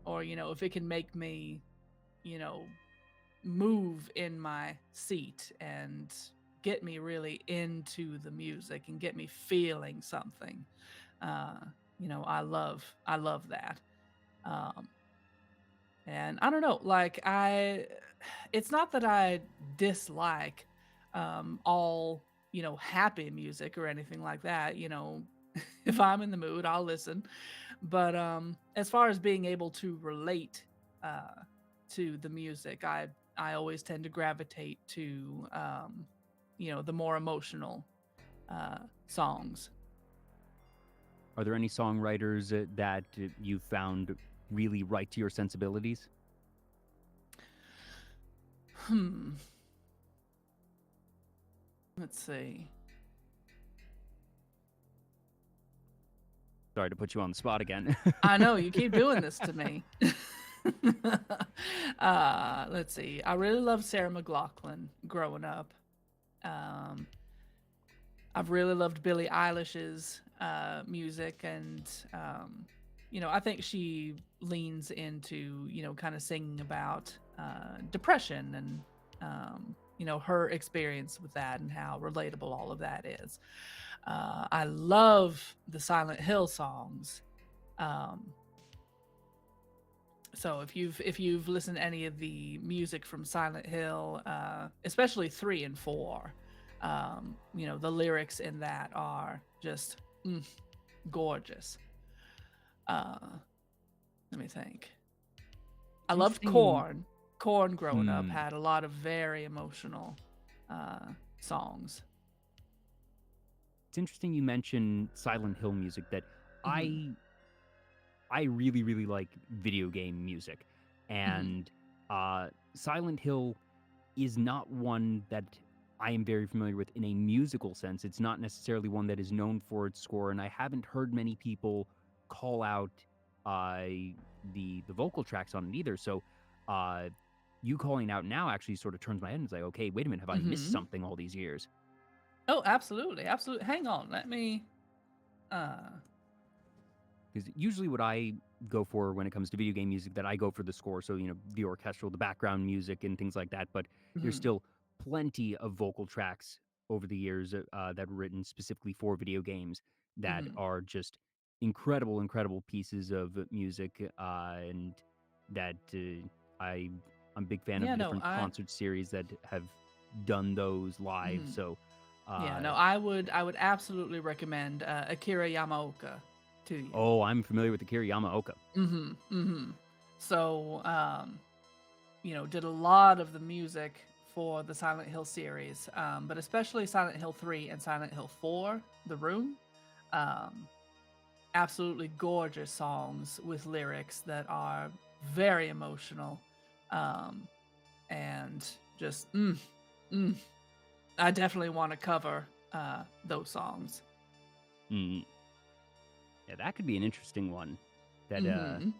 S2: Or you know, if it can make me, you know, move in my seat and get me really into the music and get me feeling something. Uh, you know, I love that. Um, and I don't know, like it's not that I dislike all, you know, happy music or anything like that. You know, If I'm in the mood, I'll listen. But as far as being able to relate uh, to the music, I always tend to gravitate to the more emotional songs.
S1: Are there any songwriters that you found really right to your sensibilities?
S2: Hmm. Let's see.
S1: Sorry to put you on the spot again.
S2: I know you keep doing this to me. Let's see. I really loved Sarah McLachlan growing up. Um, I've really loved Billie Eilish's music, and I think she leans into kind of singing about depression and her experience with that and how relatable all of that is. I love the Silent Hill songs. Um, so if you've listened to any of the music from Silent Hill, especially 3 and 4, the lyrics in that are just gorgeous. Let me think. I loved
S1: Interesting
S2: Korn. Korn growing up
S1: Hmm.
S2: had a lot of very emotional songs.
S1: It's interesting you mention Silent Hill music that
S2: Hmm.
S1: I I really, really like video game music.
S2: Hmm.
S1: And Silent Hill is not one that I am very familiar with in a musical sense. It's not necessarily one that is known for its score, and I haven't heard many people call out uh, the vocal tracks on it either. So uh, you calling out now actually sort of turns my head and is like, okay, wait a minute, have I missed
S2: Hmm.
S1: something all these years?
S2: Oh, absolutely, absolutely. Hang on, let me. Uh,
S1: Because usually what I go for when it comes to video game music, that I go for the score, so the orchestral, the background music, and things like that. But there's
S2: mhm,
S1: still plenty of vocal tracks over the years that were written specifically for video games that
S2: mhm.
S1: are just incredible, incredible pieces of music, and that I'm a big fan of
S2: Yeah,
S1: the
S2: no,
S1: different concert series that have done those live.
S2: mhm.
S1: So
S2: Yeah,
S1: uh,
S2: no, I would absolutely recommend Akira Yamaoka to you.
S1: oh, I'm familiar with Akira Yamaoka.
S2: Mhm, mhm. So, did a lot of the music for the Silent Hill series, but especially Silent Hill 3 and Silent Hill 4, The Room. Um, Absolutely gorgeous songs with lyrics that are very emotional, um, and just mm. I definitely want to cover those songs.
S1: Mm, yeah, that could be an interesting one. That
S2: Hmm.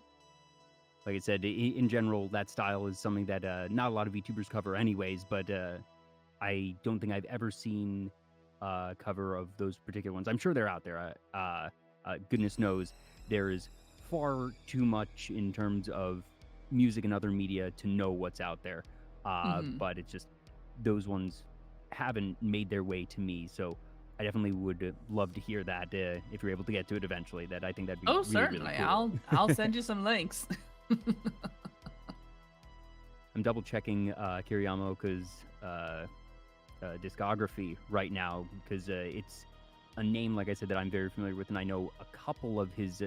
S1: like I said, in general, that style is something that not a lot of VTubers cover, anyways. But I don't think I've ever seen a cover of those particular ones. I'm sure they're out there. Goodness knows there is far too much in terms of music and other media to know what's out there.
S2: Hmm.
S1: But it's just those ones haven't made their way to me. So I definitely would love to hear that if you're able to get to it eventually. That I think that'd be
S2: Oh,
S1: really, really
S2: certainly.
S1: cool.
S2: I'll send you some links.
S1: I'm double checking Kiriyamaoka's discography right now because it's a name, like I said, that I'm very familiar with, and I know a couple of his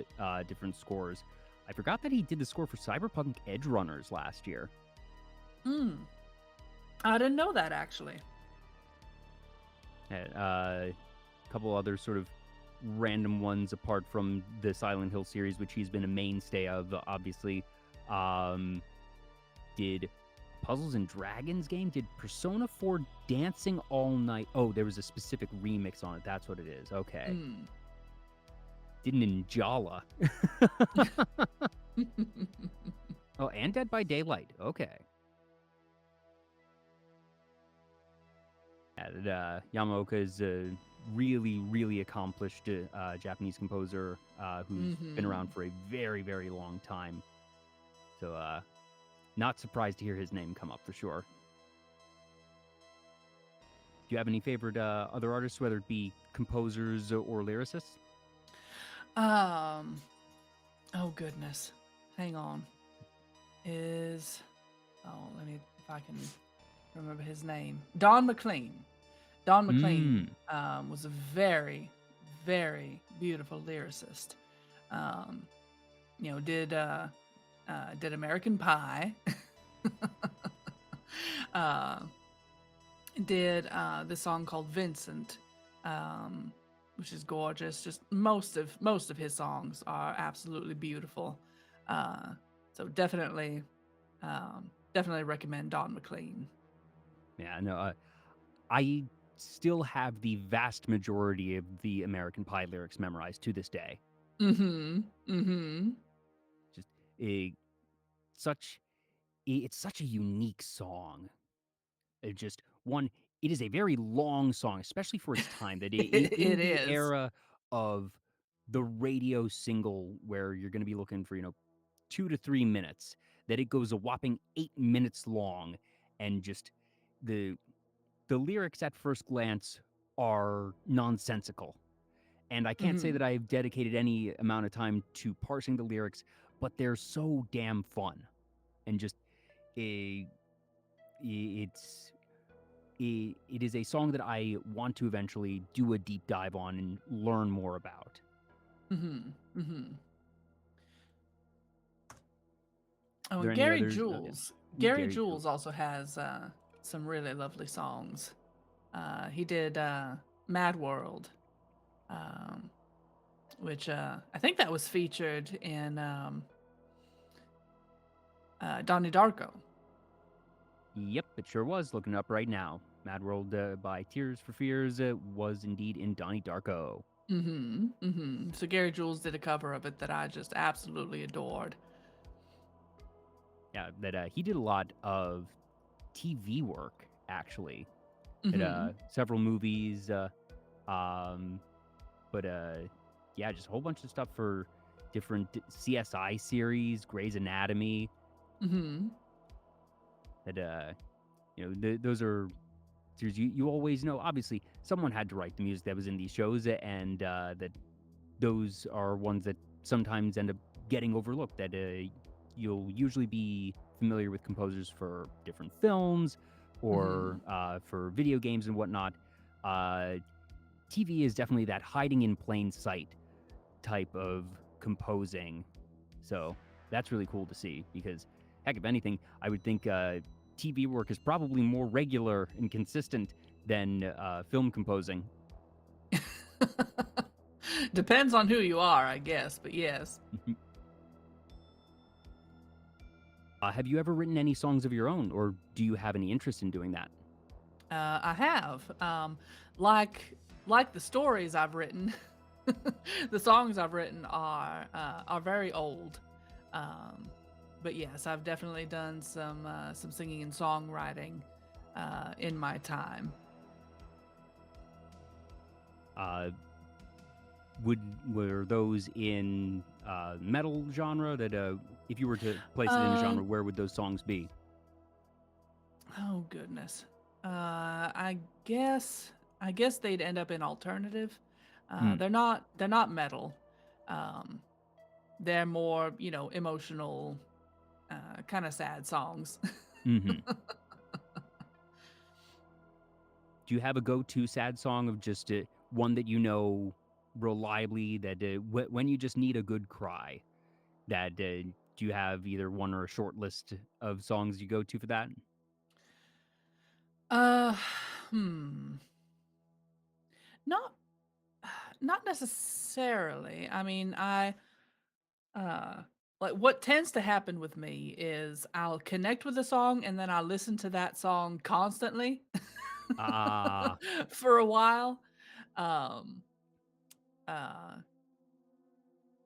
S1: different scores. I forgot that he did the score for Cyberpunk Edge Runners last year.
S2: Mm, I didn't know that actually.
S1: A couple other sort of random ones apart from the Silent Hill series, which he's been a mainstay of, obviously. Um, did Puzzles and Dragons game, did Persona 4 Dancing All Night. Oh, there was a specific remix on it. That's what it is. Okay.
S2: Mm.
S1: Did Ninjala. Oh, and Dead by Daylight. Okay. And, Yamaoka is a really, really accomplished Japanese composer who's been
S2: Hmm.
S1: around for a very, very long time. So, not surprised to hear his name come up for sure. Do you have any favorite other artists, whether it be composers or lyricists?
S2: Um. Oh goodness. Hang on. Is let me if I can remember his name. Don McLean. Don McLean
S1: Mm.
S2: was a very, very beautiful lyricist. Um, did American Pie. uh, did the song called Vincent, um, which is gorgeous. Just most of his songs are absolutely beautiful. Uh, so definitely recommend Don McLean.
S1: Yeah, no, I still have the vast majority of the American Pie lyrics memorized to this day.
S2: Mm-hmm. Mm-hmm.
S1: Just a such it's such a unique song. It just one, it is a very long song, especially for its time. That in
S2: It
S1: the
S2: is.
S1: era of the radio single, where you're going to be looking for 2 to 3 minutes, that it goes a whopping 8 minutes long, and just the the lyrics at first glance are nonsensical. And I can't say
S2: Mm-hmm.
S1: that I've dedicated any amount of time to parsing the lyrics, but they're so damn fun. And just a it's it is a song that I want to eventually do a deep dive on and learn more about.
S2: Mm-hmm. Mm-hmm.
S1: Are
S2: Oh,
S1: there
S2: and
S1: any
S2: Gary
S1: others? Oh,
S2: Jules.
S1: yeah.
S2: Gary
S1: Gary Jules.
S2: Jules also has some really lovely songs. He did Mad World, um, which I think that was featured in Donnie Darko.
S1: Yep, it sure was. Looking up right now. Mad World by Tears for Fears was indeed in Donnie Darko.
S2: Mm-hmm. Mm-hmm. So Gary Jules did a cover of it that I just absolutely adored.
S1: Yeah, that he did a lot of TV work, actually. At
S2: Mm-hmm.
S1: several movies, um, but yeah, just a whole bunch of stuff for different CSI series, Grey's Anatomy.
S2: Mm-hmm.
S1: That those are series you always know. Obviously, someone had to write the music that was in these shows, and that those are ones that sometimes end up getting overlooked. That you'll usually be familiar with composers for different films
S2: Mm-hmm.
S1: or for video games and whatnot. Uh, TV is definitely that hiding in plain sight type of composing. So that's really cool to see because, heck, if anything, I would think TV work is probably more regular and consistent than film composing.
S2: Depends on who you are, I guess, but yes.
S1: Have you ever written any songs of your own, or do you have any interest in doing that?
S2: I have. Like like the stories I've written, the songs I've written are very old. Um, but yes, I've definitely done some singing and songwriting in my time.
S1: Uh, would were those in metal genre? That if you were to place it in a
S2: Uh,
S1: genre, where would those songs be?
S2: oh goodness. I guess I guess they'd end up in alternative.
S1: Hmm.
S2: They're not metal. Um, they're more emotional, kind of sad songs.
S1: Mm-hmm. Do you have a go-to sad song of just one that you know reliably that when you just need a good cry? That do you have either one or a short list of songs you go to for that?
S2: Uh, hmm. Not not necessarily. I mean, I uh like what tends to happen with me is I'll connect with a song and then I listen to that song constantly
S1: Ah,
S2: for a while. Um uh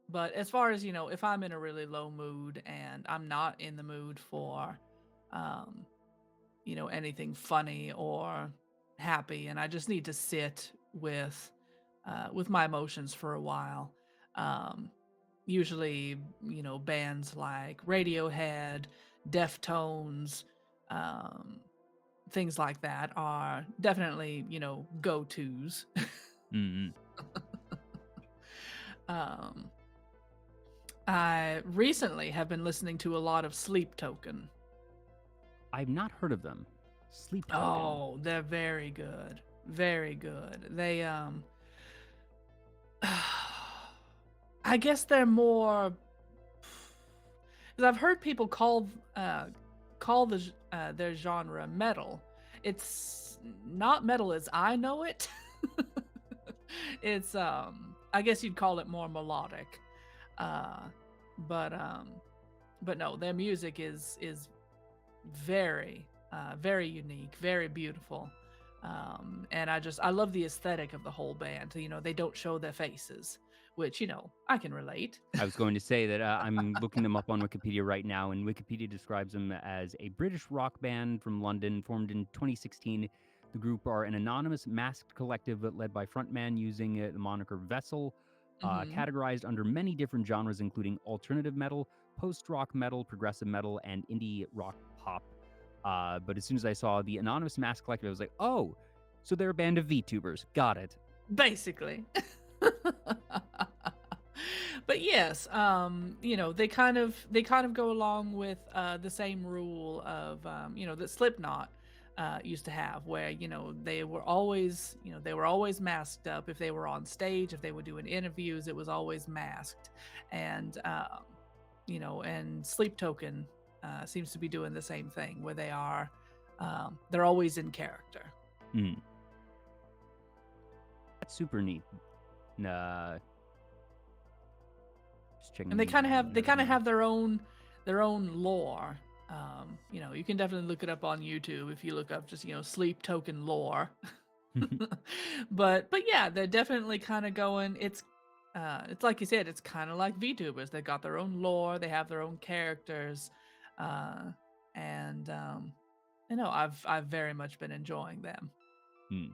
S2: but as far as, if I'm in a really low mood and I'm not in the mood for um anything funny or happy, and I just need to sit with my emotions for a while. Um, Usually, bands like Radiohead, Deftones, um, things like that are definitely go tos.
S1: mm-mm.
S2: um, I recently have been listening to a lot of Sleep Token.
S1: I've not heard of them. Sleep Token.
S2: Oh, they're very good. Very good. I guess they're more. 'Cause I've heard people call their genre metal. It's not metal as I know it. It's I guess you'd call it more melodic. Uh but um but no, their music is very very unique, very beautiful. And I love the aesthetic of the whole band. You know, they don't show their faces, which, you know, I can relate.
S1: I was going to say that I'm looking them up on Wikipedia right now, and Wikipedia describes them as a British rock band from London formed in 2016. The group are an anonymous masked collective led by frontman using the moniker Vessel,
S2: Mhm.
S1: categorized under many different genres, including alternative metal, post rock metal, progressive metal, and indie rock pop. But as soon as I saw the anonymous masked collective, I was like, oh, so they're a band of VTubers. Got it.
S2: Basically. But yes, you know, they kind of go along with the same rule of you know, that Slipknot used to have, where, you know, they were always masked up. If they were on stage, if they were doing interviews, it was always masked. And you know, and Sleep Token seems to be doing the same thing, where they're always in character.
S1: Mm, that's super neat. Uh, just
S2: And
S1: checking
S2: they kind of
S1: everything.
S2: have their own lore. You know, you can definitely look it up on YouTube if you look up just, you know, Sleep Token lore. But yeah, they're definitely kind of going. It's like you said, it's kind of like VTubers. They got their own lore, they have their own characters, uh, and you know, I've very much been enjoying them.
S1: Hmm.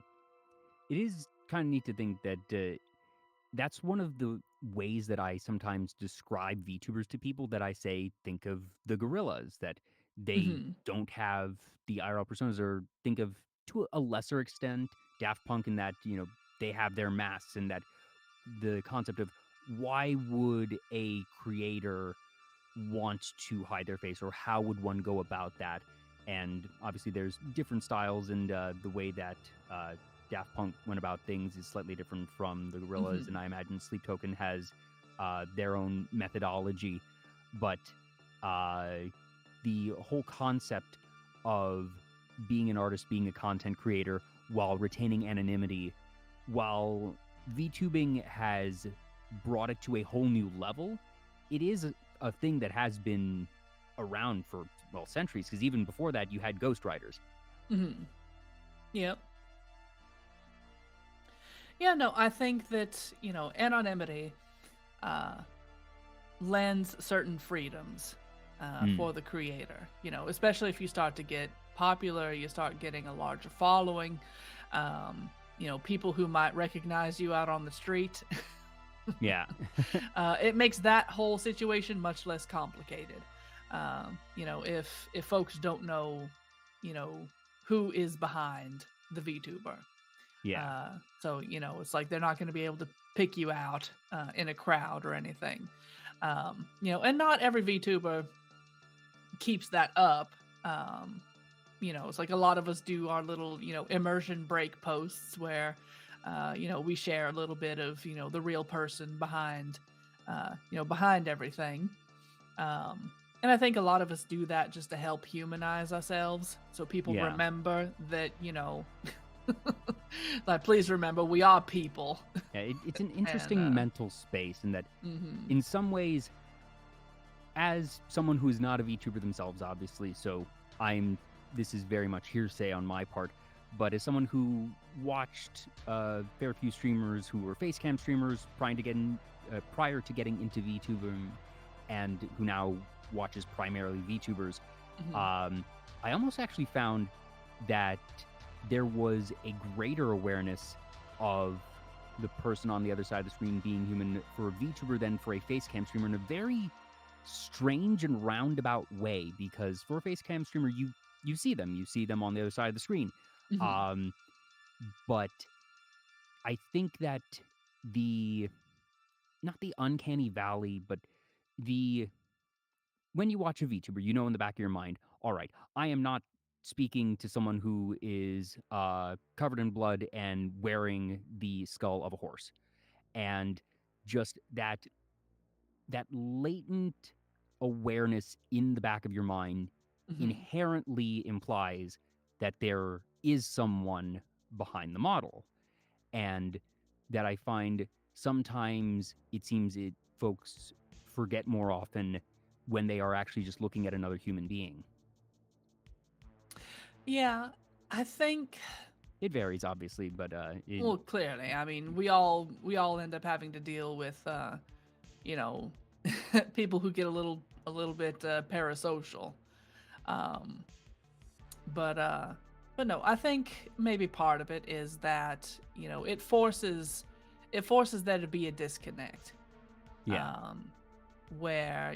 S1: It is kind of neat to think that that's one of the ways that I sometimes describe VTubers to people, that I say, think of the gorillas, that they
S2: Hmm.
S1: don't have the IRL personas, or think of, to a lesser extent, Daft Punk, in that, you know, they have their masks, and that the concept of why would a creator want to hide their face, or how would one go about that? And obviously, there's different styles, and the way that Daft Punk went about things is slightly different from the Gorillaz, and
S2: Hmm.
S1: I imagine Sleep Token has their own methodology. But uh, the whole concept of being an artist, being a content creator, while retaining anonymity, while VTubing has brought it to a whole new level, it is a thing that has been around for, well, centuries, because even before that you had ghostwriters.
S2: Hmm. Yep. Yeah, no, I think that, you know, anonymity uh, lends certain freedoms
S1: Mm,
S2: for the creator. You know, especially if you start to get popular, you start getting a larger following. You know, people who might recognize you out on the street.
S1: yeah.
S2: It makes that whole situation much less complicated. You know, if folks don't know, you know, who is behind the VTuber.
S1: Yeah.
S2: So, you know, it's like they're not going to be able to pick you out in a crowd or anything. You know, and not every VTuber keeps that up. Um, you know, it's like a lot of us do our little, you know, immersion break posts where, you know, we share a little bit of, you know, the real person behind, you know, behind everything. And I think a lot of us do that just to help humanize ourselves, so people
S1: Yeah.
S2: remember that, you know, like, please remember we are people.
S1: Yeah, it's an
S2: And
S1: interesting mental space, in that,
S2: mhm.
S1: in some ways, as someone who is not a VTuber themselves, obviously, so I'm this is very much hearsay on my part, but as someone who watched a fair few streamers who were facecam streamers prior to getting into VTubing, and who now watches primarily VTubers,
S2: Mhm.
S1: um, I almost actually found that there was a greater awareness of the person on the other side of the screen being human for a VTuber than for a facecam streamer, in a very strange and roundabout way, because for a facecam streamer, you see them on the other side of the screen.
S2: Mhm.
S1: Um, but I think that the not the uncanny valley, but the when you watch a VTuber, you know in the back of your mind, all right, I am not speaking to someone who is covered in blood and wearing the skull of a horse. And just that. that latent awareness in the back of your mind
S2: Hmm.
S1: inherently implies that there is someone behind the model. And that I find sometimes it seems folks forget more often when they are actually just looking at another human being.
S2: Yeah, I think.
S1: It varies, obviously, but
S2: Well, clearly, I mean, we all end up having to deal with, you know, people who get a little bit parasocial. Um, but uh, but no, I think maybe part of it is that it forces there to be a disconnect.
S1: yeah.
S2: Um, where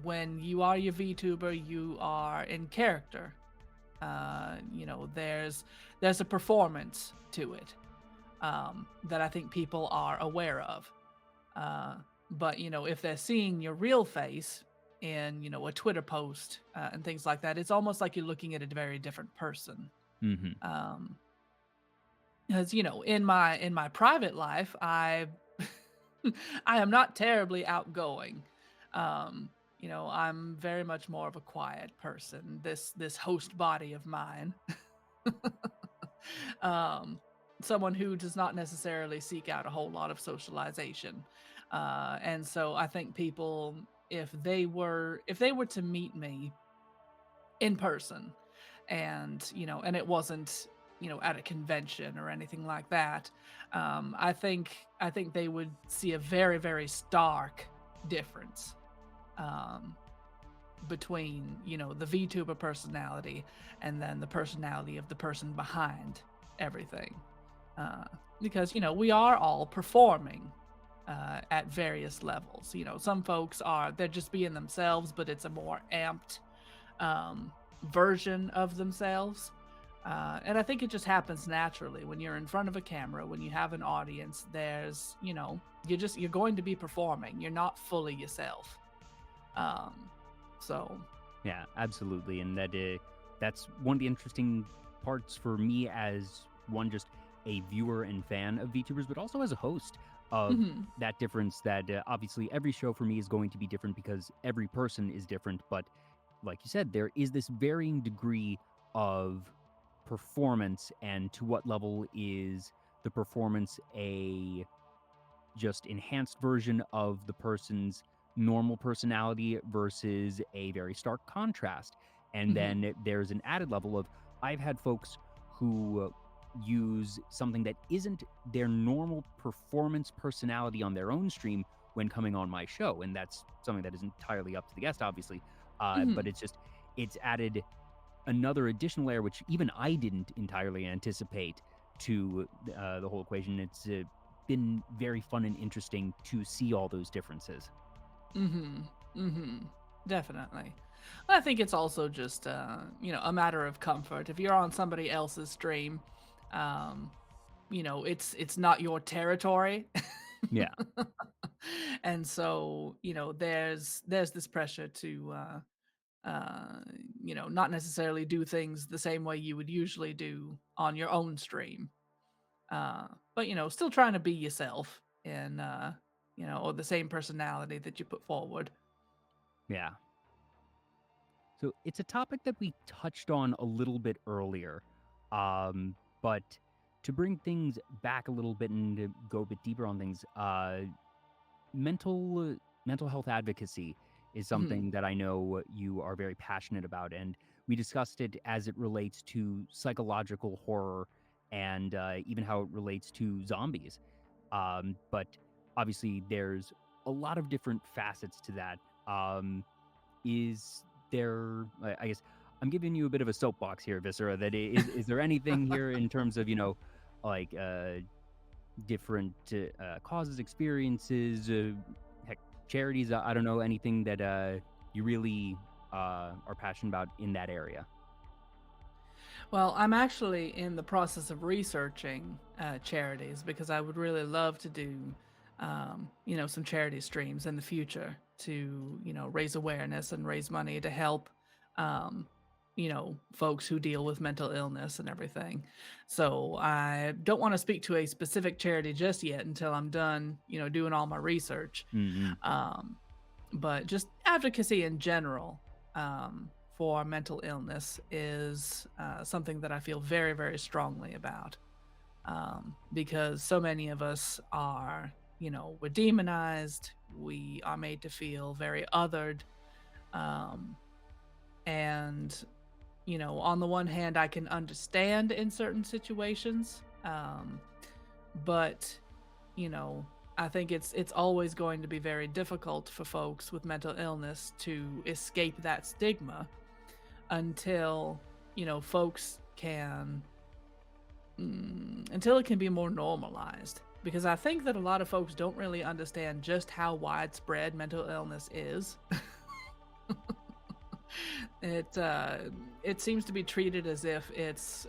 S2: when you are your VTuber, you are in character. There's a performance to it, that I think people are aware of. Uh, but if they're seeing your real face in a Twitter post, and things like that, it's almost like you're looking at a very different person.
S1: Hmm.
S2: Um, because in my private life, I am not terribly outgoing. I'm very much more of a quiet person. This host body of mine, um, someone who does not necessarily seek out a whole lot of socialization, and so I think people, if they were to meet me in person, and it wasn't at a convention or anything like that, I think they would see a very, very stark difference, um, between the VTuber personality and then the personality of the person behind everything, uh, because we are all performing, at various levels. Some folks they're just being themselves, but it's a more amped, um, version of themselves. And I think it just happens naturally when you're in front of a camera, when you have an audience. You're going to be performing. You're not fully yourself. Um, so.
S1: Yeah, absolutely. And that's one of the interesting parts for me as one, just a viewer and fan of VTubers, but also as a host of
S2: Mhm.
S1: that difference that obviously every show for me is going to be different because every person is different. But like you said, there is this varying degree of performance, and to what level is the performance a just enhanced version of the person's normal personality versus a very stark contrast. And
S2: Mhm.
S1: then there's an added level of I've had folks who use something that isn't their normal performance personality on their own stream when coming on my show. And that's something that is entirely up to the guest, obviously. But
S2: Mhm.
S1: it's added another additional layer, which even I didn't entirely anticipate to the whole equation. It's been very fun and interesting to see all those differences.
S2: Mhm. Mhm. Definitely. I think it's also just a matter of comfort. If you're on somebody else's stream, um, it's not your territory.
S1: Yeah,
S2: And so, there's this pressure to uh, not necessarily do things the same way you would usually do on your own stream. But still trying to be yourself, and or the same personality that you put forward.
S1: yeah. So it's a topic that we touched on a little bit earlier, but to bring things back a little bit and to go a bit deeper on things, mental health advocacy is
S2: Mhm.
S1: something that I know you are very passionate about, and we discussed it as it relates to psychological horror and even how it relates to zombies. But obviously, there's a lot of different facets to that. Is there? I guess I'm giving you a bit of a soapbox here, Viscera. That is there anything here in terms of like different causes, experiences, heck, charities. I don't know anything that you really are passionate about in that area.
S2: Well, I'm actually in the process of researching charities, because I would really love to do, some charity streams in the future to, raise awareness and raise money to help, um, folks who deal with mental illness and everything. So I don't want to speak to a specific charity just yet until I'm done, doing all my research.
S1: Mm-hmm.
S2: Um, but just advocacy in general for mental illness is something that I feel very, very strongly about because so many of us are, we're demonized, we are made to feel very othered. Um, and on the one hand, I can understand in certain situations, but you know, I think it's always going to be very difficult for folks with mental illness to escape that stigma until folks can until it can be more normalized. Because I think that a lot of folks don't really understand just how widespread mental illness is. it it seems to be treated as if it's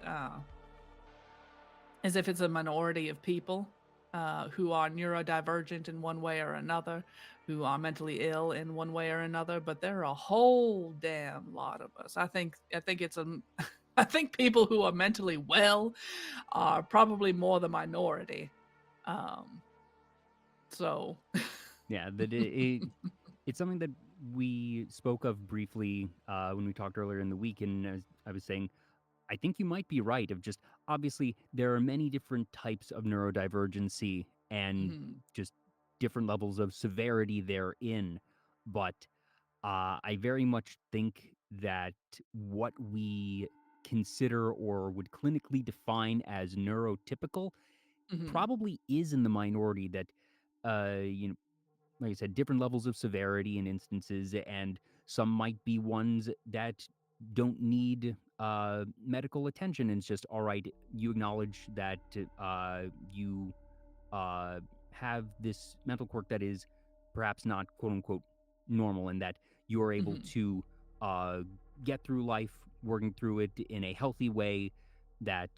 S2: a minority of people who are neurodivergent in one way or another, who are mentally ill in one way or another. But there are a whole damn lot of us. I think it's a I think people who are mentally well are probably more the minority. Um, so
S1: Yeah, it's something that we spoke of briefly when we talked earlier in the week, and I was saying I think you might be right. Of just obviously there are many different types of neurodivergency and
S2: mhm,
S1: just different levels of severity therein, but I very much think that what we consider or would clinically define as neurotypical
S2: mhm,
S1: probably is in the minority. That you know, like I said, different levels of severity in instances, and some might be ones that don't need medical attention. And it's just all right. You acknowledge that you uh, have this mental quirk that is perhaps not quote unquote normal, and that you are able
S2: mhm,
S1: to uh, get through life working through it in a healthy way. That,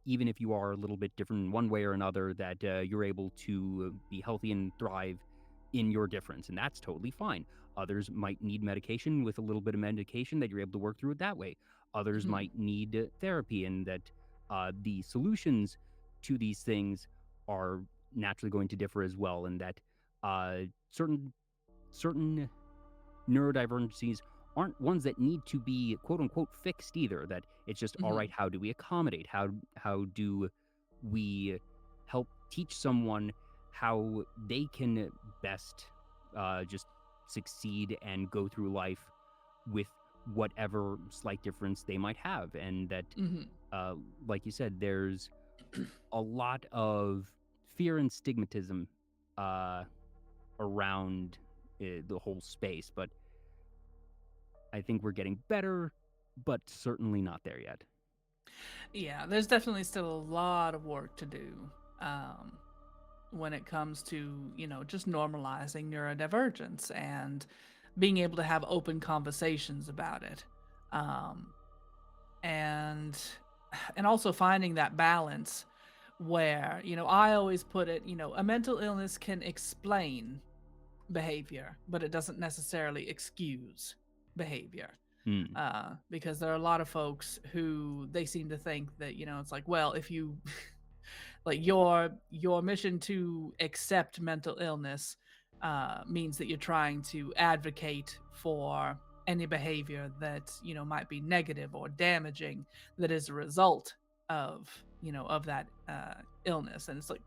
S1: even if you are a little bit different in one way or another, that you're able to be healthy and thrive in your difference. And that's totally fine. Others might need medication. With a little bit of medication, that you're able to work through it that way. Others
S2: mhm,
S1: might need therapy, and that the solutions to these things are naturally going to differ as well, and that uh, certain neurodivergencies aren't ones that need to be quote unquote fixed either. That it's just all right.
S2: mhm,
S1: How do we accommodate? How do we help teach someone how they can best just succeed and go through life with whatever slight difference they might have? And that,
S2: mhm.
S1: uh, like you said, there's a lot of fear and stigmatism uh, around the whole space, but I think we're getting better, but certainly not there yet.
S2: Yeah, there's definitely still a lot of work to do um, when it comes to, just normalizing neurodivergence and being able to have open conversations about it. Um, and also finding that balance where, I always put it, a mental illness can explain behavior, but it doesn't necessarily excuse behavior.
S1: Hmm.
S2: Because there are a lot of folks who they seem to think that it's like, well, if you like your mission to accept mental illness means that you're trying to advocate for any behavior that might be negative or damaging that is a result of of that illness. And it's like,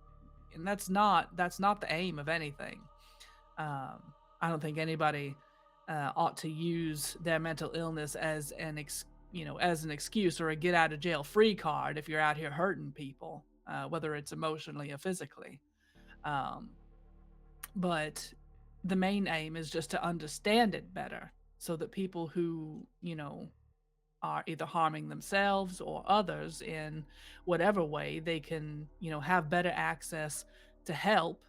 S2: and that's not the aim of anything. I don't think anybody ought to use their mental illness as as an excuse or a get out of jail free card if you're out here hurting people, whether it's emotionally or physically. Um, but the main aim is just to understand it better, so that people who are either harming themselves or others in whatever way, they can have better access to help,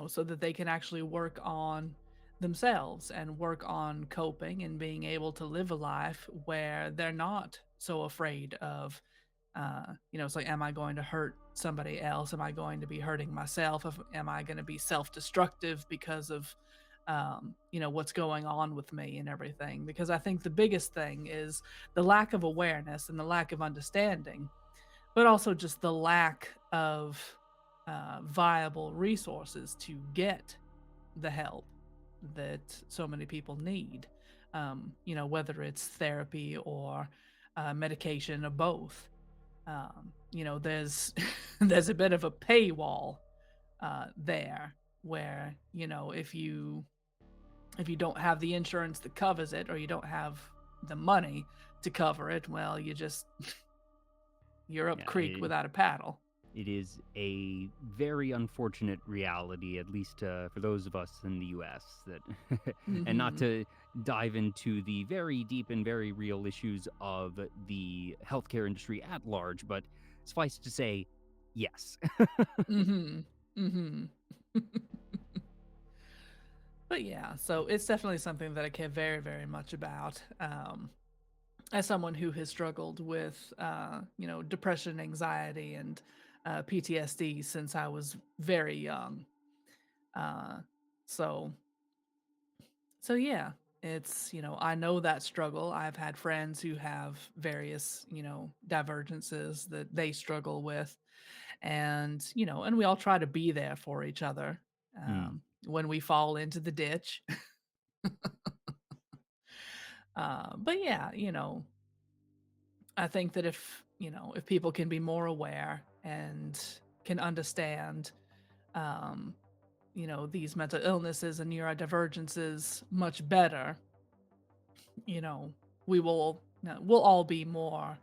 S2: so that they can actually work on themselves and work on coping and being able to live a life where they're not so afraid of, it's like, am I going to hurt somebody else? Am I going to be hurting myself? Am I going to be self destructive because of what's going on with me and everything. Because I think the biggest thing is the lack of awareness and the lack of understanding, but also just the lack of viable resources to get the help that so many people need. Whether it's therapy or medication or both. There's there's a bit of a paywall there where if you don't have the insurance that covers it, or you don't have the money to cover it, well, you're up
S1: Yeah,
S2: creek without a paddle.
S1: it is a very unfortunate reality, at least for those of us in the U.S. That, and not
S2: Hmm.
S1: to dive into the very deep and very real issues of the healthcare industry at large, but suffice to say, yes.
S2: Hmm. Hmm. But yeah, so it's definitely something that I care very, very much about. As someone who has struggled with, depression, anxiety, and PTSD since I was very young. Uh, so, so yeah, I know that struggle. I've had friends who have various, divergences that they struggle with, and we all try to be there for each other
S1: Mm,
S2: when we fall into the ditch. But yeah, I think that if people can be more aware and can understand, um, these mental illnesses and neurodivergences much better, you know, we'll all be more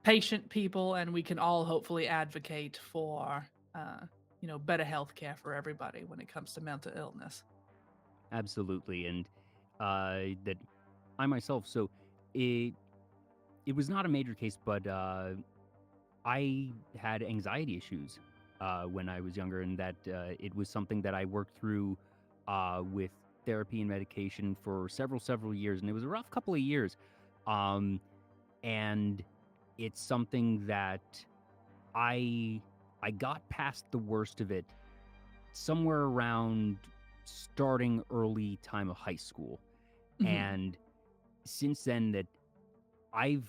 S2: patient people, and we can all hopefully advocate for, better health care for everybody when it comes to mental illness.
S1: absolutely, and that I myself. So it it was not a major case, but I had anxiety issues when I was younger, and that it was something that I worked through with therapy and medication for several years, and it was a rough couple of years. Um, and it's something that I I got past the worst of it somewhere around starting early time of high school,
S2: Hmm.
S1: and since then that I've,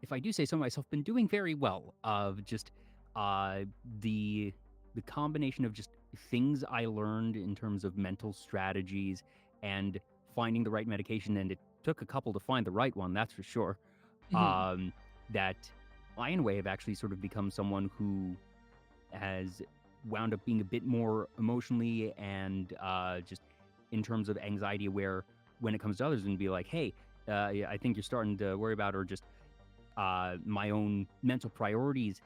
S1: if I do say so myself, been doing very well. Of just uh, the the combination of just things I learned in terms of mental strategies and finding the right medication, and it took a couple to find the right one, that's for sure.
S2: Hmm.
S1: Um, that I, in a way, have actually sort of become someone who has wound up being a bit more emotionally and just in terms of anxiety aware when it comes to others, and be like, hey, yeah, I think you're starting to worry about, or just my own mental priorities,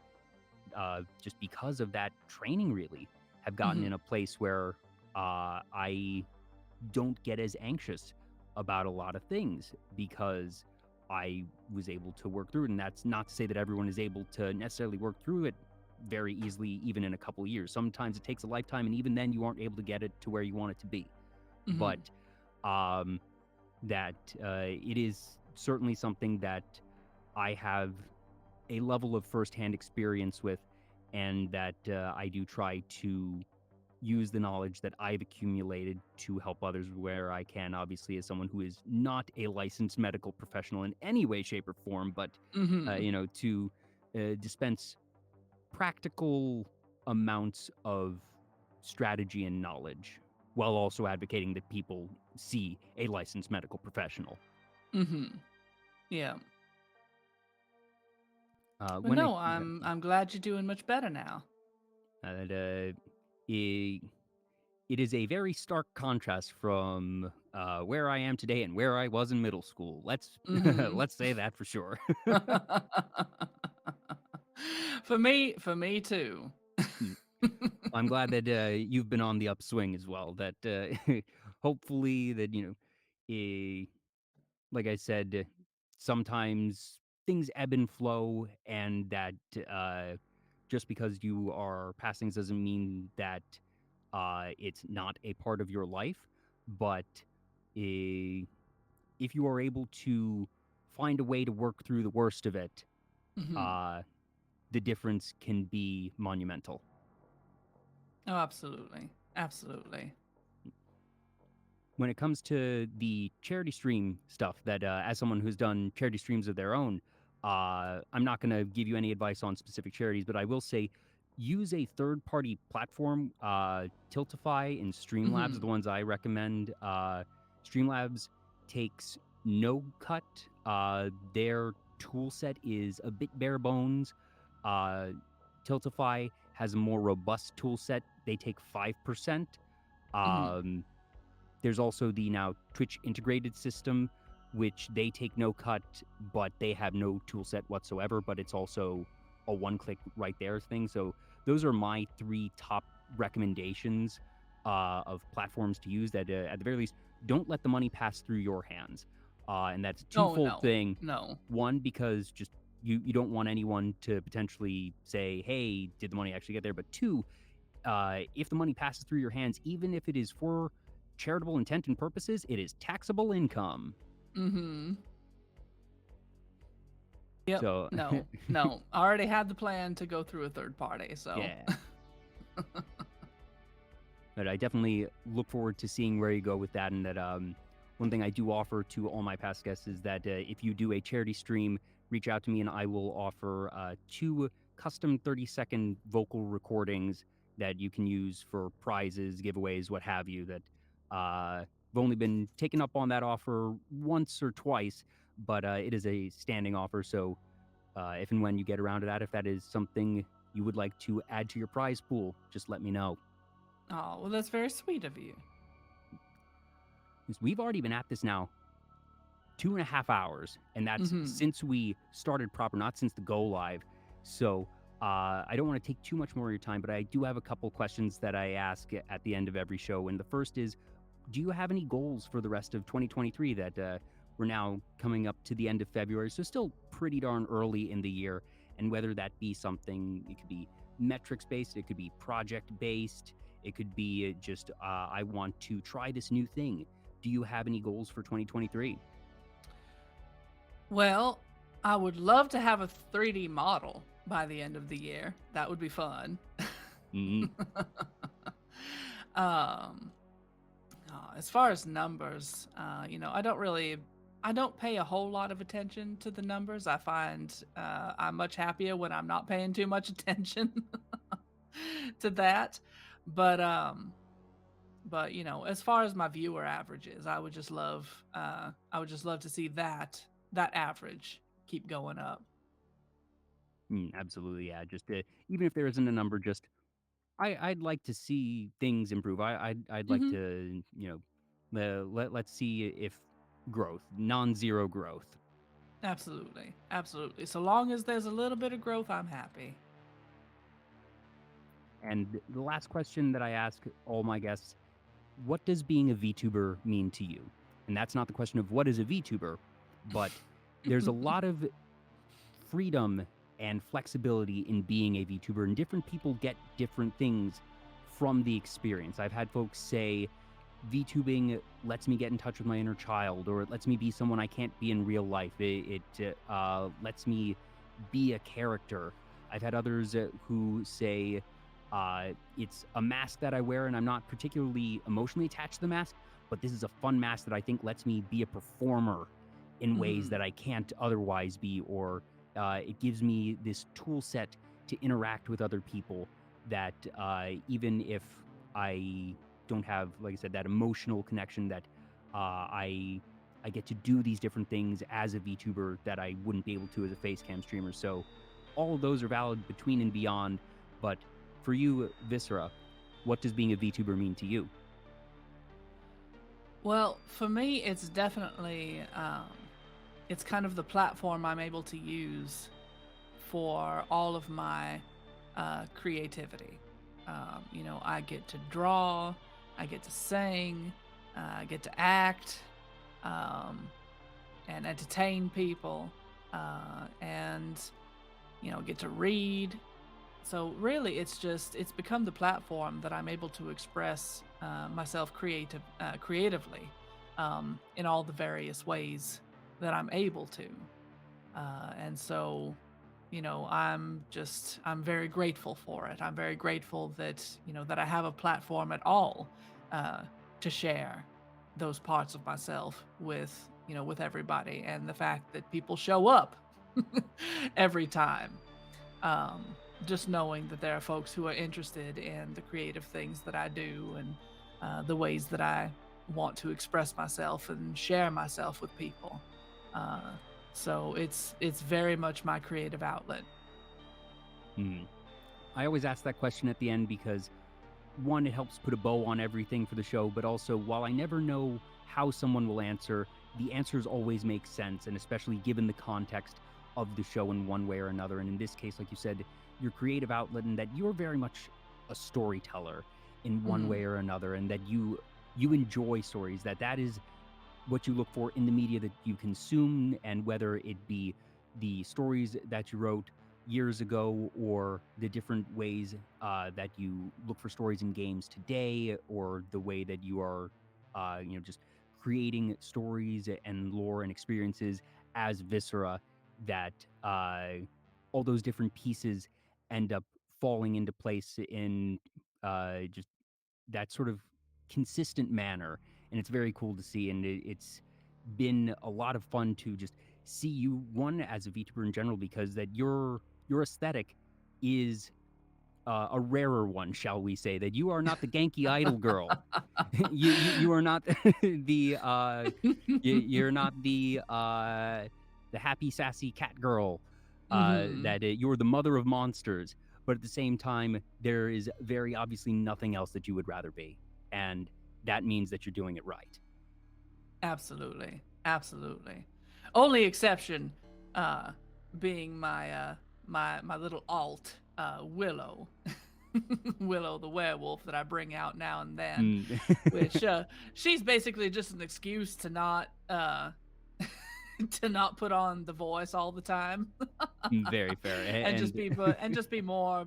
S1: just because of that training, really have gotten
S2: Hmm.
S1: in a place where I don't get as anxious about a lot of things because I was able to work through it. And that's not to say that everyone is able to necessarily work through it very easily, even in a couple of years. Sometimes it takes a lifetime, and even then, you aren't able to get it to where you want it to be. But
S2: Hmm.
S1: um, that it is certainly something that I have a level of firsthand experience with, and that I do try to use the knowledge that I've accumulated to help others where I can. Obviously, as someone who is not a licensed medical professional in any way, shape, or form, but
S2: Hmm.
S1: to dispense practical amounts of strategy and knowledge, while also advocating that people see a licensed medical professional.
S2: Hmm. Yeah. But
S1: When I
S2: no, I'm glad you're doing much better now.
S1: and it, it is a very stark contrast from where I am today and where I was in middle school. Let's
S2: Hmm.
S1: let's say that for sure.
S2: For me too.
S1: Mm. I'm glad that you've been on the upswing as well. That hopefully that like I said, sometimes things ebb and flow, and that just because you are passing doesn't mean that it's not a part of your life. But uh, if you are able to find a way to work through the worst of it,
S2: Hmm.
S1: uh, the difference can be monumental.
S2: Oh, absolutely, absolutely.
S1: when it comes to the charity stream stuff, that as someone who's done charity streams of their own, I'm not going to give you any advice on specific charities, but I will say use a third party platform. Tiltify and Streamlabs are
S2: Hmm.
S1: the ones I recommend. Streamlabs takes no cut. Their tool set is a bit bare bones. Uh, Tiltify has a more robust tool set. They take 5%.
S2: Hmm.
S1: Um, there's also the now Twitch integrated system, which they take no cut, but they have no tool set whatsoever. But it's also a one click right there thing. So those are my three top recommendations of platforms to use that, at the very least, don't let the money pass through your hands. And that's a
S2: Oh
S1: twofold
S2: no,
S1: thing.
S2: no.
S1: One, because just you don't want anyone to potentially say, hey, did the money actually get there? But two, if the money passes through your hands, even if it is for charitable intent and purposes, it is taxable income.
S2: Hmm. Yep.
S1: So,
S2: No, no. I already had the plan to go through a third party, so.
S1: yeah. But I definitely look forward to seeing where you go with that. And that one thing I do offer to all my past guests is that if you do a charity stream, reach out to me and I will offer 2 custom 30-second vocal recordings that you can use for prizes, giveaways, what have you. That I've only been taken up on that offer once or twice, but it is a standing offer. So if and when you get around to that, if that is something you would like to add to your prize pool, just let me know.
S2: Oh, well, that's very sweet of you.
S1: We've already been at this now 2.5 hours, and that's
S2: Hmm.
S1: since we started proper, not since the go live. So I don't want to take too much more of your time, but I do have a couple questions that I ask at the end of every show. And the first is, do you have any goals for the rest of 2023 that we're now coming up to the end of February? So still pretty darn early in the year. And whether that be something, it could be metrics based, it could be project based, it could be just, I want to try this new thing. Do you have any goals for 2023?
S2: Well, I would love to have a 3D model by the end of the year. That would be fun.
S1: Mm,
S2: um, as far as numbers, I don't pay a whole lot of attention to the numbers. I find I'm much happier when I'm not paying too much attention to that. But as far as my viewer averages, I would just love to see that average keep going up.
S1: absolutely, yeah. Just even if there isn't a number, just I'd like to see things improve. I'd like
S2: Hmm.
S1: to, let's see if growth, non-zero growth.
S2: Absolutely, absolutely. So long as there's a little bit of growth, I'm happy.
S1: And the last question that I ask all my guests: what does being a VTuber mean to you? And that's not the question of what is a VTuber, but there's a lot of freedom and flexibility in being a VTuber, and different people get different things from the experience. I've had folks say VTubing lets me get in touch with my inner child, or it lets me be someone I can't be in real life. It lets me be a character. I've had others who say it's a mask that I wear, and I'm not particularly emotionally attached to the mask, but this is a fun mask that I think lets me be a performer in ways
S2: Hmm.
S1: that I can't otherwise be, or it gives me this tool set to interact with other people that even if I don't have, like I said, that emotional connection, that I get to do these different things as a VTuber that I wouldn't be able to as a facecam streamer. So all of those are valid between and beyond. But for you, Viscera, what does being a VTuber mean to you?
S2: Well, for me, it's definitely it's kind of the platform I'm able to use for all of my creativity. I get to draw, I get to sing, I get to act, um, and entertain people, and get to read. So really, it's become the platform that I'm able to express myself creatively in all the various ways that I'm able to. And so, I'm very grateful for it. I'm very grateful that that I have a platform at all uh, to share. those parts of myself with, with everybody, and the fact that people show up every time. Um, just knowing that there are folks who are interested in the creative things that I do, and the ways that I want to express myself and share myself with people. Uh, so it's very much my creative outlet.
S1: Hmm. I always ask that question at the end because one, it helps put a bow on everything for the show, but also while I never know how someone will answer, the answers always make sense, and especially given the context of the show in one way or another. And in this case, like you said, your creative outlet, and that you're very much a storyteller in one
S2: Mm,
S1: way or another, and that you enjoy stories, that is what you look for in the media that you consume, and whether it be the stories that you wrote years ago or the different ways that you look for stories in games today, or the way that you are just creating stories and lore and experiences as Viscera, that all those different pieces end up falling into place in just that sort of consistent manner, and it's very cool to see. And it's been a lot of fun to just see you, one, as a VTuber in general, because that your aesthetic is a rarer one, shall we say? That you are not the Genki Idol girl. You are not the you're not the happy sassy cat girl.
S2: hmm
S1: That you're the mother of monsters, but at the same time, there is very obviously nothing else that you would rather be, and that means that you're doing it right.
S2: Absolutely. Absolutely. Only exception uh being my little alt, Willow. Willow the werewolf that I bring out now and then,
S1: Mm.
S2: which she's basically just an excuse to not to not put on the voice all the time.
S1: Very fair,
S2: And just
S1: and
S2: be more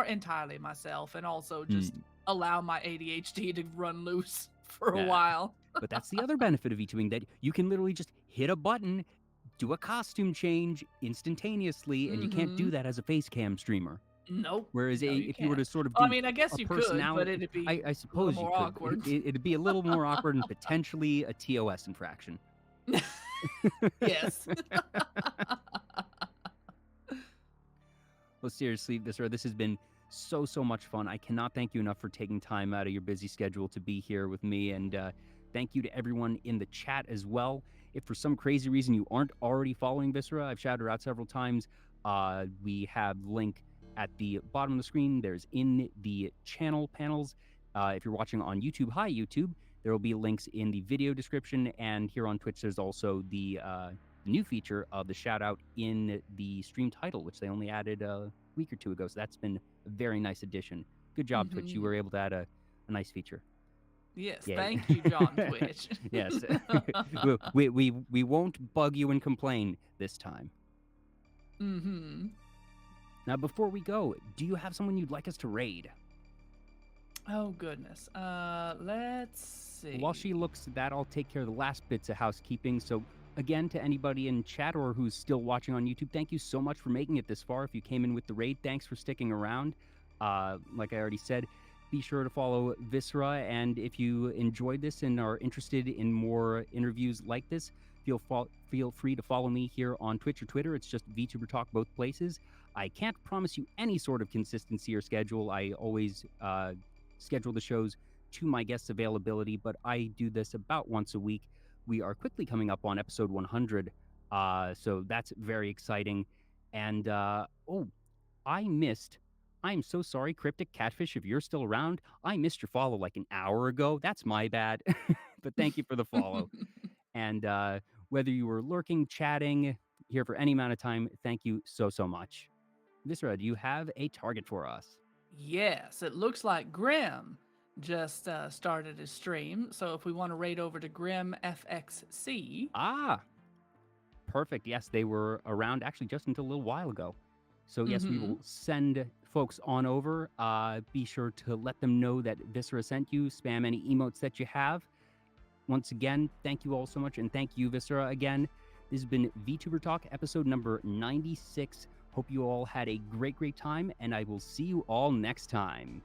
S2: entirely myself, and also just
S1: mm,
S2: allow my ADHD to run loose for a
S1: yeah.
S2: while.
S1: But that's the other benefit of VTubing, that you can literally just hit a button, do a costume change instantaneously, and you can't do
S2: Mhm.
S1: that as a face cam streamer.
S2: Nope.
S1: Whereas
S2: No, you
S1: if you were
S2: can't.
S1: to sort of
S2: Well, I
S1: do
S2: mean, I guess
S1: a
S2: you could, but
S1: personality,
S2: it'd be
S1: I
S2: a little
S1: suppose you
S2: more
S1: could.
S2: awkward.
S1: It'd be a little more awkward and potentially a TOS infraction.
S2: Yes.
S1: Well, seriously, this has been so much fun. I cannot thank you enough for taking time out of your busy schedule to be here with me, and thank you to everyone in the chat as well. If for some crazy reason you aren't already following Viscera, I've shouted her out several times. We have link at the bottom of the screen. There's in the channel panels. If you're watching on YouTube, hi YouTube. There will be links in the video description, and here on Twitch, there's also the new feature of the shout out in the stream title, which they only added a week or two ago. So that's been a very nice addition. Good job, Twitch. You
S2: Mhm.
S1: were able to add a nice feature.
S2: Yes,
S1: Yay.
S2: thank you, John Twitch.
S1: Yes. We won't bug you and complain this time.
S2: Mhm.
S1: Now, before we go, do you have someone you'd like us to raid?
S2: Oh, goodness. Let's
S1: While
S2: see.
S1: she looks at that, I'll take care of the last bits of housekeeping. So, again, to anybody in chat or who's still watching on YouTube, thank you so much for making it this far. If you came in with the raid, thanks for sticking around. Like I already said, be sure to follow Viscera. And if you enjoyed this and are interested in more interviews like this, feel free to follow me here on Twitch or Twitter. It's just VTuber Talk, both places. I can't promise you any sort of consistency or schedule. I always schedule the shows to my guests' availability, but I do this about once a week. We are quickly coming up on episode 100, so that's very exciting. And I missed. I'm so sorry, Cryptic Catfish, if you're still around. I missed your follow like an hour ago. That's my bad. But thank you for the follow. And whether you were lurking, chatting here for any amount of time, thank you so much. Viscera, do you have a target for us?
S2: Yes, it looks like Grim just started his stream. So if we want to raid over to Grim FXC.
S1: Ah, perfect. Yes, they were around actually just until a little while ago. So yes, we
S2: Mm-hmm.
S1: will send folks on over. Be sure to let them know that Viscera sent you. Spam any emotes that you have. Once again, thank you all so much, and thank you, Viscera, again. This has been VTuber Talk, episode number 96. Hope you all had a great time, and I will see you all next time.